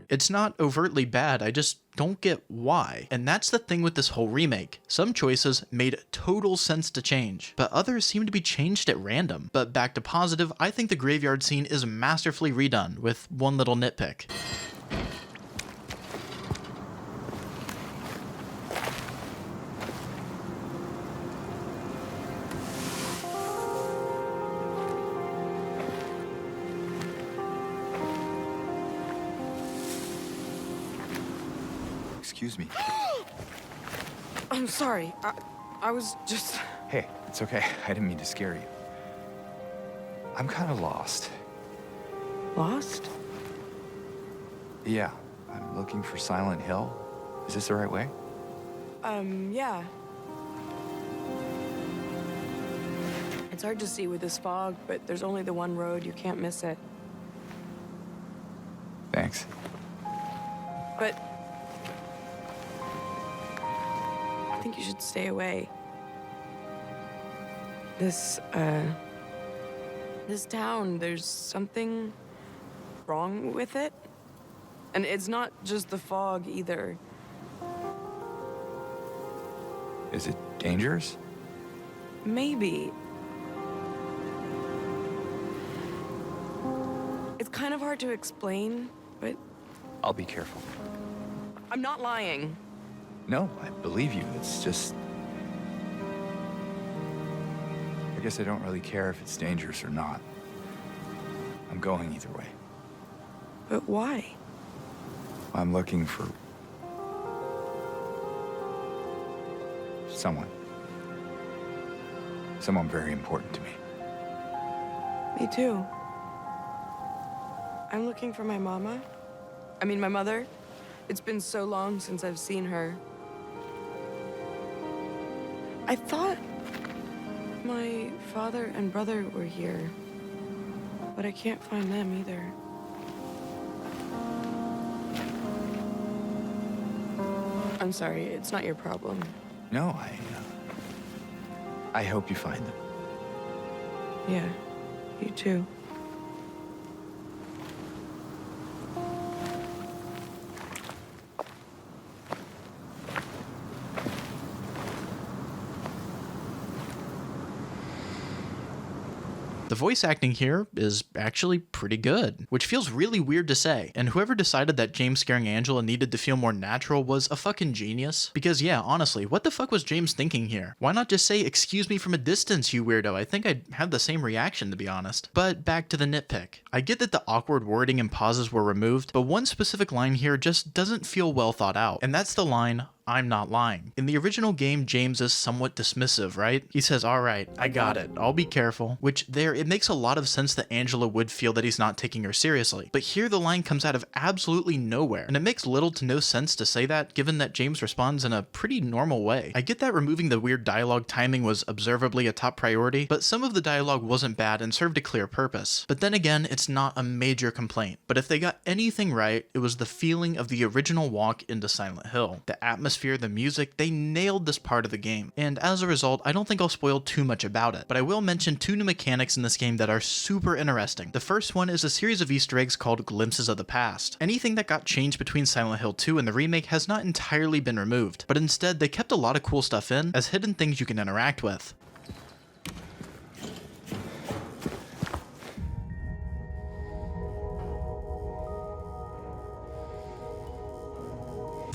It's not overtly bad, I just don't get why. And that's the thing with this whole remake. Some choices made total sense to change, but others seem to be changed at random. But back to positive, I think the graveyard scene is masterfully redone, with one little nitpick. Excuse me. I'm sorry. I was just... Hey, it's okay. I didn't mean to scare you. I'm kind of lost. Lost? Yeah, I'm looking for Silent Hill. Is this the right way? Yeah. It's hard to see with this fog, but there's only the one road. You can't miss it. Thanks. But... I think you should stay away. This town, there's something wrong with it. And it's not just the fog, either. Is it dangerous? Maybe. It's kind of hard to explain, but... I'll be careful. I'm not lying. No, I believe you. It's just... I guess I don't really care if it's dangerous or not. I'm going either way. But why? I'm looking for... someone. Someone very important to me. Me too. I'm looking for my mama. I mean, my mother. It's been so long since I've seen her. I thought my father and brother were here, but I can't find them either. I'm sorry, it's not your problem. No, I hope you find them. Yeah, you too. The voice acting here is actually pretty good, which feels really weird to say, and whoever decided that James scaring Angela needed to feel more natural was a fucking genius. Because yeah, honestly, what the fuck was James thinking here? Why not just say, "Excuse me from a distance, you weirdo"? I think I'd have the same reaction, to be honest. But back to the nitpick. I get that the awkward wording and pauses were removed, but one specific line here just doesn't feel well thought out, and that's the line, "I'm not lying." In the original game, James is somewhat dismissive, right? He says, "Alright, I got it. I'll be careful." Which there, it makes a lot of sense that Angela would feel that he's not taking her seriously. But here the line comes out of absolutely nowhere, and it makes little to no sense to say that, given that James responds in a pretty normal way. I get that removing the weird dialogue timing was observably a top priority, but some of the dialogue wasn't bad and served a clear purpose. But then again, it's not a major complaint. But if they got anything right, it was the feeling of the original walk into Silent Hill. The atmosphere, the music, they nailed this part of the game. And as a result, I don't think I'll spoil too much about it, but I will mention two new mechanics in this game that are super interesting. The first one is a series of Easter eggs called Glimpses of the Past. Anything that got changed between Silent Hill 2 and the remake has not entirely been removed, but instead they kept a lot of cool stuff in as hidden things you can interact with.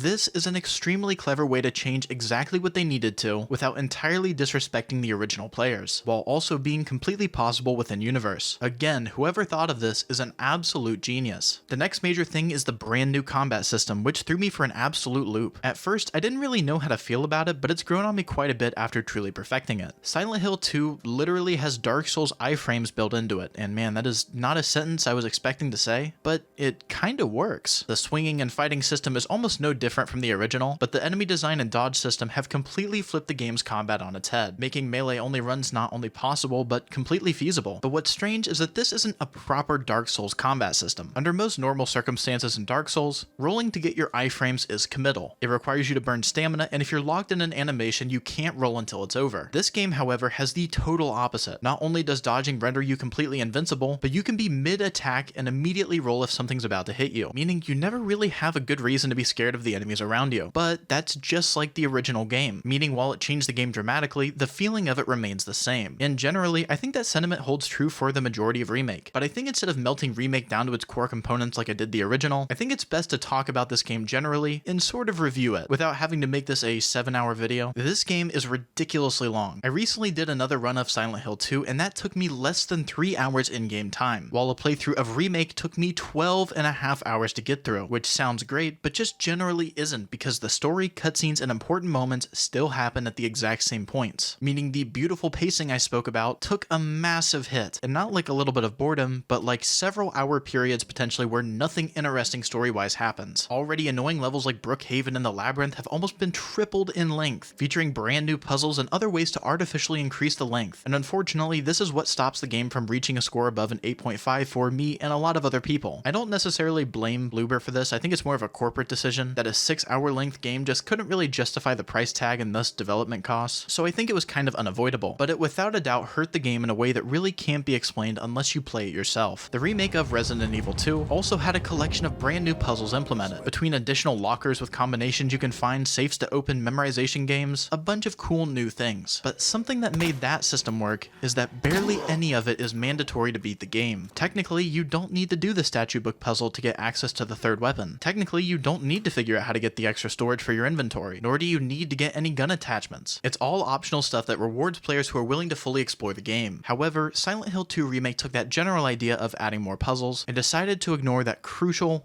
This is an extremely clever way to change exactly what they needed to without entirely disrespecting the original players, while also being completely possible within universe. Again, whoever thought of this is an absolute genius. The next major thing is the brand new combat system, which threw me for an absolute loop. At first, I didn't really know how to feel about it, but it's grown on me quite a bit after truly perfecting it. Silent Hill 2 literally has Dark Souls iframes built into it, and man, that is not a sentence I was expecting to say, but it kinda works. The swinging and fighting system is almost no different from the original, but the enemy design and dodge system have completely flipped the game's combat on its head, making melee only runs not only possible, but completely feasible. But what's strange is that this isn't a proper Dark Souls combat system. Under most normal circumstances in Dark Souls, rolling to get your iframes is committal. It requires you to burn stamina, and if you're locked in an animation, you can't roll until it's over. This game, however, has the total opposite. Not only does dodging render you completely invincible, but you can be mid-attack and immediately roll if something's about to hit you, meaning you never really have a good reason to be scared of the enemies around you. But that's just like the original game, meaning while it changed the game dramatically, the feeling of it remains the same. And generally, I think that sentiment holds true for the majority of Remake, but I think instead of melting Remake down to its core components like I did the original, I think it's best to talk about this game generally and sort of review it, without having to make this a 7-hour video. This game is ridiculously long. I recently did another run of Silent Hill 2, and that took me less than 3 hours in-game time, while a playthrough of Remake took me 12.5 hours to get through, which sounds great, but just generally isn't, because the story, cutscenes, and important moments still happen at the exact same points, meaning the beautiful pacing I spoke about took a massive hit, and not like a little bit of boredom, but like several hour periods potentially where nothing interesting story-wise happens. Already annoying levels like Brookhaven and the Labyrinth have almost been tripled in length, featuring brand new puzzles and other ways to artificially increase the length, and unfortunately this is what stops the game from reaching a score above an 8.5 for me and a lot of other people. I don't necessarily blame Bloober for this. I think it's more of a corporate decision that a 6-hour length game just couldn't really justify the price tag and thus development costs, so I think it was kind of unavoidable, but it without a doubt hurt the game in a way that really can't be explained unless you play it yourself. The remake of Resident Evil 2 also had a collection of brand new puzzles implemented, between additional lockers with combinations you can find, safes to open, memorization games, a bunch of cool new things. But something that made that system work is that barely any of it is mandatory to beat the game. Technically, you don't need to do the statue book puzzle to get access to the third weapon. Technically, you don't need to figure out how to get the extra storage for your inventory, nor do you need to get any gun attachments. It's all optional stuff that rewards players who are willing to fully explore the game. However, Silent Hill 2 Remake took that general idea of adding more puzzles and decided to ignore that crucial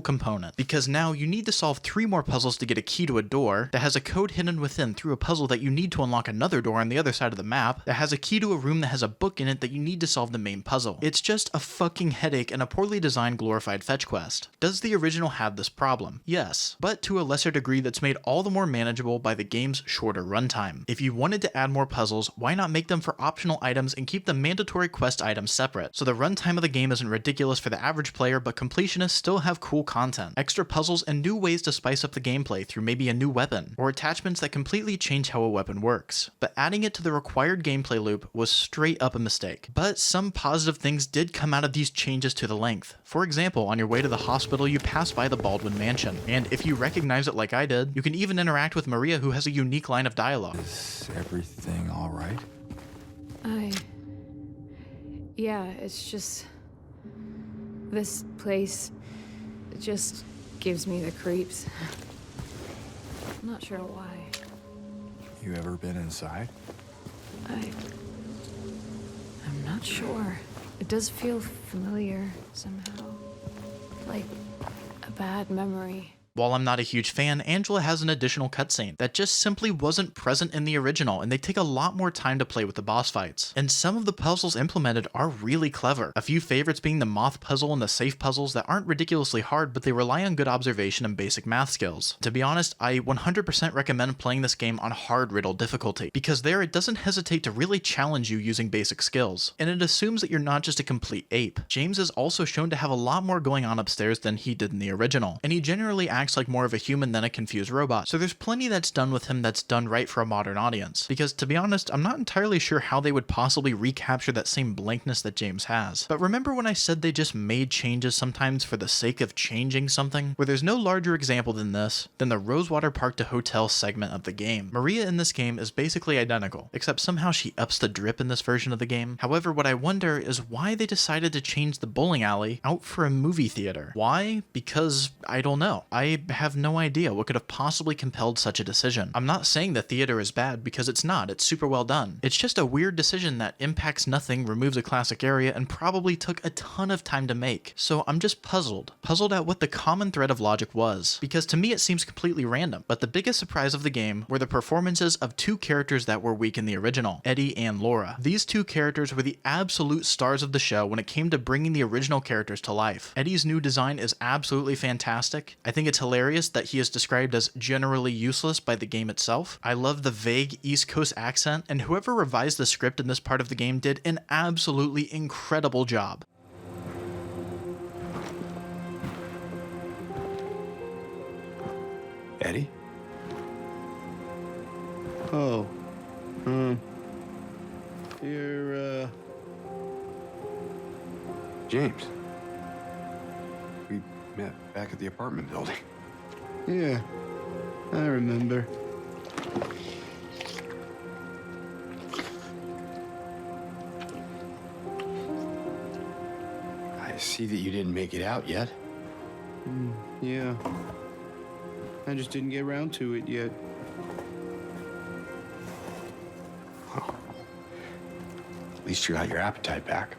component, because now you need to solve 3 more puzzles to get a key to a door that has a code hidden within through a puzzle that you need to unlock another door on the other side of the map that has a key to a room that has a book in it that you need to solve the main puzzle. It's just a fucking headache and a poorly designed glorified fetch quest. Does the original have this problem? Yes, but to a lesser degree that's made all the more manageable by the game's shorter runtime. If you wanted to add more puzzles, why not make them for optional items and keep the mandatory quest items separate, so the runtime of the game isn't ridiculous for the average player, but completionists still have cool content, extra puzzles, and new ways to spice up the gameplay through maybe a new weapon, or attachments that completely change how a weapon works. But adding it to the required gameplay loop was straight up a mistake. But some positive things did come out of these changes to the length. For example, on your way to the hospital, you pass by the Baldwin Mansion, and if you recognize it like I did, you can even interact with Maria, who has a unique line of dialogue. Is everything all right? Yeah, it's just... this place just gives me the creeps. I'm not sure why. You ever been inside? I'm not sure. It does feel familiar somehow. Like a bad memory. While I'm not a huge fan, Angela has an additional cutscene that just simply wasn't present in the original, and they take a lot more time to play with the boss fights. And some of the puzzles implemented are really clever. A few favorites being the moth puzzle and the safe puzzles that aren't ridiculously hard, but they rely on good observation and basic math skills. To be honest, I 100% recommend playing this game on hard riddle difficulty, because there it doesn't hesitate to really challenge you using basic skills, and it assumes that you're not just a complete ape. James is also shown to have a lot more going on upstairs than he did in the original, and he generally acts like more of a human than a confused robot, so there's plenty that's done with him that's done right for a modern audience, because to be honest, I'm not entirely sure how they would possibly recapture that same blankness that James has. But remember when I said they just made changes sometimes for the sake of changing something? Where there's no larger example than this, than the Rosewater Park to Hotel segment of the game. Maria in this game is basically identical, except somehow she ups the drip in this version of the game. However, what I wonder is why they decided to change the bowling alley out for a movie theater. Why? Because I don't know. I I have no idea what could have possibly compelled such a decision. I'm not saying the theater is bad, because it's not, it's super well done. It's just a weird decision that impacts nothing, removes a classic area, and probably took a ton of time to make. So I'm just puzzled at what the common thread of logic was, because to me it seems completely random. But the biggest surprise of the game were the performances of two characters that were weak in the original, Eddie and Laura. These two characters were the absolute stars of the show when it came to bringing the original characters to life. Eddie's new design is absolutely fantastic. I think it's hilarious that he is described as generally useless by the game itself. I love the vague East Coast accent, and whoever revised the script in this part of the game did an absolutely incredible job. Eddie? Oh. You're, James. We met back at the apartment building. Yeah, I remember. I see that you didn't make it out yet. Yeah. I just didn't get around to it yet. Well, at least you got your appetite back.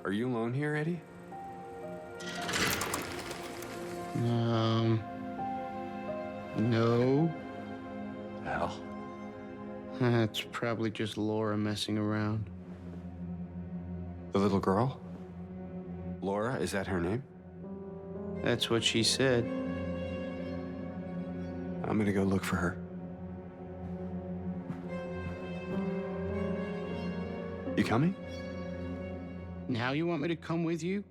Are you alone here, Eddie? No. Hell. That's probably just Laura messing around. The little girl? Laura, is that her name? That's what she said. I'm gonna go look for her. You coming? Now you want me to come with you?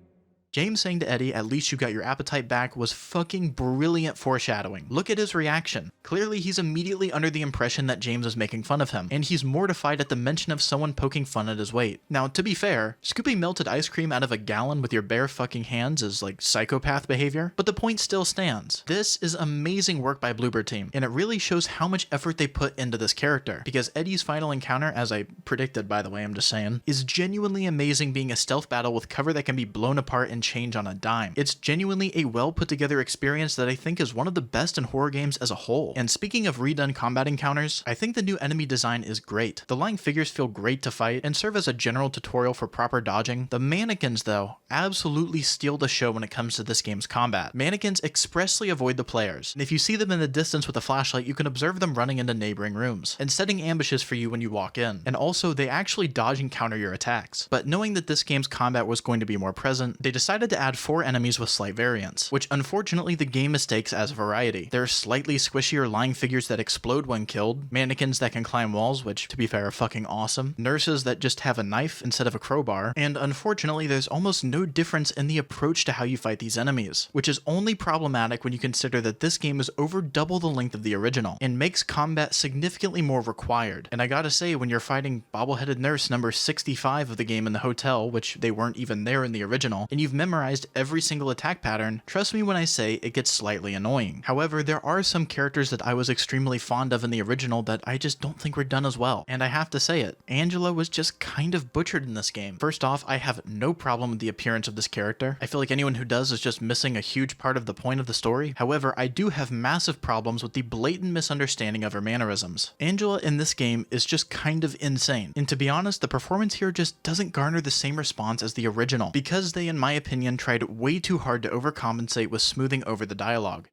James saying to Eddie, "At least you got your appetite back," was fucking brilliant foreshadowing. Look at his reaction. Clearly he's immediately under the impression that James is making fun of him, and he's mortified at the mention of someone poking fun at his weight. Now, to be fair, scooping melted ice cream out of a gallon with your bare fucking hands is like psychopath behavior, but the point still stands. This is amazing work by Bluebird Team, and it really shows how much effort they put into this character, because Eddie's final encounter, as I predicted by the way, I'm just saying, is genuinely amazing, being a stealth battle with cover that can be blown apart and change on a dime. It's genuinely a well put together experience that I think is one of the best in horror games as a whole. And speaking of redone combat encounters, I think the new enemy design is great. The lying figures feel great to fight and serve as a general tutorial for proper dodging. The mannequins, though, absolutely steal the show when it comes to this game's combat. Mannequins expressly avoid the players, and if you see them in the distance with a flashlight, you can observe them running into neighboring rooms and setting ambushes for you when you walk in. And also, they actually dodge and counter your attacks. But knowing that this game's combat was going to be more present, they decided to add 4 enemies with slight variants, which unfortunately the game mistakes as variety. There are slightly squishier lying figures that explode when killed, mannequins that can climb walls, which to be fair are fucking awesome, nurses that just have a knife instead of a crowbar, and unfortunately there's almost no difference in the approach to how you fight these enemies, which is only problematic when you consider that this game is over double the length of the original, and makes combat significantly more required. And I gotta say, when you're fighting bobbleheaded nurse number 65 of the game in the hotel, which they weren't even there in the original, and you've memorized every single attack pattern, trust me when I say it gets slightly annoying. However, there are some characters that I was extremely fond of in the original that I just don't think were done as well, and I have to say it. Angela was just kind of butchered in this game. First off, I have no problem with the appearance of this character. I feel like anyone who does is just missing a huge part of the point of the story. However, I do have massive problems with the blatant misunderstanding of her mannerisms. Angela in this game is just kind of insane, and to be honest, the performance here just doesn't garner the same response as the original, because they, in my opinion, tried way too hard to overcompensate with smoothing over the dialogue.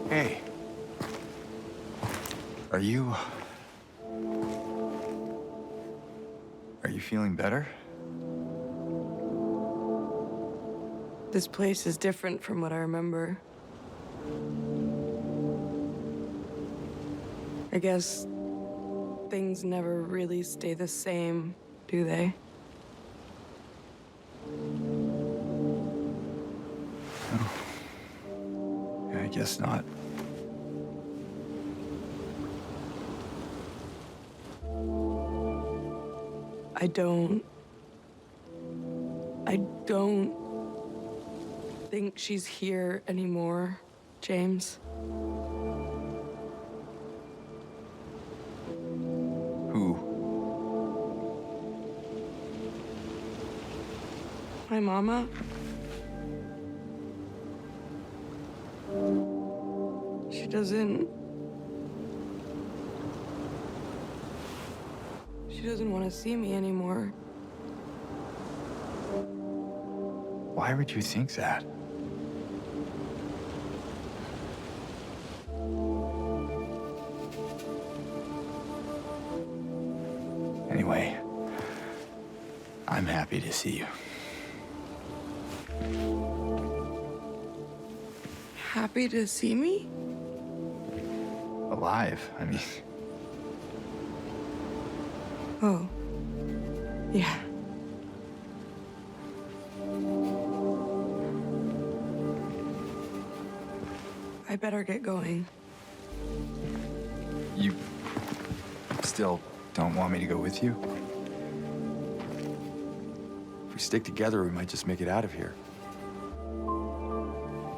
Hey. Are you feeling better? This place is different from what I remember. I guess things never really stay the same, do they? Yeah, I guess not. I don't think she's here anymore, James. Who? Hi, Mama. She doesn't want to see me anymore. Why would you think that? Anyway, I'm happy to see you. Happy to see me? Alive, I mean. Oh. Yeah. I better get going. You still don't want me to go with you? If we stick together, we might just make it out of here.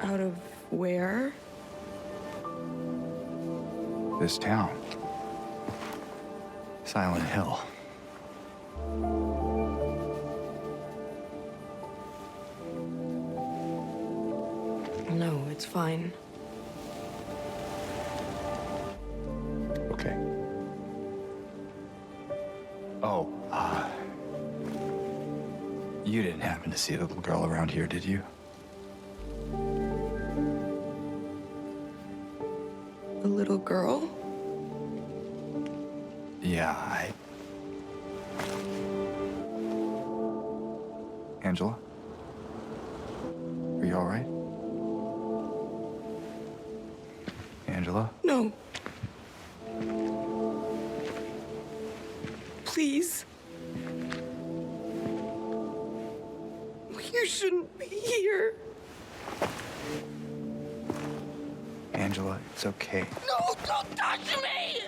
Out of where? This town. Silent Hill. No, it's fine. Okay. Oh, you didn't happen to see a little girl around here, did you? A little girl? Yeah, Angela? Are you all right? Angela? No. Please. You shouldn't be here. Angela, it's okay. No, don't touch me!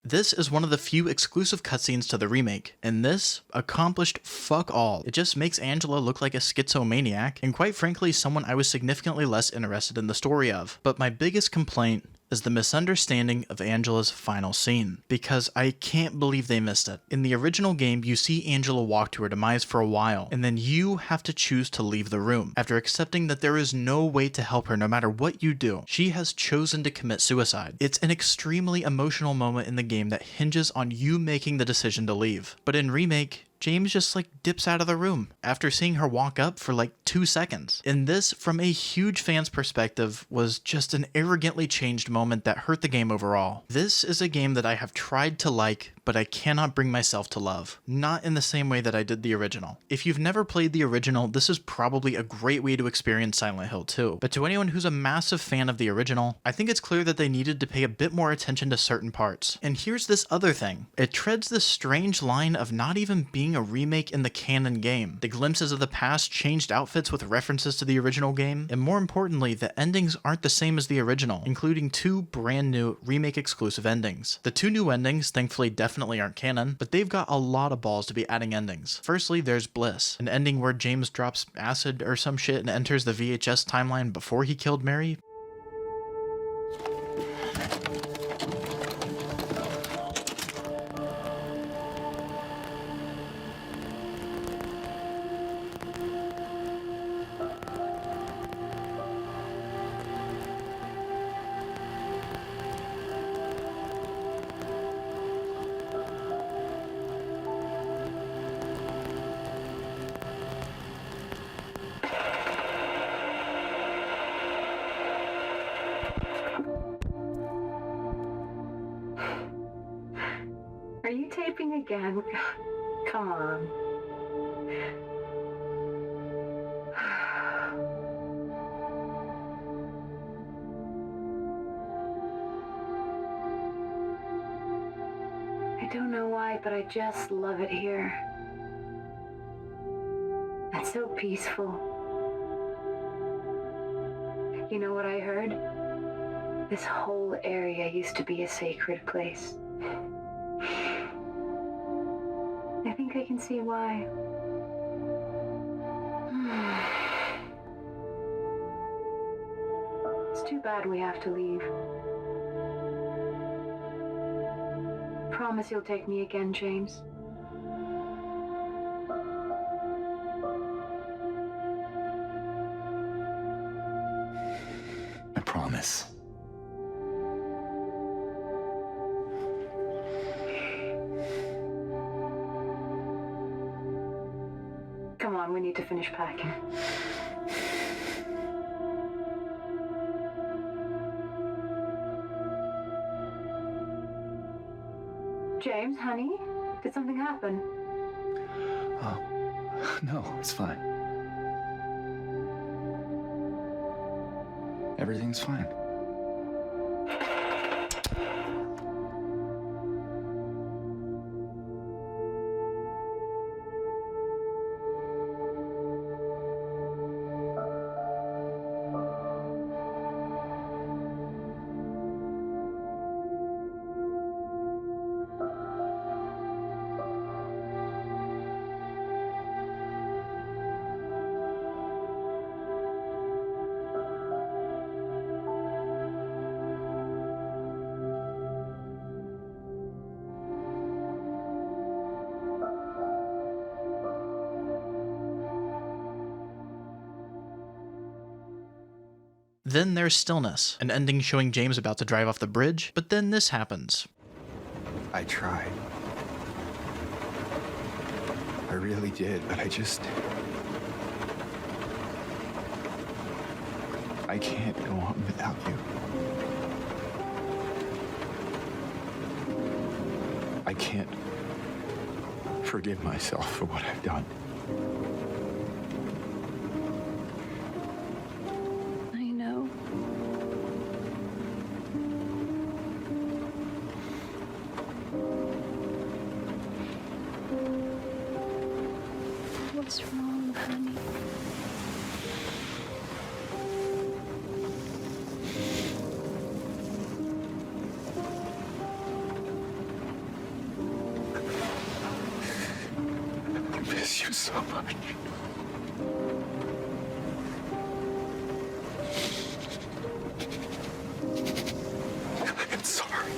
This is one of the few exclusive cutscenes to the remake, and this accomplished fuck all. It just makes Angela look like a schizomaniac, and quite frankly, someone I was significantly less interested in the story of. But my biggest complaint is the misunderstanding of Angela's final scene, because I can't believe they missed it. In the original game, you see Angela walk to her demise for a while, and then you have to choose to leave the room. After accepting that there is no way to help her no matter what you do, she has chosen to commit suicide. It's an extremely emotional moment in the game that hinges on you making the decision to leave. But in Remake, James just dips out of the room after seeing her walk up for 2 seconds. And this, from a huge fan's perspective, was just an arrogantly changed moment that hurt the game overall. This is a game that I have tried to like, but I cannot bring myself to love. Not in the same way that I did the original. If you've never played the original, this is probably a great way to experience Silent Hill 2. But to anyone who's a massive fan of the original, I think it's clear that they needed to pay a bit more attention to certain parts. And here's this other thing. It treads this strange line of not even being a remake in the canon game. The glimpses of the past changed outfits with references to the original game, and more importantly, the endings aren't the same as the original, including 2 brand new remake exclusive endings. The 2 new endings thankfully definitely aren't canon, but they've got a lot of balls to be adding endings. Firstly, there's Bliss, an ending where James drops acid or some shit and enters the VHS timeline before he killed Mary. Are you taping again? Come on. I don't know why, but I just love it here. It's so peaceful. You know what I heard? This whole area used to be a sacred place. I think I can see why. It's too bad we have to leave. Promise you'll take me again, James. promise. Come on, we need to finish packing. James, honey, did something happen? Oh, no, it's fine. Everything's fine. Then there's stillness, an ending showing James about to drive off the bridge, but then this happens. I tried. I really did, but I can't go on without you. I can't forgive myself for what I've done. I know. What's wrong, honey? I miss you so much. I'm sorry.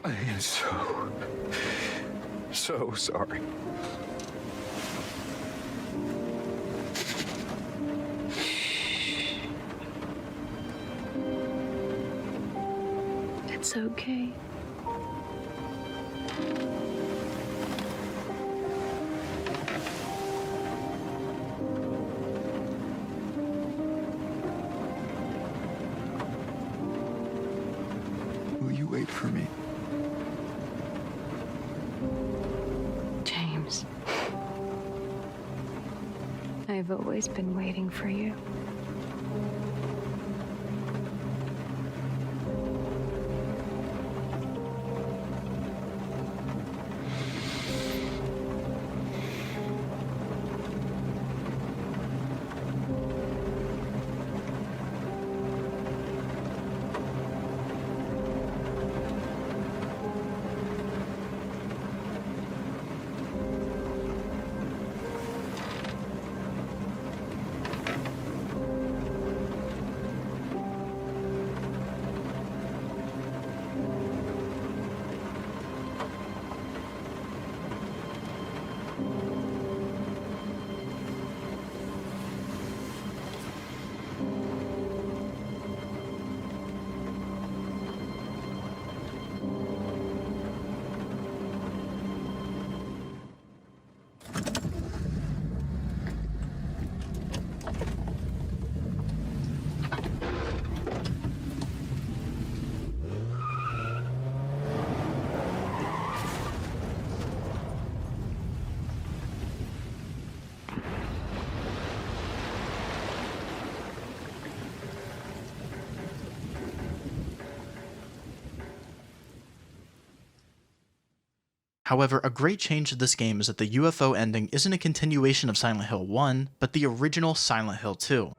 I am so sorry. It's okay. Will you wait for me? James. I've always been waiting for you. However, a great change to this game is that the UFO ending isn't a continuation of Silent Hill 1, but the original Silent Hill 2.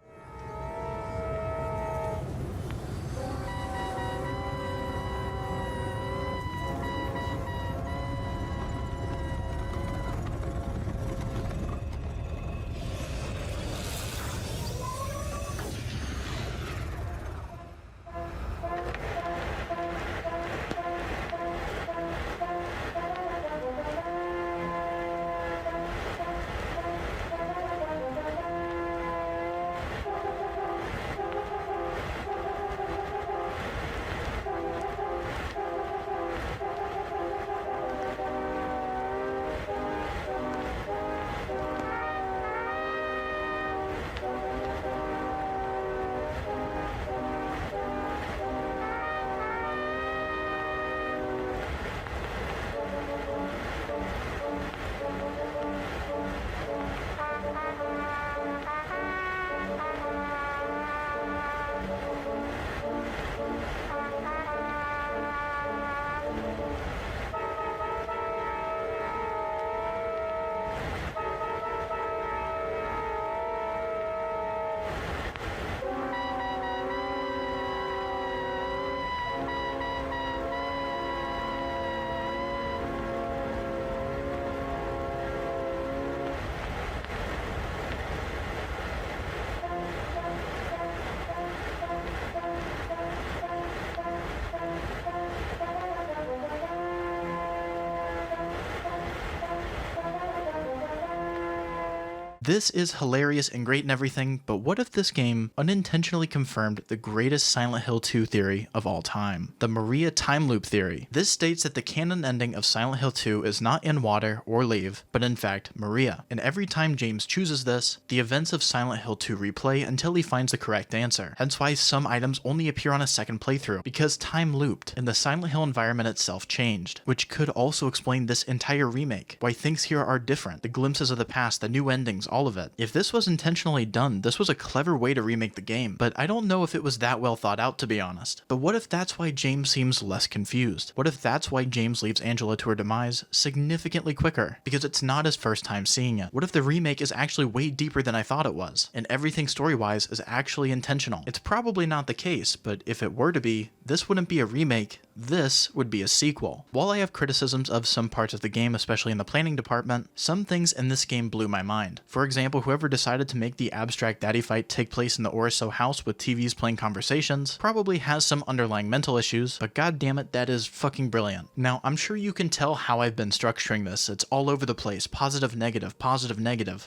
This is hilarious and great and everything, but what if this game unintentionally confirmed the greatest Silent Hill 2 theory of all time? The Maria time loop theory. This states that the canon ending of Silent Hill 2 is not in water or leave, but in fact Maria. And every time James chooses this, the events of Silent Hill 2 replay until he finds the correct answer. Hence why some items only appear on a second playthrough, because time looped, and the Silent Hill environment itself changed, which could also explain this entire remake, why things here are different, the glimpses of the past, the new endings, all of it. If this was intentionally done, this was a clever way to remake the game, but I don't know if it was that well thought out, to be honest. But what if that's why James seems less confused? What if that's why James leaves Angela to her demise significantly quicker? Because it's not his first time seeing it. What if the remake is actually way deeper than I thought it was, and everything story-wise is actually intentional? It's probably not the case, but if it were to be, this wouldn't be a remake, this would be a sequel. While I have criticisms of some parts of the game, especially in the planning department, some things in this game blew my mind. For example, whoever decided to make the abstract daddy fight take place in the Orosco house with TVs playing conversations probably has some underlying mental issues, but goddammit, that is fucking brilliant. Now, I'm sure you can tell how I've been structuring this. It's all over the place, positive, negative,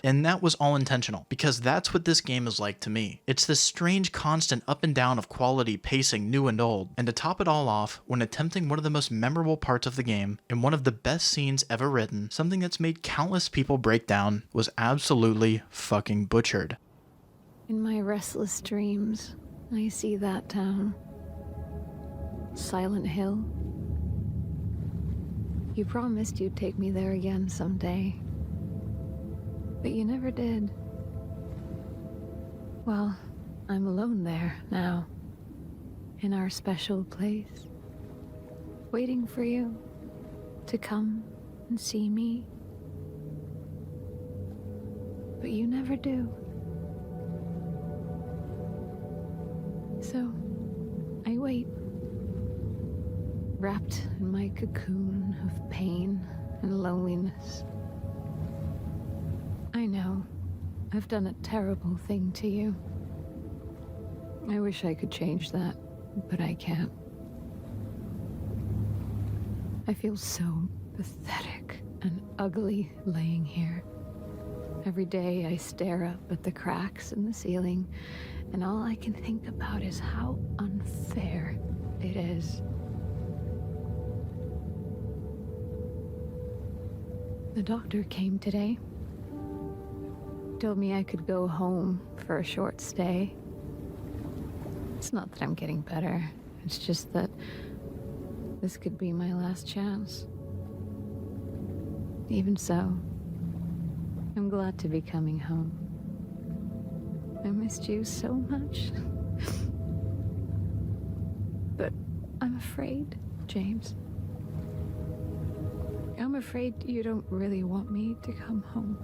and that was all intentional, because that's what this game is like to me. It's this strange constant up and down of quality, pacing, new and old, and to top it all off, when attempting one of the most memorable parts of the game, and one of the best scenes ever written, something that's made countless people break down, was absolutely fucking butchered. In my restless dreams, I see that town. Silent Hill. You promised you'd take me there again someday, but you never did. Well, I'm alone there now, in our special place, waiting for you to come and see me. But you never do. So, I wait, wrapped in my cocoon of pain and loneliness. I know, I've done a terrible thing to you. I wish I could change that, but I can't. I feel so pathetic and ugly laying here. Every day I stare up at the cracks in the ceiling, and all I can think about is how unfair it is. The doctor came today. Told me I could go home for a short stay. It's not that I'm getting better. It's just that this could be my last chance. Even so, I'm glad to be coming home. I missed you so much. But I'm afraid, James. I'm afraid you don't really want me to come home.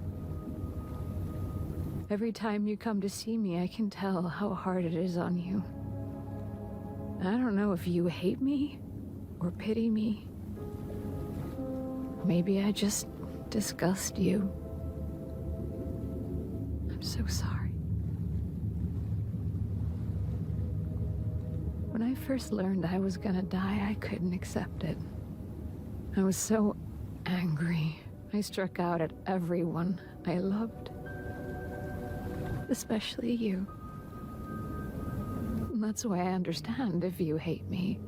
Every time you come to see me, I can tell how hard it is on you. I don't know if you hate me or pity me. Maybe I just disgust you. I'm so sorry. When I first learned I was gonna die, I couldn't accept it. I was so angry. I struck out at everyone I loved. Especially you. And that's why I understand if you hate me.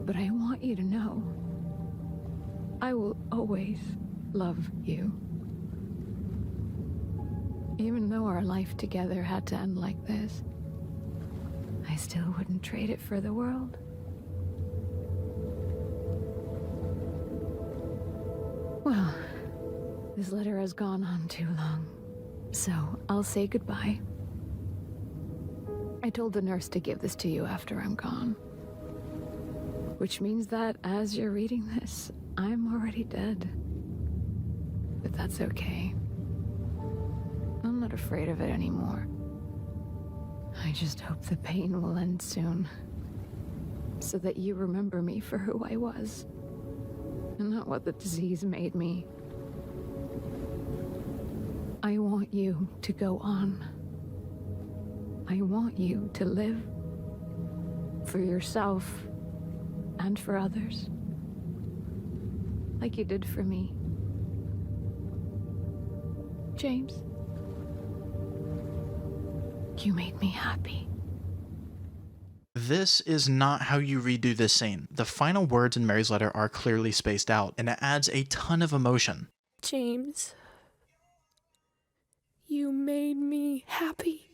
But I want you to know, I will always love you. Even though our life together had to end like this, I still wouldn't trade it for the world. Well, this letter has gone on too long, so I'll say goodbye. I told the nurse to give this to you after I'm gone. Which means that as you're reading this, I'm already dead. But that's okay. I'm not afraid of it anymore. I just hope the pain will end soon. So that you remember me for who I was. And not what the disease made me. I want you to go on. I want you to live. For yourself. And for others. Like you did for me. James? You made me happy. This is not how you redo this scene. The final words in Mary's letter are clearly spaced out, and it adds a ton of emotion. James, you made me happy.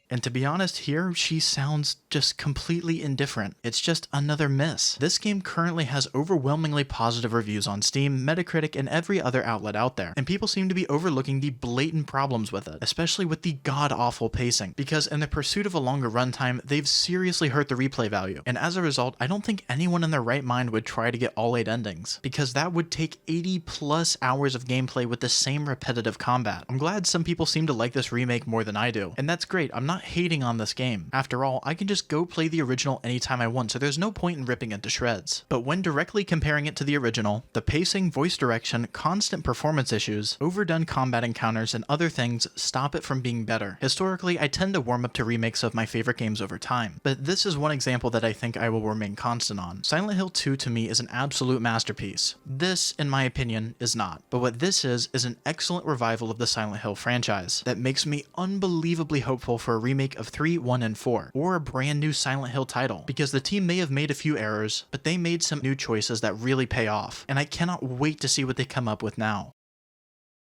And to be honest, here she sounds just completely indifferent. It's just another miss. This game currently has overwhelmingly positive reviews on Steam, Metacritic, and every other outlet out there, and people seem to be overlooking the blatant problems with it, especially with the god-awful pacing, because in the pursuit of a longer runtime, they've seriously hurt the replay value, and as a result, I don't think anyone in their right mind would try to get all 8 endings, because that would take 80 plus hours of gameplay with the same repetitive combat. I'm glad some people seem to like this remake more than I do, and that's great. I'm not hating on this game. After all, I can just go play the original anytime I want, so there's no point in ripping it to shreds. But when directly comparing it to the original, the pacing, voice direction, constant performance issues, overdone combat encounters, and other things stop it from being better. Historically, I tend to warm up to remakes of my favorite games over time, but this is one example that I think I will remain constant on. Silent Hill 2 to me is an absolute masterpiece. This, in my opinion, is not. But what this is an excellent revival of the Silent Hill franchise that makes me unbelievably hopeful for a remake of 3, 1, and 4, or a brand new Silent Hill title, because the team may have made a few errors, but they made some new choices that really pay off, and I cannot wait to see what they come up with now.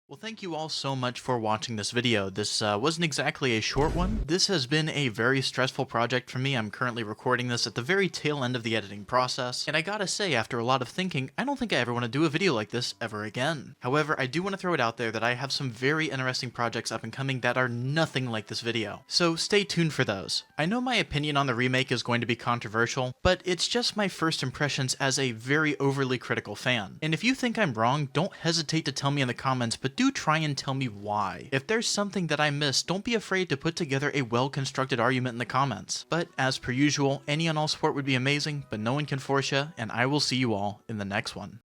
Well, thank you all so much for watching this video. This wasn't exactly a short one. This has been a very stressful project for me. I'm currently recording this at the very tail end of the editing process, and I gotta say, after a lot of thinking, I don't think I ever want to do a video like this ever again. However, I do want to throw it out there that I have some very interesting projects up and coming that are nothing like this video, so stay tuned for those. I know my opinion on the remake is going to be controversial, but it's just my first impressions as a very overly critical fan. And if you think I'm wrong, don't hesitate to tell me in the comments, but do try and tell me why. If there's something that I missed, don't be afraid to put together a well-constructed argument in the comments. But as per usual, any and all support would be amazing, but no one can force you, and I will see you all in the next one.